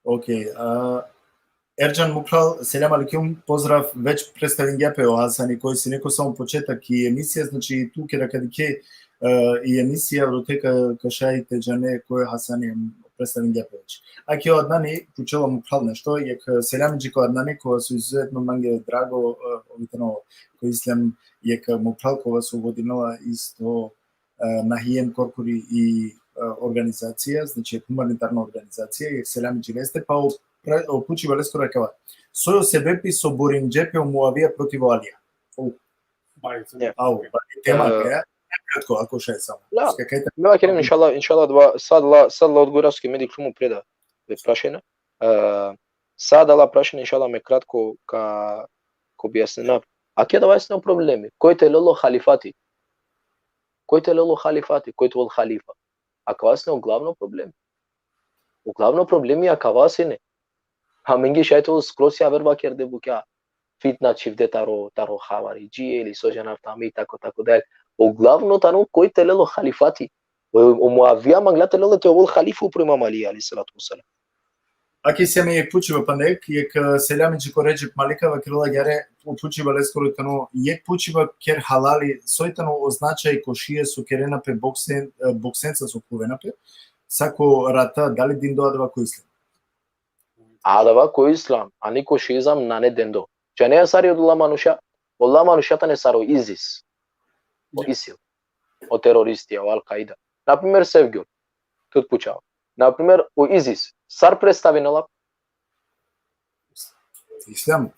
Океј. Ерџан Мукрал, селам алейкум, поздрав, веќе представен гјапе о Хасани, кој си некој само почетак и емисија, значи туке рака дике и емисија, ротека кашаите джане кој Хасани predstavim Ljepović. Aki od nani, počelo mu pral nešto, jak seljamiđiko od nani, ko su izuzetno mange drago, ovitano, ko islam, jak mu pral, ko vas uvodinala isto nahijem korkuri i organizacija, znači humanitarna organizacija, jak seljamiđi veste, pa upućiva lesko rekava, sojo sebepi so borim džepe u Muavija protiv Alija. Tema je, kratko, ako še je samo. Мега керем иншалла два садла одговоравски меди клуму преда ве прашање. Садала прашање иншалла ме кратко ка објаснена. А ке да вајсна проблеми. Кој те лело халифати? Кој те вол халифа? А кавасне главно проблеми. Главно проблеми а кавасине. А менги шајто скроси аверба керде букја. Fitna civde taro havariji ili soja naftami tako dalje. Uglavnom tano koji telelo halifati. O Muavija magla telelo te ovol halifu prema Ali alayhi salatu wasalam. Aki se me pučiva pandek, jek seljamići ko ređe malikava krila gare pučiva leskoro tano, jek pučiva ker halali, sojtano označaj ko šije su kerenape boksenca su kuvenape, sako rata, dali din doadava ko islam? Adava ko islam, ani ko šizam nane dendo. Janea sari od Allah manusha tane saro ISIS, o ISIL, o teroristi, o Al-Qaida. Na primer Sevgül, tut pučao. Na primer o ISIS, sar predstavila Islam,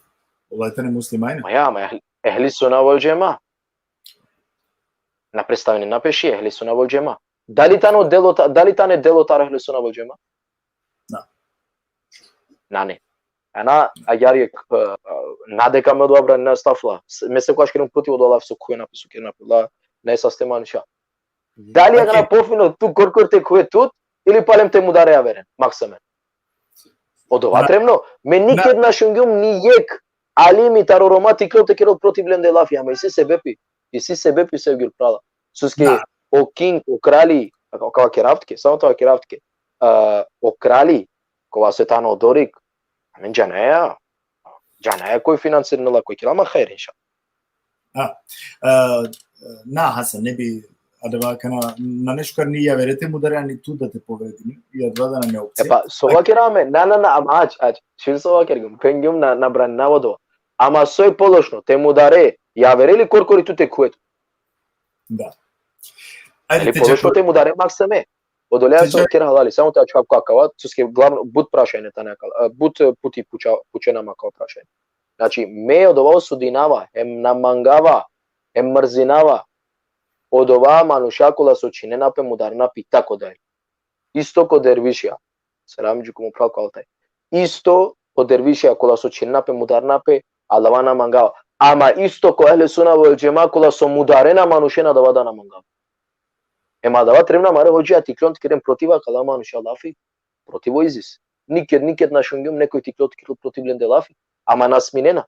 oletane muslimajne. Ma ehli sunna wal jamaa. Na predstavljeni napeši ehli sunna wal jamaa. Da li tane delo tar ehli sunna wal jamaa? Ne. Ana agar je nadeka me dobra ne stafla. Me se koаш керем против од со кој напису ке напила не системанша. Дали ага пофино ту коркорте кој тут или палем те мударе аверен максимен. Од ова тремно ме никед на шунгум ни јек алими тароромати кој те керо против ленде лафија, ме се себепи се гил прала. Суске о кинг, о крали, како керафтке, само тоа керафтке. О крали, кога се тано дорик من جنايا كوي فينانسيرنا لا كوي كلام خير ان شاء الله. Na Hasan, ne bi adava kana na nešto kar nije verete mu da ni tu da te povedim i adva da nam je opcija. Pa sova kerame, na aç. Şil sova kergum, pengum na bran navodo. Ama soy pološno, te mudare, ja vereli korkori tu te kuet. Da. Ajde te pološno te mudare maksame. Odolea se kjer halali, samo te čak kakava, suske glavno bud prašanje ta nekal, bud puti pučenama kao prašanje. Znači, me od ovo sudinava, em namangava, em mrzinava, od ova manušakula su činjenape mudarnapi, tako dalje. Isto kod dervišija, selamđu komu prav kao taj. Isto kod dervišija kula su činjenape mudarnape, alava namangava. Ama isto ko ehle suna vol džema kula su mudarena manušena da vada namangava. Ema dava tremna mare hođa tiklont kerem protiva kalama nuša lafi, protivo ISIS. Nikad na šungum nekoj tiklot protiv lende lafi, ama nasminena.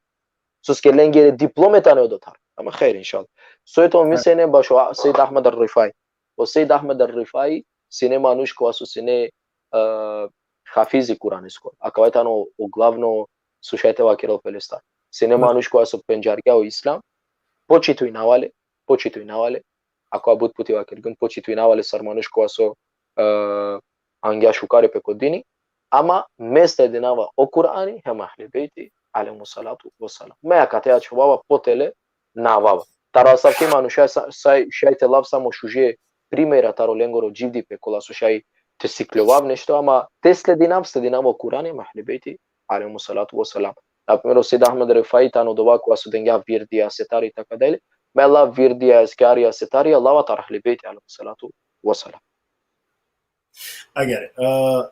Suske lenge diplometane odotar. Ama khair inşallah. Soyto misene baš Seyyid Ahmed al-Rifai. O Seyyid Ahmed al-Rifai sine manuš koja su sine hafizi Kuranisko. Akava tano uglavno slušajteva Kiril Pelestar. Sine manuš koja su penjarga u islam. Počito i navale. Ako abut putiva kergun počito i navale sarmanuš koja su angja šukare pe kodini. Ama mesta jedinava o Kur'ani hem ahli beyti alaihimu salatu wassalam. Meja katea čuvava potele navava. Taro asavke manuša šaj te lav samo šuže primjera taro lengoro dživdi pe kola su šaj te siklovav nešto, ama te sledinava o Kur'ani hem ahli beyti alaihimu salatu wassalam. Naprimjer, Seyyid Ahmed Rifai tano dova koja su denga virdija setari i tako dalje. Me Allah virdija eskarija setari Allah tar ahli beyti alaihimu salatu wassalam. Agare,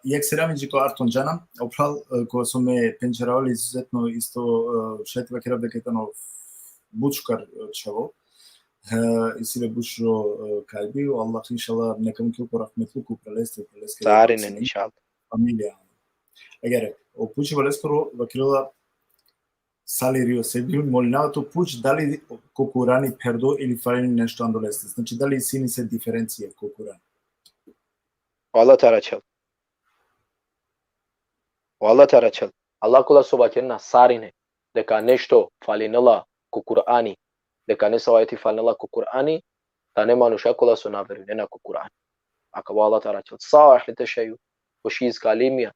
jak se ramiđi ko Arton Džana, opral, ko su me penčeravali izuzetno isto šetiva kjer da ketano bučkar čavo, i sile bučro kalbi, Allah inšala nekam kilko rahmetluku preleste. Tarinen inšala. Familija. Agare, opućiva leskoro vakilila salirio sebi, molinava to puć, da li kokurani perdo ili falini nešto andoleste. Znači, da li sini se diferencije kokurani? والله تعالى چل الله kula soba kerna sarine deka nešto falinela ku Kur'ani deka ne savajeti falinela ku Kur'ani da nema nuša kula su naveru ne na ku Kur'ani aka Allah ta'ala chel sah li tashayu o X kalimia,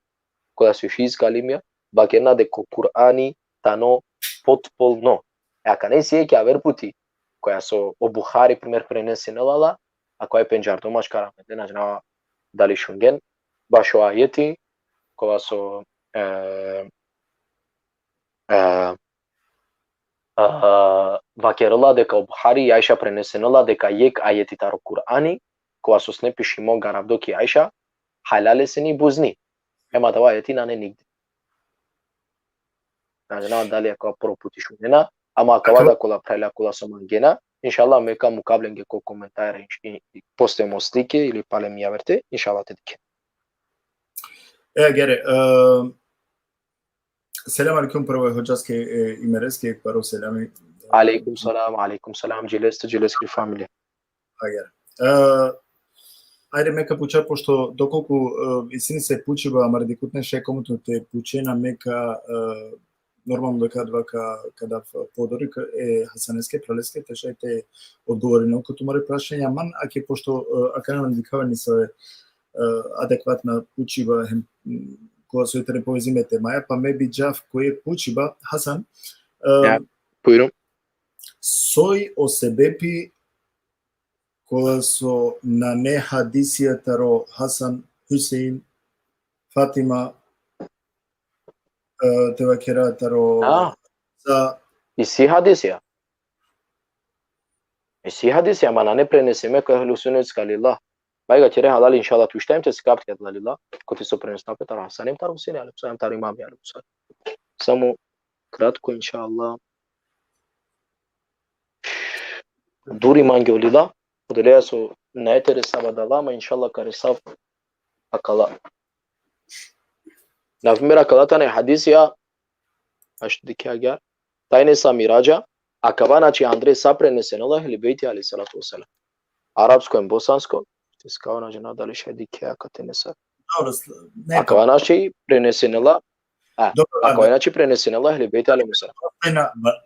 koja su X kalimia, bakena de Kur'ani tano potpolno. E a ne si que haver puti, koja su o Buhari primer prenesene la, a koja je penjardo maš karamete, znači na dali shungen, baš o ajeti, koja su vakerala deka o Buhari i Aisha prenesenela deka yek ajeti taro Kur'ani, koja su snepishimo garabdoki Aisha, halaleseni buzni. Ema tawa ajeti nane nigde. Znači na dali ako proputi shunena, ama akawada kola prela kola somangena, inshallah meka mukablenge ko komentare postemo slike ili pale mi javerte, inshallah te dike. Gere, selam aleyküm prvo hođaske i mereske, prvo selami. Alaikum salam, Gilesky family. Ajde meka puča, pošto dokolku isini se pučiva, mar dikutne še komutnute pučena meka normalno da kada podori hasaneske praleske te šajte odgovoreno ko tumare prašenja man, ake pošto akana nadikavani sa adekvatna pučiva koja su te ne povezimete maja, pa me bi džaf koji je pučiva, Hasan, Buyurun. soj o sebepi koja su na ne hadisija taro Hasan, Hüseyin, Fatima, tevakera taro za... Isi hadisija, ma na ne preneseme kao ehlu sunnetska lillah. Bajga tere halal inshallah tu štem te skapti kad lillah, ko ti so prenesna pe taro Hasanim taro Hüseyin, ali Hüseyin taro imam ali Hüseyin. Samo kratko inshallah. Duri mangi lillah. Podelea su na etere sabadalama, inshallah karisaf akala. Na primera akalata ne hadisija, aș de chiar ghear, taine sa miraja, akavana ci Andrei sa prenesenula hilibeti ali salatu wasalam. Arabsko en bosansko, știți ca una jena dali și de chiar catenesa. Akavana ci prenesenula, akavana ci prenesenula hilibeti ali wasalam.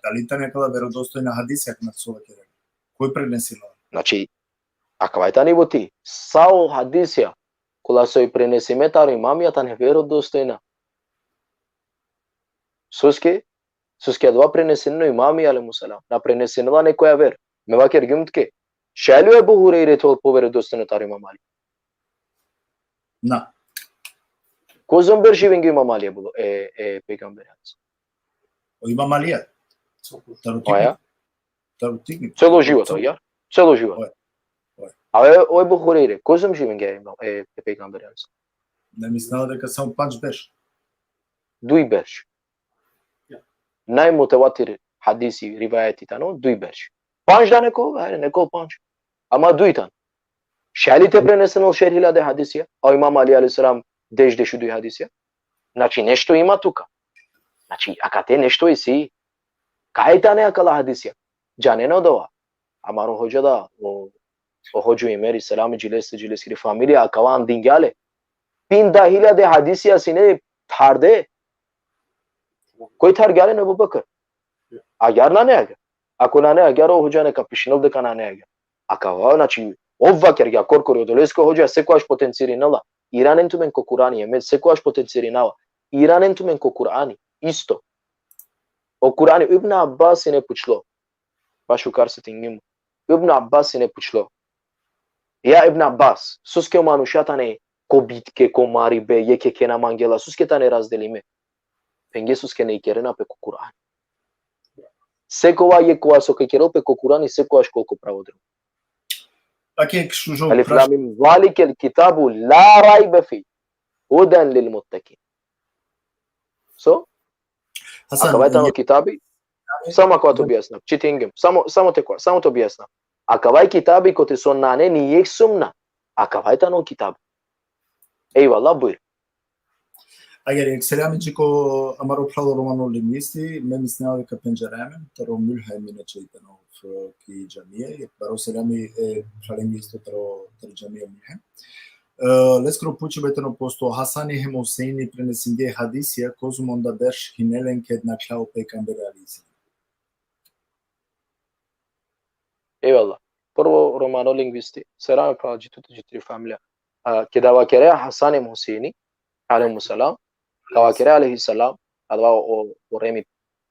Ali ta nekada verodostojna hadisija na sova kere. Koji prenesila? Znači, akavajta ni boti, sao hadisija, kola so i prenesime taro imamija ta ne verodostojna. Suske adva preneseno imami alaihi salam. Na prenesenela nekoja ver. Me va ker gümtke. Šalio Ebu Hureyre tol po verodostojno taro imam Ali. Na. Ko zomber živenge imam Ali bilo pejgamber hadis. O imam Alija. Oja? Tarutikni. Celo život, ja? Celo život. A o Ebu Hureyre, ko zom živenge imam pejgamber hadis. Ne mislila da samo panč beš. Duj beš. Najmutawatir hadisi rivayeti tano duj berş. Panç tane neko panç. Ama duy tan. Šali te preneseno šerhila de hadisija, a imam Ali alejselam deždešu duj hadisija. Znači nešto ima tuka. Znači akate nešto isi. Kaj tane akala hadisija? Janeno dova. Amaro hoca da o hocu imeri selamı Gilesky family akavan dingale. Pin dahila de hadisija sine tarde. Koji thar gyare Abu Bakr. Agar na ne aga. Ako na ne agar o hoca neka pishinov de kana ne aga. Akava znači ovva ker ga korkori odolesko hoca seko až potencirinala. Iranen tu men ko Kur'ani je med seko až potencirinala. Iranen tu men ko Kur'ani isto. O Kur'ani Ibn Abbas ne pučlo. Baš u kar se tingim. Ibn Abbas ne pučlo. Ja Ibn Abbas, suske manušatane ko bitke ko maribe yeke kena mangela suske tane razdelime. Pengesus que ne quieren pe cu Kur'an. Sekova je koja so ke kero pe cu Kur'an i sekova školko pravodro. Ake kšužo. Alif lam mim zalikel kitabu la raiba fi hudan lil muttaqin. So? Akavajta no kitabi. Samo ako to objasnam. Čitingem. Samo to objasnam. Akavaj kitabi ko te son nane ni yek sumna. Akavajta no kitabi. Eyvallah buyur. Agar selamci ko amaro pralo romano lingvisti, me misnali ka penjarame, taro mulha mina čitano ki džamije, je paro selami pralingvisto taro džamije mulha. Leskro puči betano posto Hasani hem Huseini prenesinge hadisija kozum onda berš hinelenke na klao pejgamber alizi. Eyvallah. Prvo romano lingvisti, serame pralo tutti familja. Kedava kere Hasan hem Huseini alaihissalam, kawakere alaihissalam, adva o remi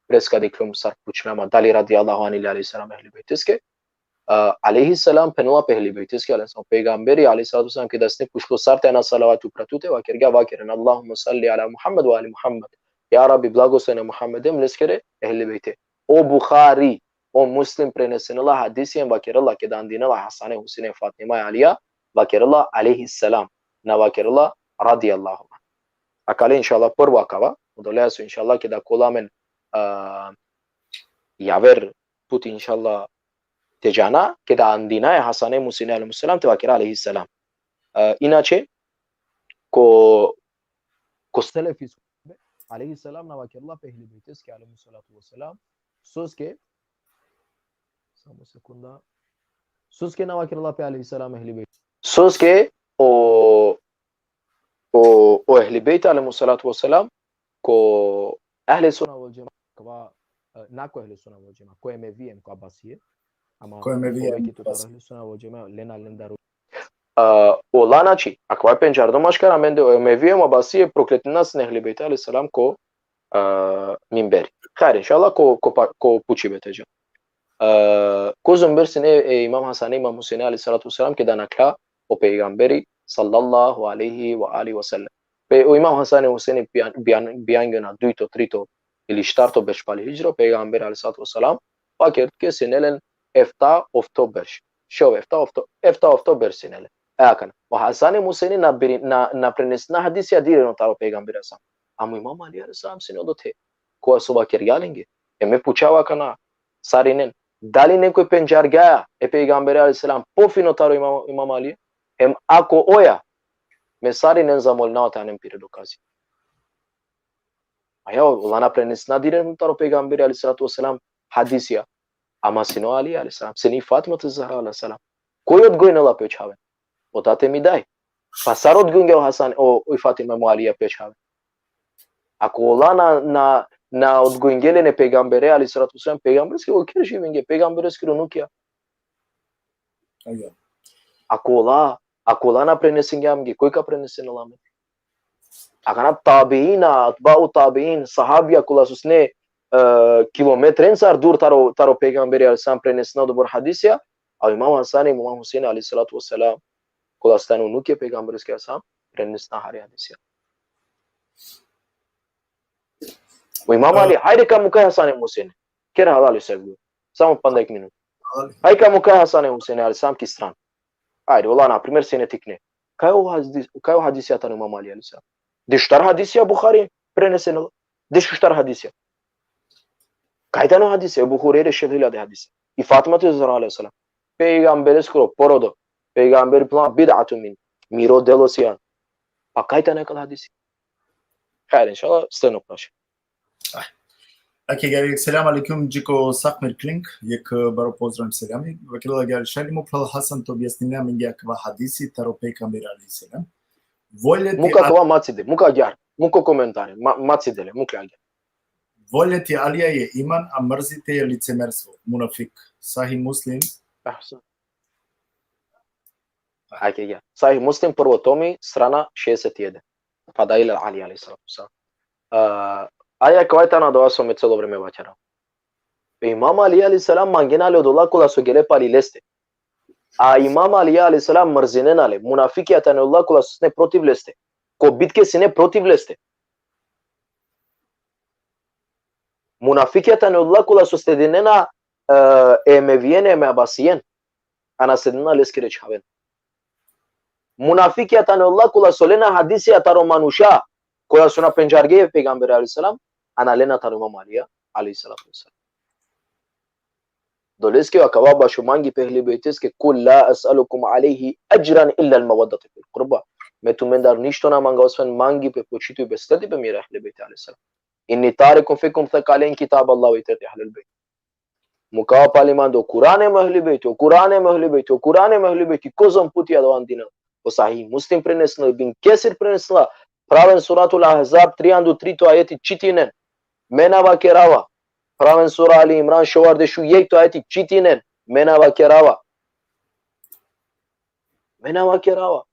preska diklum sar puchnama dali radiyallahu anhu alaihissalam ehli beytiske alaihissalam penua pehli beytiske alaihissalam peygamberi alaihissalam ke dasne pushko sarte ana salavatu pratute wakerga wakeren Allahumma salli ala Muhammad wa ali Muhammad ya Rabbi blagosene Muhammedem leskere ehli beyti o Bukhari o Muslim prenesenala hadisien wakeralla ke dandinala Hasane Husine Fatima Aliya wakeralla alaihissalam na wakeralla radiyallahu anhu akale inshallah por wakava modoleasu inshallah ke da kolamen yaver put inshallah tejana ke da andina Hasane Husine alaihissalam te wakera alaihissalam inace ko selefis alaihissalam na wakeralla pehli beytis ke alaihissalatu wassalam soske samo sekunda soske na wakeralla pe alaihissalam ehli beyt soske o ehli beyt alaihissalatu wassalam ko ahli sunna wal jamaa kwa nako ahli sunna wal jamaa ko MVM ko abasie ama Ko MVM ki ahli sunna wal jamaa lena lendaru olanachi akwa penjardo mashkara mende MVM abasie prokletinas ehli beyt alaihissalam ko minberi khair inshallah ko puchi beteja ko zumbersine imam Hasan imam Hussein alaihissalatu wassalam ke danakla o peygamberi sallallahu alaihi wa alihi wasallam pe o imam Hasan Hussein biangena duito trito ili starto beshpali hijra peygamberi alaihissalatu wassalam fakir ke senelen efta oktober show efta oktober senelen akan wa Hasan Hussein na prenesna hadisi adire no taro peygamberi asam amu imam Ali alaihissalam sinodo the ko suba kirgalenge eme puchawa kana sarinen daline ko penjar gaya e peygamberi alaihissalam pofino taro imam Ali em ako oya mesari nenzamol nautanem periodo kazi ayo lana prenesna dire taro peygamberi alaihissalatu wassalam hadisia ama sino Ali alaihissalam sini Fatima az-Zahra alaihissalam koyot goinala pechaven otate midai pasarot gunge Hasan o Fatima Mualiya pechaven ako lana na odgoingele ne peygamberi alaihissalatu wassalam peygamberi o kirjivenge peygamberi nukia ayo akola na prenesingamge koi ka prenesinalame akana tabiina atba'u tabiin sahabi akola susne kilometren sar dur taro peygamberi alaihissalam prenesina do bor hadisia au imam Hasan imam Hussein alaihissalatu wassalam kola stanu nukia peygamberi alaihissalam prenesina hari hadisia o imam Ali hayre ka muka Hasan Hussein kera halal sevgi samo 5 minutos hay ka muka Hasan Hussein alaihissalam ki stran haydi ola na primer sene tikne kayo hadisia tanu imam Ali alaihissalam dishtar hadisia Bukhari prenesena dishtar hadisia kaitano hadisia Bukhari shehila de hadisia i Fatima az-Zahra alaihissalam peygamberi skoro porodo peygamberi plan bid'atu min miro delosian akaitane kal hadisia khair inshallah steno pash Окей, Гарик, салям алейкум, Джико Сахмер Клинк, як баро поздравим селями. Вакила Гарик, шали му прал Хасан то обяснения мен яква хадиси таро пейгамбер алейхиссалам. Muka kava macide, muka gyar, muka komentare, macidele, muka gyar. Voljeti Alija je iman, a mrzite je licemerstvo, munafik. Sahih Muslim. Ahsan. Ajde gyar. Sahih Muslim prvo tomi, strana 61. Fadail Ali alejsalatu wasalam. Aja koja je ta nadova sam me celo vreme vaćarao. Imam Ali alejsalam mangenale od Allah kula su gele pali leste. A Imam Ali alejsalam mrzinenale, munafiki atane Allah kula su ne protiv leste. Ko bitke si ne protiv leste. Munafiki atane Allah kula su stedinena me viene me abasiyen. Ana stedinena leskire çaven. Munafiki atane Allah kula solena hadisi ataro manusha. Koja su na penjarge peygamberi alejsalam ana lena taro Imam Ali alejsalatu wasalam. Doleski akaba bashu mangi pehli beyteske kul la as'alukum alayhi ajran illa al-mawaddata fil qurba. Me tu mendar ništo na manga osven mangi pe počitu i bestedi pe mira ahli beyt alejsalam. Inni tarikum fikum thaqalain kitab Allah wa itati ahli al-bayt. Mukawa palimando Qur'ane ahli beyt, Qur'ane ahli beyt, Qur'ane ahli beyt kozom puti adoan dina. O sahih Muslim prenesla bin Kesir prenesla praven suratul Ahzab 3 ayeti čitinen. Menava kerava. Praven sura Ali Imran šovarde šu jejto ayeti čitinen. Menava kerava. Menava kerava.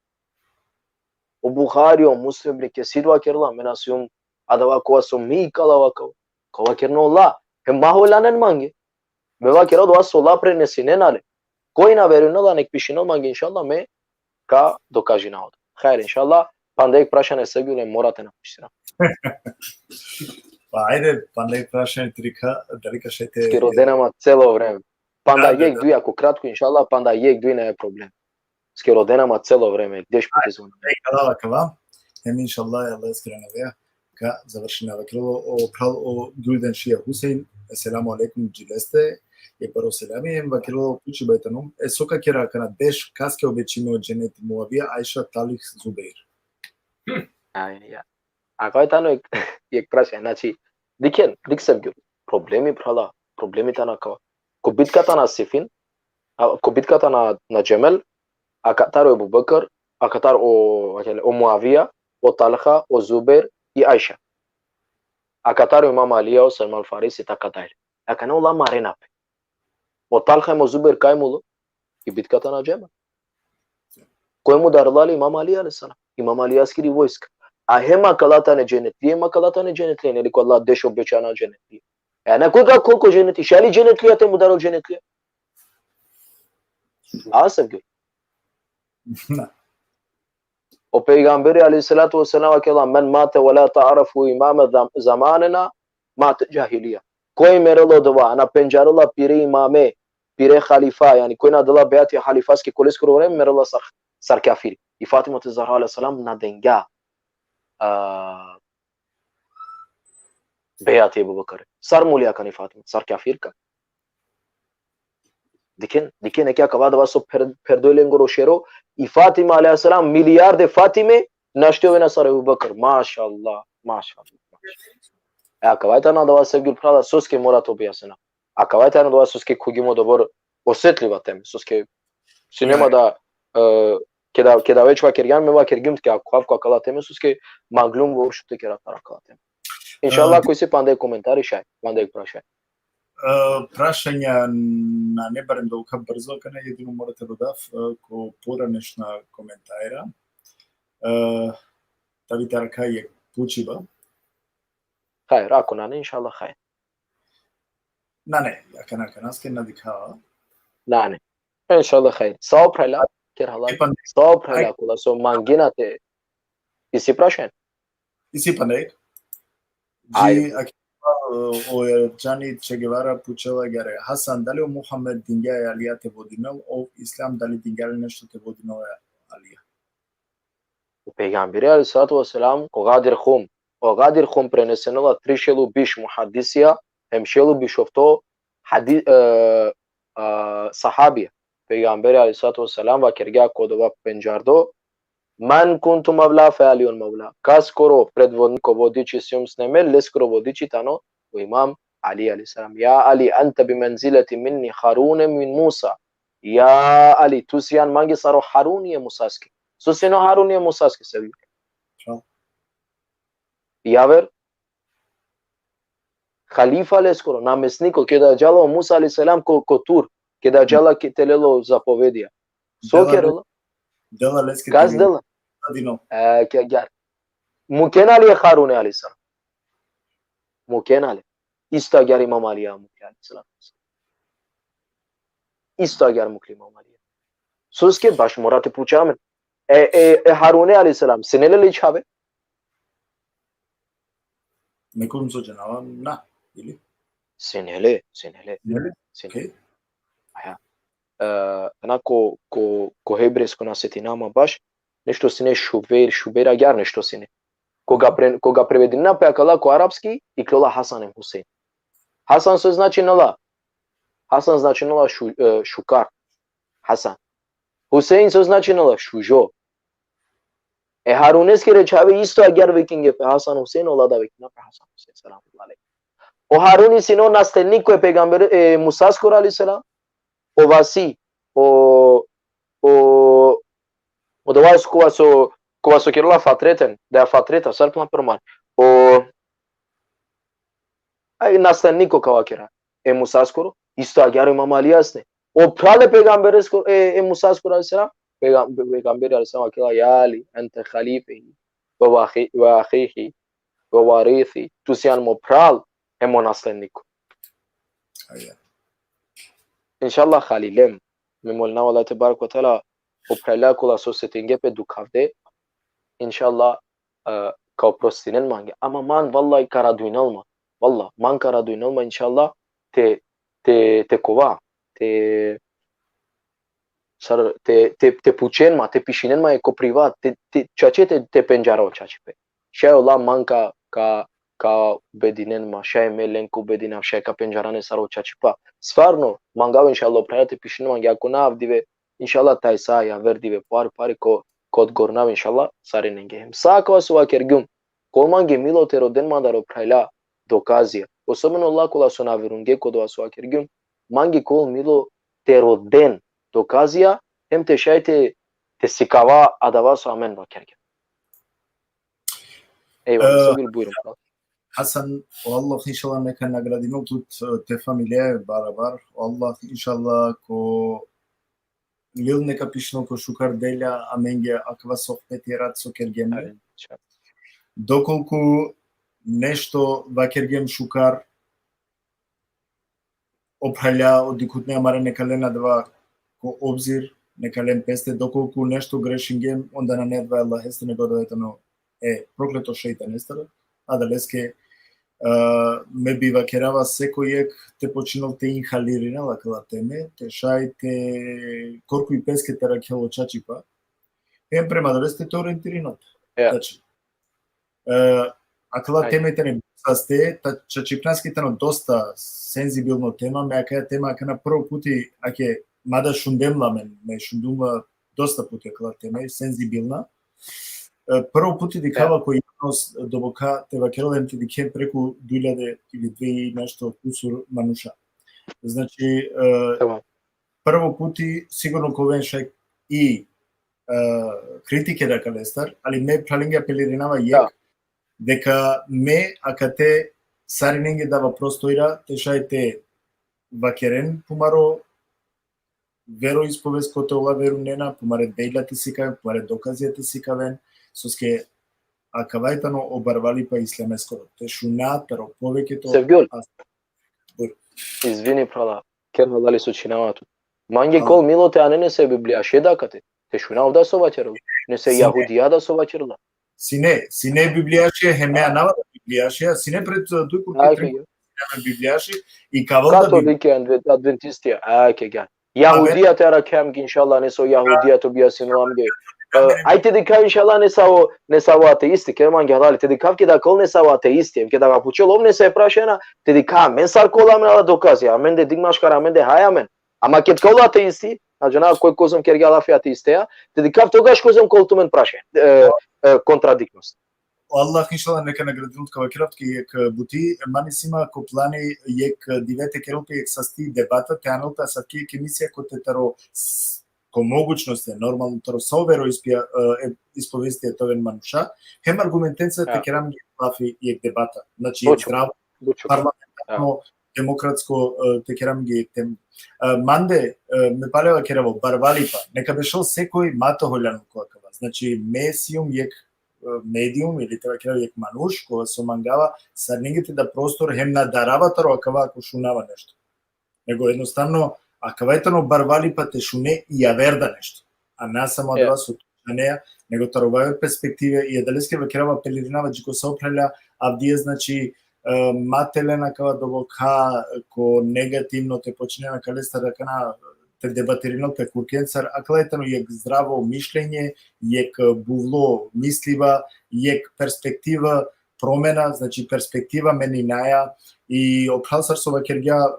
o Bukhari o Muslim bre ke sidwa kerla menasium adawa ko so mi kalawa ko kerno la hem maholanen mange beva kera doa sola pre nesinenale कोई ना верено да nek pishino mang inshallah me ka dokaži na od. Khair inshallah pandek prašanje Sergiju morate napišiti. Pa ajde, pandaj prašanje trika, dali kažete... Skoro denama celo vreme. Panda jek dvi ako kratko inshallah, panda jek dvi ne je problem. Skoro denama celo vreme, gdje špiti zvoni. Hvala kava, hem inshallah, Allah iskreno veja, ka završina vakilo o Gülden Shia Hussein, Esselamu alaikum Cileste, je prvo selamim, vakilo kući bajtanum, soka kera kana deš kaske obećime od ženeti Muavija, Aisha Talih Zubeir. Ja. Ako je tano jek prašanje, znači, dik sam gül, problemi tana kao, ko bitkata na Sifin, ko bitkata na Cemel, akatar o Ebu Bekr, akatar o Muavija, o Talha, o Zubair i Aisha. Akatar o Imam Alija, o Salman Farisi, takadajle. Aka ne ula marenape. O Talha o Zubair kajmulu i bitkata na Cemel. Kojemu darlali Imam Ali a.s. Imam Ali askeri vojska. A hema kalatane cennetlije, hema kalatane cennetlije. Ne liko Allah deš obećana cennetlije. Ne koliko cennetlije, šali cennetlije, te mu darol cennetlije. A sam gül. O peygamberi aleyhissalatu vesselam ke Allah men mate ve la ta'rafu imama zamanina mate jahiliya. Koi merelo dova ana penjarula pire imame pire khalifa yani koi na dala beati khalifas ke kolis kuro merelo sar kafiri. I Fatima Zahra alayhi salam na denga beati Ebu Bekr. Sar mulia kani Fatima sar kafir ka. Dikin é que acabava de perdoar o engorocheiro e Fátima alayhi salam milhar de Fátime nasceu na Sara Abu Bakr. Mashallah. Acabava de nada se gül prada sos que mora to biasena. Acabava de nada sos que kugimo dobor osjetljiva tema. Sos que sinema da kada već vakergan me vakergim ke akavka kala teme sos que maglum vo što kera kala teme. Inshallah koji se pande komentari šaj, pande prašaj. Prašanja na ne barem dolka brzo, kana jedino morate dodav ko poranešna komentajra. Ta vitarka je pučiba. Khair, ako na ne, inshallah khair. Na ne, kana kanaske nadikava. Na ne. Inshallah khair. Sao prela, ker halal. Sao prela kula so mangina te. Isi prašen? Isi pandek. Ji o Jani Che Guevara pučela gare Hasan, da li o Muhammed Dingja je Alija te vodinal, o Islam da li Dingja li nešto te vodinal je Alija? U peygamberi aleyhissalatu vesselam o Gadir Khum prenesenila 3 biš muhadisija, hemšelu bišofto sahabija. Peygamberi aleyhissalatu vesselam va kerga kodova penjardo Man kuntu mavla fe alion mavla. Kas koro predvodniko vodiči sjom sneme, leskoro vodiči tano u imam Ali a.s. Ja Ali, anta bi menzileti minni Harune min Musa. Ja Ali, tu si jan mangi saro Harunije Musaski. Su si no Harunije Musaski se vidi. Javer, Khalifa leskoro, namestniko, kada džalo Musa a.s. ko tur, kada džala telelo zapovedija. Sokerilo. Dela leske. Kas dela? Adino. Gel. Mümkün Ali Harun aleyhisselam. Mümkün Ali. İsto agar İmam Ali'ye mümkün aleyhisselam. İsto agar mümkün İmam Ali'ye. Söz ke baş Murat'ı puçamın. Harun aleyhisselam sinele li çabe. Nekum so canava na. Ili. Sinele. Okay. Aya. Onako ko hebrejsko nasetinama baš nešto sine šuber agar nešto sine. Koga prevedena pekala ko arapski i klola Hasanem Husein. Hasan se znači nala. Hasan znači nala šukar. Hasan. Husein se znači nala šužo. Haruneski rečave isto agar vikinge pe Hasan Husein ola da vikina pe Hasan Husein selamullahi alejhi. O Haruni sino nastelnik ko je pejgamber Musa skor alejhi selam. O vasi, o dovas ko vas okirala fatreten, da fatreta sar plan perman. O ai nastaniko kawakira. Musa skoro isto agar Imam Ali asne. O prale pejgamberes ko Musa skoro aleyhisselam Peygamberi alisema kila ya Ali anta khalifihi wa akhihi wa warithi, tusian mopral hemo nasleniko. Inshallah khalilem memolna wala tabarak wa taala oprala kula societenge pe dukavde inshallah kao prostinen mange ama man vallahi karaduinalma wallah man karaduinalma inshallah te kova te pucenma te pishinenma eco privat ceea ce te penjarau ceea ce pe și la manca ca bedinenma și melen cu bedina și ca penjarane saro ceea ce pa sfarno mangau inshallah prate pishinenma yakuna avdive inshallah taisa ya verdive pare kod gornav inshallah sarenenge saka suva kergum kolmange milotero denmadaro praila dokazia особено лакула со наверунге кодова со акергум манги кол мило тероден доказия hem te şayte te sikava adava со amen bakerge. Eyvallah sevgili buyurun. Hasan Allah inşallah neka nagradimo тут te familije barabar Allah inşallah ko Lil neka pishno ko shukar deля amenge akva sohbeti rad so kergem. Доколку нешто вакергем шукар опхаля одикутне амаре некалена два ко обзир некален песте доколку нешто грешингем онда на недва Аллах есте него доетано проклето шејтан естера а далеске ме бива керава секојек те починал те инхалирина лакала теме те шајте корку и песке теракело чачипа према далесте те ориентиринат значи акла темите не састе, та чачипнаските но доста сензибилно тема, меака тема ака на прво пути, аке мада шундемламен, ме шундума доста пути акла тема, сензибилна. Прво пути дикава кој јавност добока те вакелем ти дике преку 2000 или 2 нешто кусур мануша. Значи, прво пути сигурно ковеншек и критике да калестар, али ме пралинга апелиринава јек, дека ме ака те сариненге дава простоира те шајте вакерен помаро вероисповест коте ола верунена помаре дејла те сикавен помаре доказија те сикавен соске ака вајтано обарвали па ислямескоро те шуна таро повеќето Sevgül извини прала керна дали сучинавату манге кол мило те анене се библија шедакате те шунав да совачерла не се јахудија да совачерла Сине библијаше, хемеа нава библијаше, сине пред туку библијаше и кавал да католики адвентистија, га. Јахудија тера кем иншалла не со јахудија то биа синламге. Ајте дека иншалла не саво атеисти, керман гјадали, те дека да кол не саво атеисти, ке да га пучел овне се прашена, те дека мен сар колам на докази, амен де дигмашкар, амен де хајамен. Ама ке кол атеисти, ајна кој козом кергала фи атеистеа, те дека тогаш козом колтумен прашен. Контрадиктност. Allah inşallah neka nagradil tkava kiravtki jek buti, mani sima ko plani jek divete kiravke jek sasti debata, te anulta sa ki emisija ko te taro ko mogućnost je normalno taro sovero ispovesti toven manuša, hem argumentenca te kiram jek jek debata. Znači jek zdravo, parlamentarno, demokratsko te kiram jek tem. Mande me paleva kiravo barvalipa, neka bešol sekoj matoholjanu kokava. Значи месиум јек медиум или треба кажа јек мануш која со мангава сарнингите да простор хем надарава таро акава ако шунава нешто. Него едноставно акавајтано барвали па те шуне и ја верда нешто. А не само од вас од неа, него тароваје перспективе и далеске векерава пелиринава джико се опреля авдие значи мателена кава добока ко негативно те почне на калеста да кана те дебатеринал те куркенцар, аклајтано јек здраво мишлење, јек бувло мислива, јек перспектива промена, значи перспектива менинаја и опхалсар со вакергја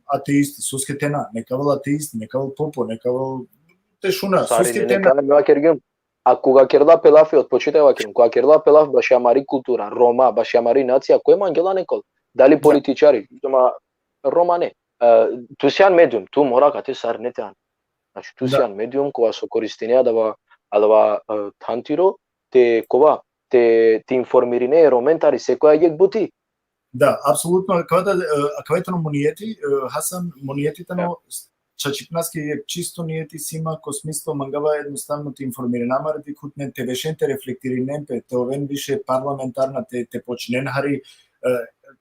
атеисти, сускетена, некавал атеисти, некавал попо, некавал тешуна, сускетена. Вакергјум, а кога керла пелафи од почитај вакергјум, кога керла пелаф башјамари култура, Рома, башјамари нација, кој мангела некол? Дали политичари? Рома не. Тусијан медиум, ту мора кате сар не теан. Значи тусијан медиум кога со користинеа да тантиро те кога те информирине роментари секоја јек бути. Да, апсолутно. Кога да мониети, Хасан мониетитано чачипнаски е чисто ние ти си има ко смисло мангава едноставно те информира намар ти кутне те вешенте рефлектиринен пе те овен више парламентарна те почнен хари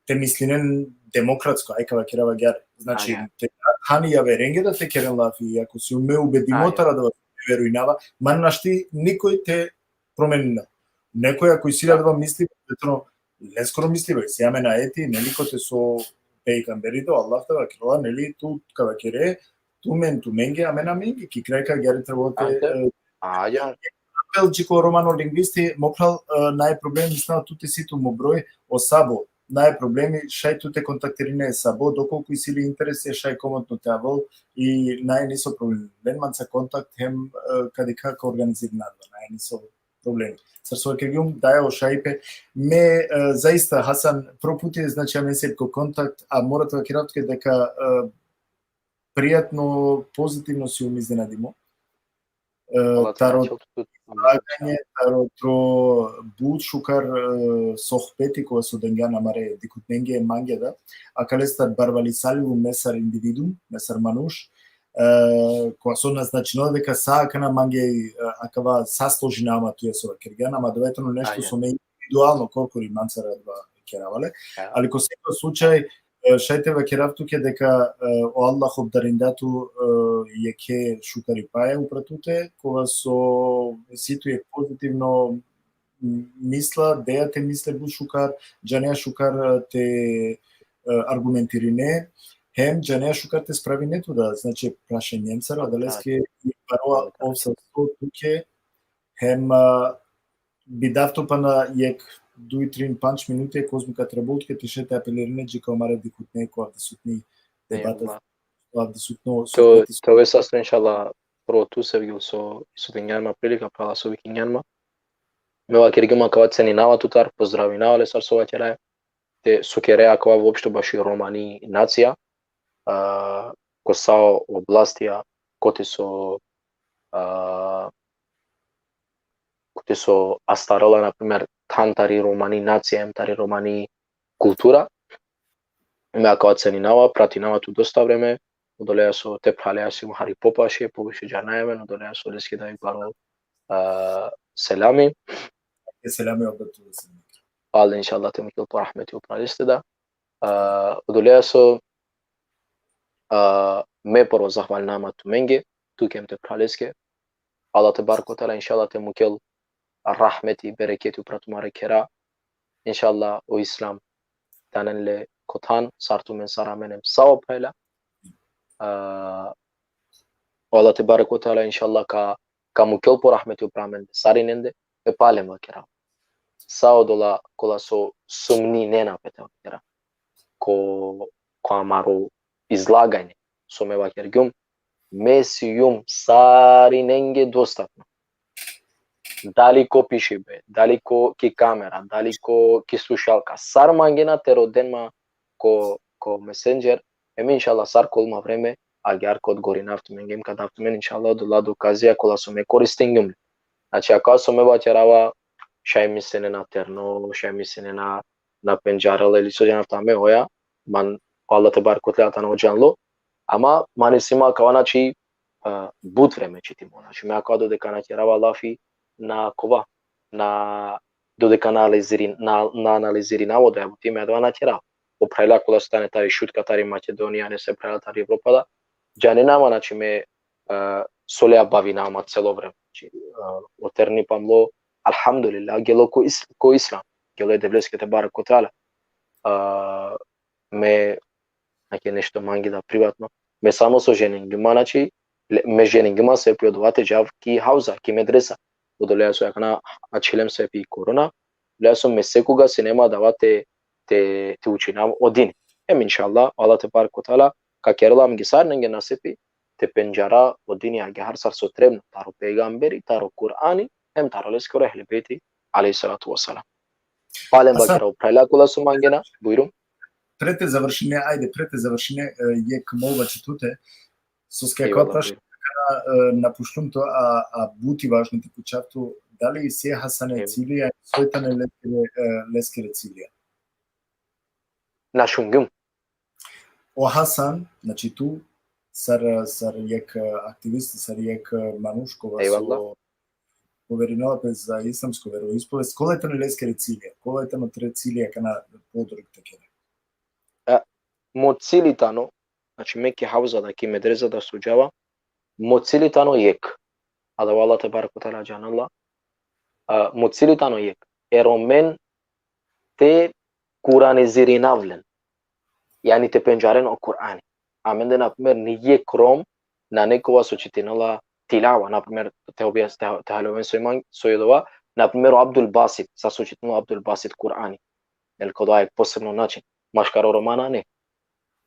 те мислинен демократско ајкава керава гјар. Значи те хани ја веренге да те керен лафи ако си уме убедимотара да веруинава, маннашти никој те променина. Некој ако си да мисли, ветно нескоро мисли бе, сиаме на ети, нели коте со пейгамберите, Аллах да вакила, нели ту кава кере, ту менге, амена менге, ки крајка гјари треботе. Белчико романо лингвисти мопрал најпроблем мислам туте ситу му број о сабо. Најпроблеми шај туте контактирине сабо, доколку и сили интереси шај комотно тавол и најнисо проблеми. Ленманца контакт хем каде како организирана, најнисо проблеми. Срсо кегум дајо шајпе ме заиста Хасан пропути значи аме се ко контакт, а морате да киратке дека пријатно позитивно си умизненадимо. Таро таро бут шукар сохпети која со денгана маре дикутненге мангеда, а калестар барвалисалу месар индивидум, месар мануш, која со назначено дека саакана манге акава сасложинама туе со кергана, ма доветно нешто со ме индивидуално коркори мансара два керавале, али ко секој случај шајте ве керавтуке дека о Аллах обдариндату јеке шукари паја упратуте, кога со ситу е позитивно мисла, дејате мисле бу шукар, џанеа шукар те аргументирине, хем џанеа шукар те справи нету да, значи праше немцара, далеске пароа овса туке, хем бидавто па на јек 2-3 5 минути козмика треболтке ти шете апелирине джи камара дикутне која да сутни дебата да сутно тоа е састен иншалла про ту се вигил со денјарма прилика прала со викињарма мева кергема кава ценинава тутар поздравинава ле сар со ваќера те со кереа кава воопшто баши романи нација ко сао областија коти со астарола например тантари романи нација, емтари романи култура. Ме кога ценинава, пратинава ту доста време, одолеа со те пралеа си Хари Попаше, повише џанаеме, одолеа со лески да ви баро селами. Селами обету да се. Аллах иншаллах те микил по рахмети управисте да. Одолеа со ме порво захвалнама ту менге, ту кем те пралеске. Аллах те барко тала иншаллах те мукел рахмети берекети упратумаре кера иншаллах о ислам таненле котан сартумен сараменем сао пайла Аллах те барко тала иншаллах ка мукел по рахмети упрамен сариненде е палема кера сао дола кола со сумни нена пета кера ко амаро излагање со мева кергум месиум сариненге достапно дали ко пиши бе, дали ко ки камера, дали ко ки слушалка. Сар мангена теро денма ко месенџер, еми иншалла сар колма време, а гјар ко одгори нафту менгем кад нафту мен иншалла до ладу казија кола со ме користингум. Значи ако со ме ваќерава шај мислене на терно, шај мислене на пенџарал или со џанафта ме оја, ман Аллах те бар котлеата на оџанло, ама мани сима кава начи бут време читимо. Значи ме ако додека наќерава лафи на кова на додека на анализири навода ја тиме да наќера опрајла кола стане тари шутка тари Македонија не се прајла тари Европа да џаненама значи ме солеа бавинама цело време значи отерни памло алхамдулилlah гело ко ислам гело девлескете бар котала ме наќе нешто манги да приватно ме само со женингима значи ме женингима се приодувате џав ки хауза ки медреса одолеа со јакна ачилем се пи корона, леа со ме секога се нема дава те учинам один. Иншаллах, Аллах те бар котала, ка кералам ги сарненге насепи, те пенџара одини аги хар сар со требно, таро пегамбери, таро Кур'ани, таро лескоре ehli beyti, алейхи салату вассалам. Палем бакера управила кола со мангена, бујрум. Прете завршине, јек молба четуте, со скајкот прашање напуштумто, а бути важно ти почавту, дали се Хасане Цилија, сојтане лескере Цилија? На шунгум. О Хасан, значи ту, сар јек активисти, сар јек манушкова Eyvallah. со поверинала за исламско вероисповест, колете на лескери цилија, колете на тре цилија кана подруг такене. Моцилитано, значи меки хавзада ки медрезада суџава, моцилитано јек. Ада вала те барку тала џаналла. Моцилитано јек. Еромен те куранизиринавлен. Yani te penjaren o Kur'ani. Amende, na primer, ni јек ром на некова со читинала тилава, на пример, те халовен со једова, на пример, Абдул Басит, са со читинала Абдул Басит Kur'ani. Нел кога е посебно начин. Машкаро романа не.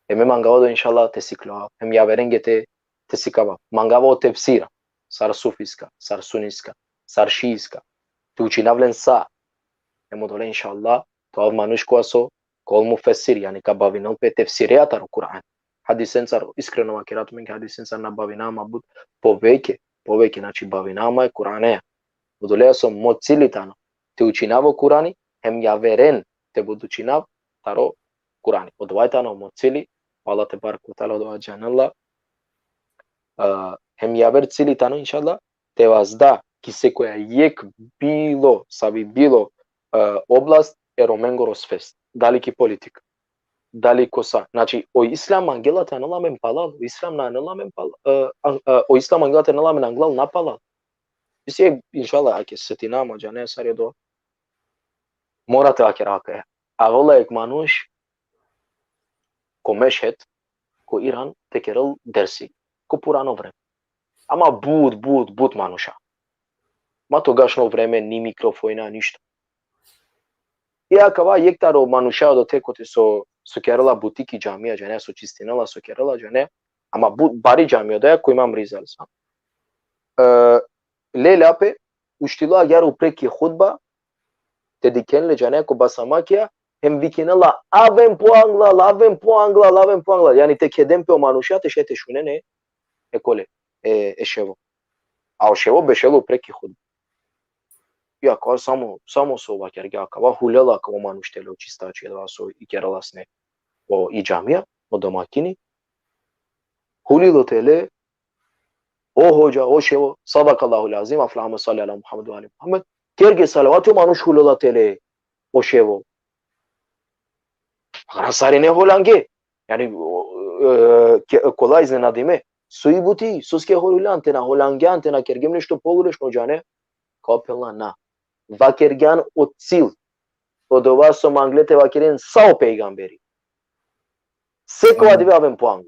Еме мангава до иншалла те сиклава. Ем ја веренге те сикава. Мангава о тефсира. Сар суфиска, сар суниска, сар шииска. Те учинавлен са. Емо доле иншалла, тоа манушкоа со кол муфесир, yani ka bavinal pe tefsiriyat ar Kur'an. Hadisen sar iskreno makirat men hadisen sar na bavinama bud poveke, znači bavinama je Kur'aneja. Budolea som mocilitano. Te učinavo Kur'ani, hem ja veren te budu učinav taro Kur'ani. Odvajtano mocili, Allah te barku tala odvaj janallah. Hem ja ver cilitano inshallah, te vas da ki se koja jek bilo, sabi bilo oblast eromengo rozfest. Дали ки политика, дали коса. Значи, о ислам ангелата аналамен палал, о ислам на аналамен палал, о ислам ангелата аналамен англал напалал. Бисе, иншалла, аке сетинама, џане саре до, морате аке раке. А вола ек мануш, ко мешет, ко Иран, текерал дерси, ко пурано време. Ама буд мануша. Ма тогашно време, ни микрофона, ништо. Иакава јектаро манушао до текоте со керала бутики џамија, џане со чистинала со керала џане, ама бари џамија да ја кој имам ризал сам. Лелапе уштила јару преки худба те дикенле џане ко басамакија hem викинала авен по англа, јани те кедем пе мануша те шете шунене еколе шево. А шево бешело преки худба. Иако само со ова кергјакава хулела како мануштеле очистачи да со и кераласне о и џамија о домакини хулило теле о хоџа о шево садакаллаху лазим афлама салли ала мухаммад ва али мухаммад керге салавату мануш хулела теле о шево расарине холанге yani кола изненадиме суибути суске холиланте на холангјанте на кергем нешто погрешно џане капела на вакерган од цил од ова со манглете вакерен сао пејгамбери секоја двиавен по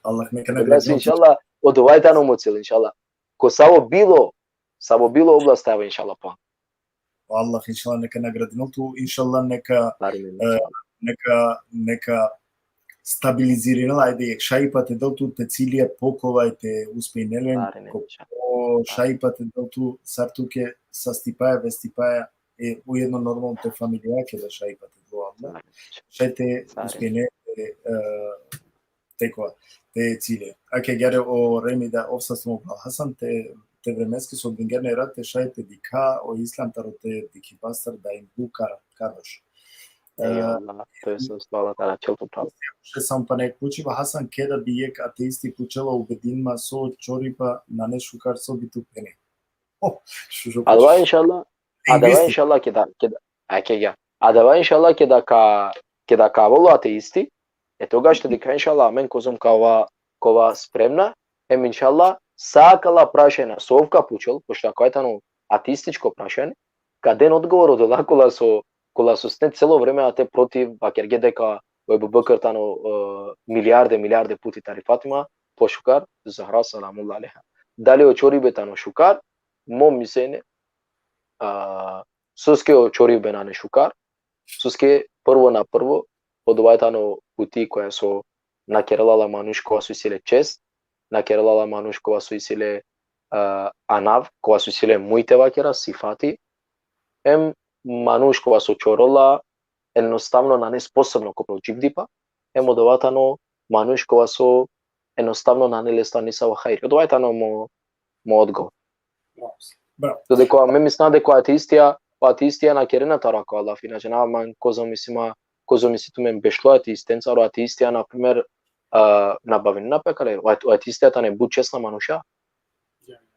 Аллах нека награди иншалла од овајта на моцил иншалла ко сао било област ава иншалла по Аллах иншалла нека награди ноту иншалла нека стабилизирала ајде јек шајпате делту те цилија поковајте успејнелен шајпате делту сартуке са стипаја вестипаја е уедно нормално те фамилија да шајпате до шајте успејнеле текова те цилија аке гјаре о реми да овсасно Хасан те временски со дингерне рад те шајте дика о ислам тароте дики пастар да им букара карош Ше сам па не кучива Хасан кеда биек атеисти кучела убединма со чорипа на нешукар со биту пене. Адава иншалла кеда каволу атеисти, е тогаш те дека иншалла мен козом кова спремна, ем иншалла сакала прашање совка пучел, пошто ако е тано атеистичко прашање, каден одговор одолакола кола со стен цело време а те против вакерге дека во Бубакр тано милиарде пути тарифатима по шукар Захра саламулла алейха. Дали очори бетано шукар, мом мисене суске очори бенане шукар, суске прво на прво одвајтано пути која со накералала мануш која со силе чест, накералала мануш која со силе анав, која со силе муите вакера сифати, ем мануш која со чорола едноставно на неспособно копро џибдипа, е модоватано мануш која со едноставно на нелестаниса во хајри. Одвајтано мо одговор. Додека ме мисна дека атеистија на керена тарако Аллах, иначе на ман коза мислима coisa me situ men beshlo atistența ro atistia na primer na bavina pe care o atistia ta ne bučesna manuša.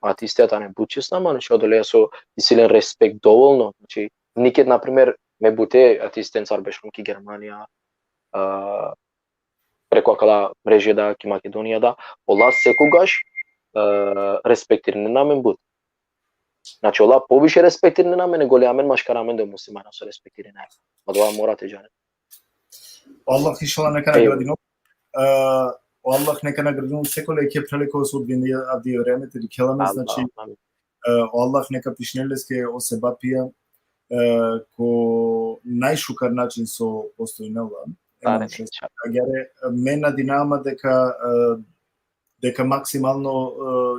Atistia ta ne bučesna manuša dole so isilen respekt dovoljno. Znači nikad na primer me bute atistența ar beshlo ki Germania preko akala mreže da ki Makedonija da ola sekogaš respektirani na men but. Znači ola poviše respektirani na men nego li amen maškaramen do muslimana su respektirani. Adova morate žane. Allah inšallah neka nagradi. Allah neka nagradi sekole ke preleko su adi vremete di kelame, znači Allah neka pišneleske osebapija ko najšukar način so postoji nela. Mena dinama дека максимално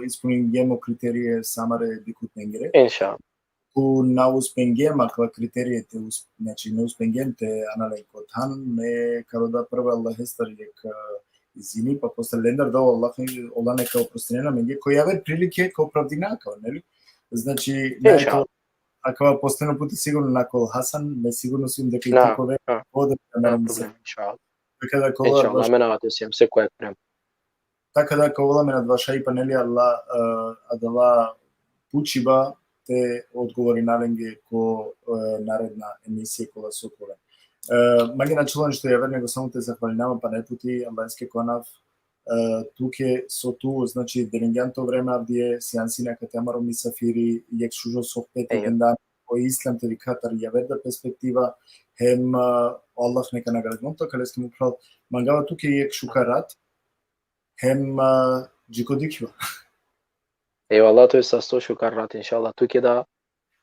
исполнимо критерије самаре дикутненгере. Иншалла. Ку на успенгем, аква критеријете, значи на успенгемте анален котан, ме каро да прва Аллах естар дека изини, па после лендар да Аллах ола нека опростенена менге, која ве прилике ко правдинака, нели? Значи, аква постојано пути сигурно накол Хасан, не сигурно сум дека и такове одат на мисла. Иншалла. Дека да кола Иншалла, менавате сем секој прем. Така да коволаме на два шаи панели адала пучиба те одговори наленге ко наредна емисија кола сокове. Маги начулан што ја верне го само те захвалинама па не пути Аллахске конав туке со ту, значи делингјанто време авдие сеансина катемаро мисафири јек шужо сохпети дендан о ислам теви катар ја верда перспектива хем Аллах нека наградното калески му прав мангава туке јек шукарат hem Ciko'dikva. Eyvallah to sasto şukarrat inşallah tu keda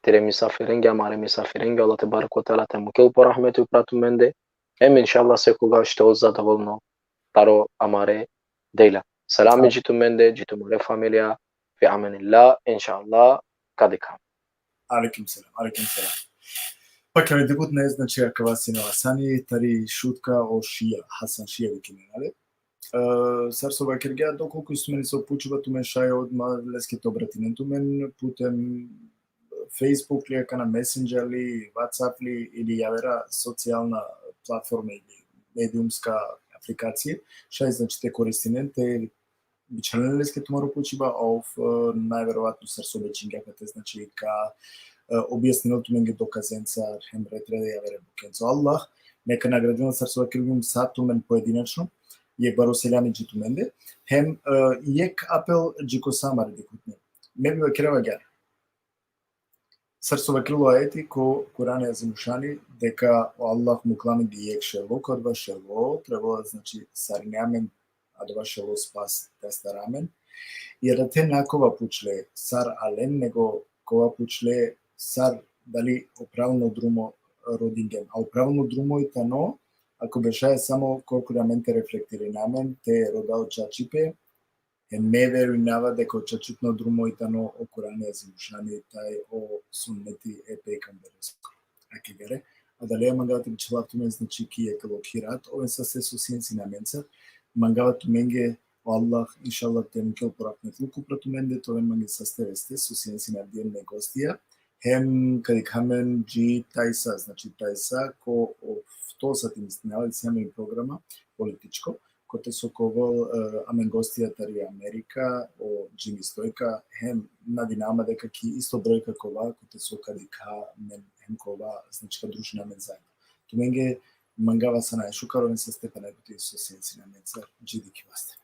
tere misafiringe amare misafiringe Allah tebarek ve teala te mukil po rahmetu pratu mende hem inşallah sekuga što zadovoljno taro amare dela. Selam jitu mende jitu mure familia fi amanillah inşallah kadikam. Алейкум селам, алейкум селам. Пака ме дебут не значи акава синова сани тари шутка о шија, Хасан Шија викине, нали? Сарсова Киргија, доколку су мене се опучува ту мен шај одма леските обратинен ту мен путем Facebook ли, на Messenger ли, WhatsApp ли или јавера социјална платформа или медиумска апликација, шај значи те користинен, те бичален леске тумаро почива, ов најверојатно Сарсова Чингакате значи ка објаснено ту мен ге доказенца, хем ретреде јавере букенцо Аллах, нека наградено Сарсова Киргија са ту мен поединечно, јек баро селјани джиту менде, хем јек апел джико самаре декутне. Ме бива керева гјар. Сарсова крило аети ко Куране азимушани дека Аллах му клами би јек шело, кодва шело, требало значи саринеамен, а дова шело спас тестарамен. И да те накова пучле сар ален, него кова пучле сар дали оправилно друмо родинген, а оправилно друмо и тано, ако беше само колку да мен те рефлектири на мен, те родал чачипе, не верувава дека чачипно друмо и тано о Куране азимушани тај о суннети е пейгамберско. Аки вере, а дали мангавате бичелавту мен значи ки е калокират, овен са се сусиенци на менца, мангавату менге Аллах, иншаллах, те мукел поракнет луку прату менде, овен манге састевесте, сусиенци на диен негостија, хем кадикамен джи тајса, значи тајса, ко то са тим снели семи програма политичко, коте со ковол амен гостија тари Америка, о Джими Стојка, хем на динама дека ки исто бројка кова, коте со кадика мен хем кова, значи ка дружина мен заедно. Ту менге мангава са најшукаровен са степена коте со сенци на менца, джидики васте.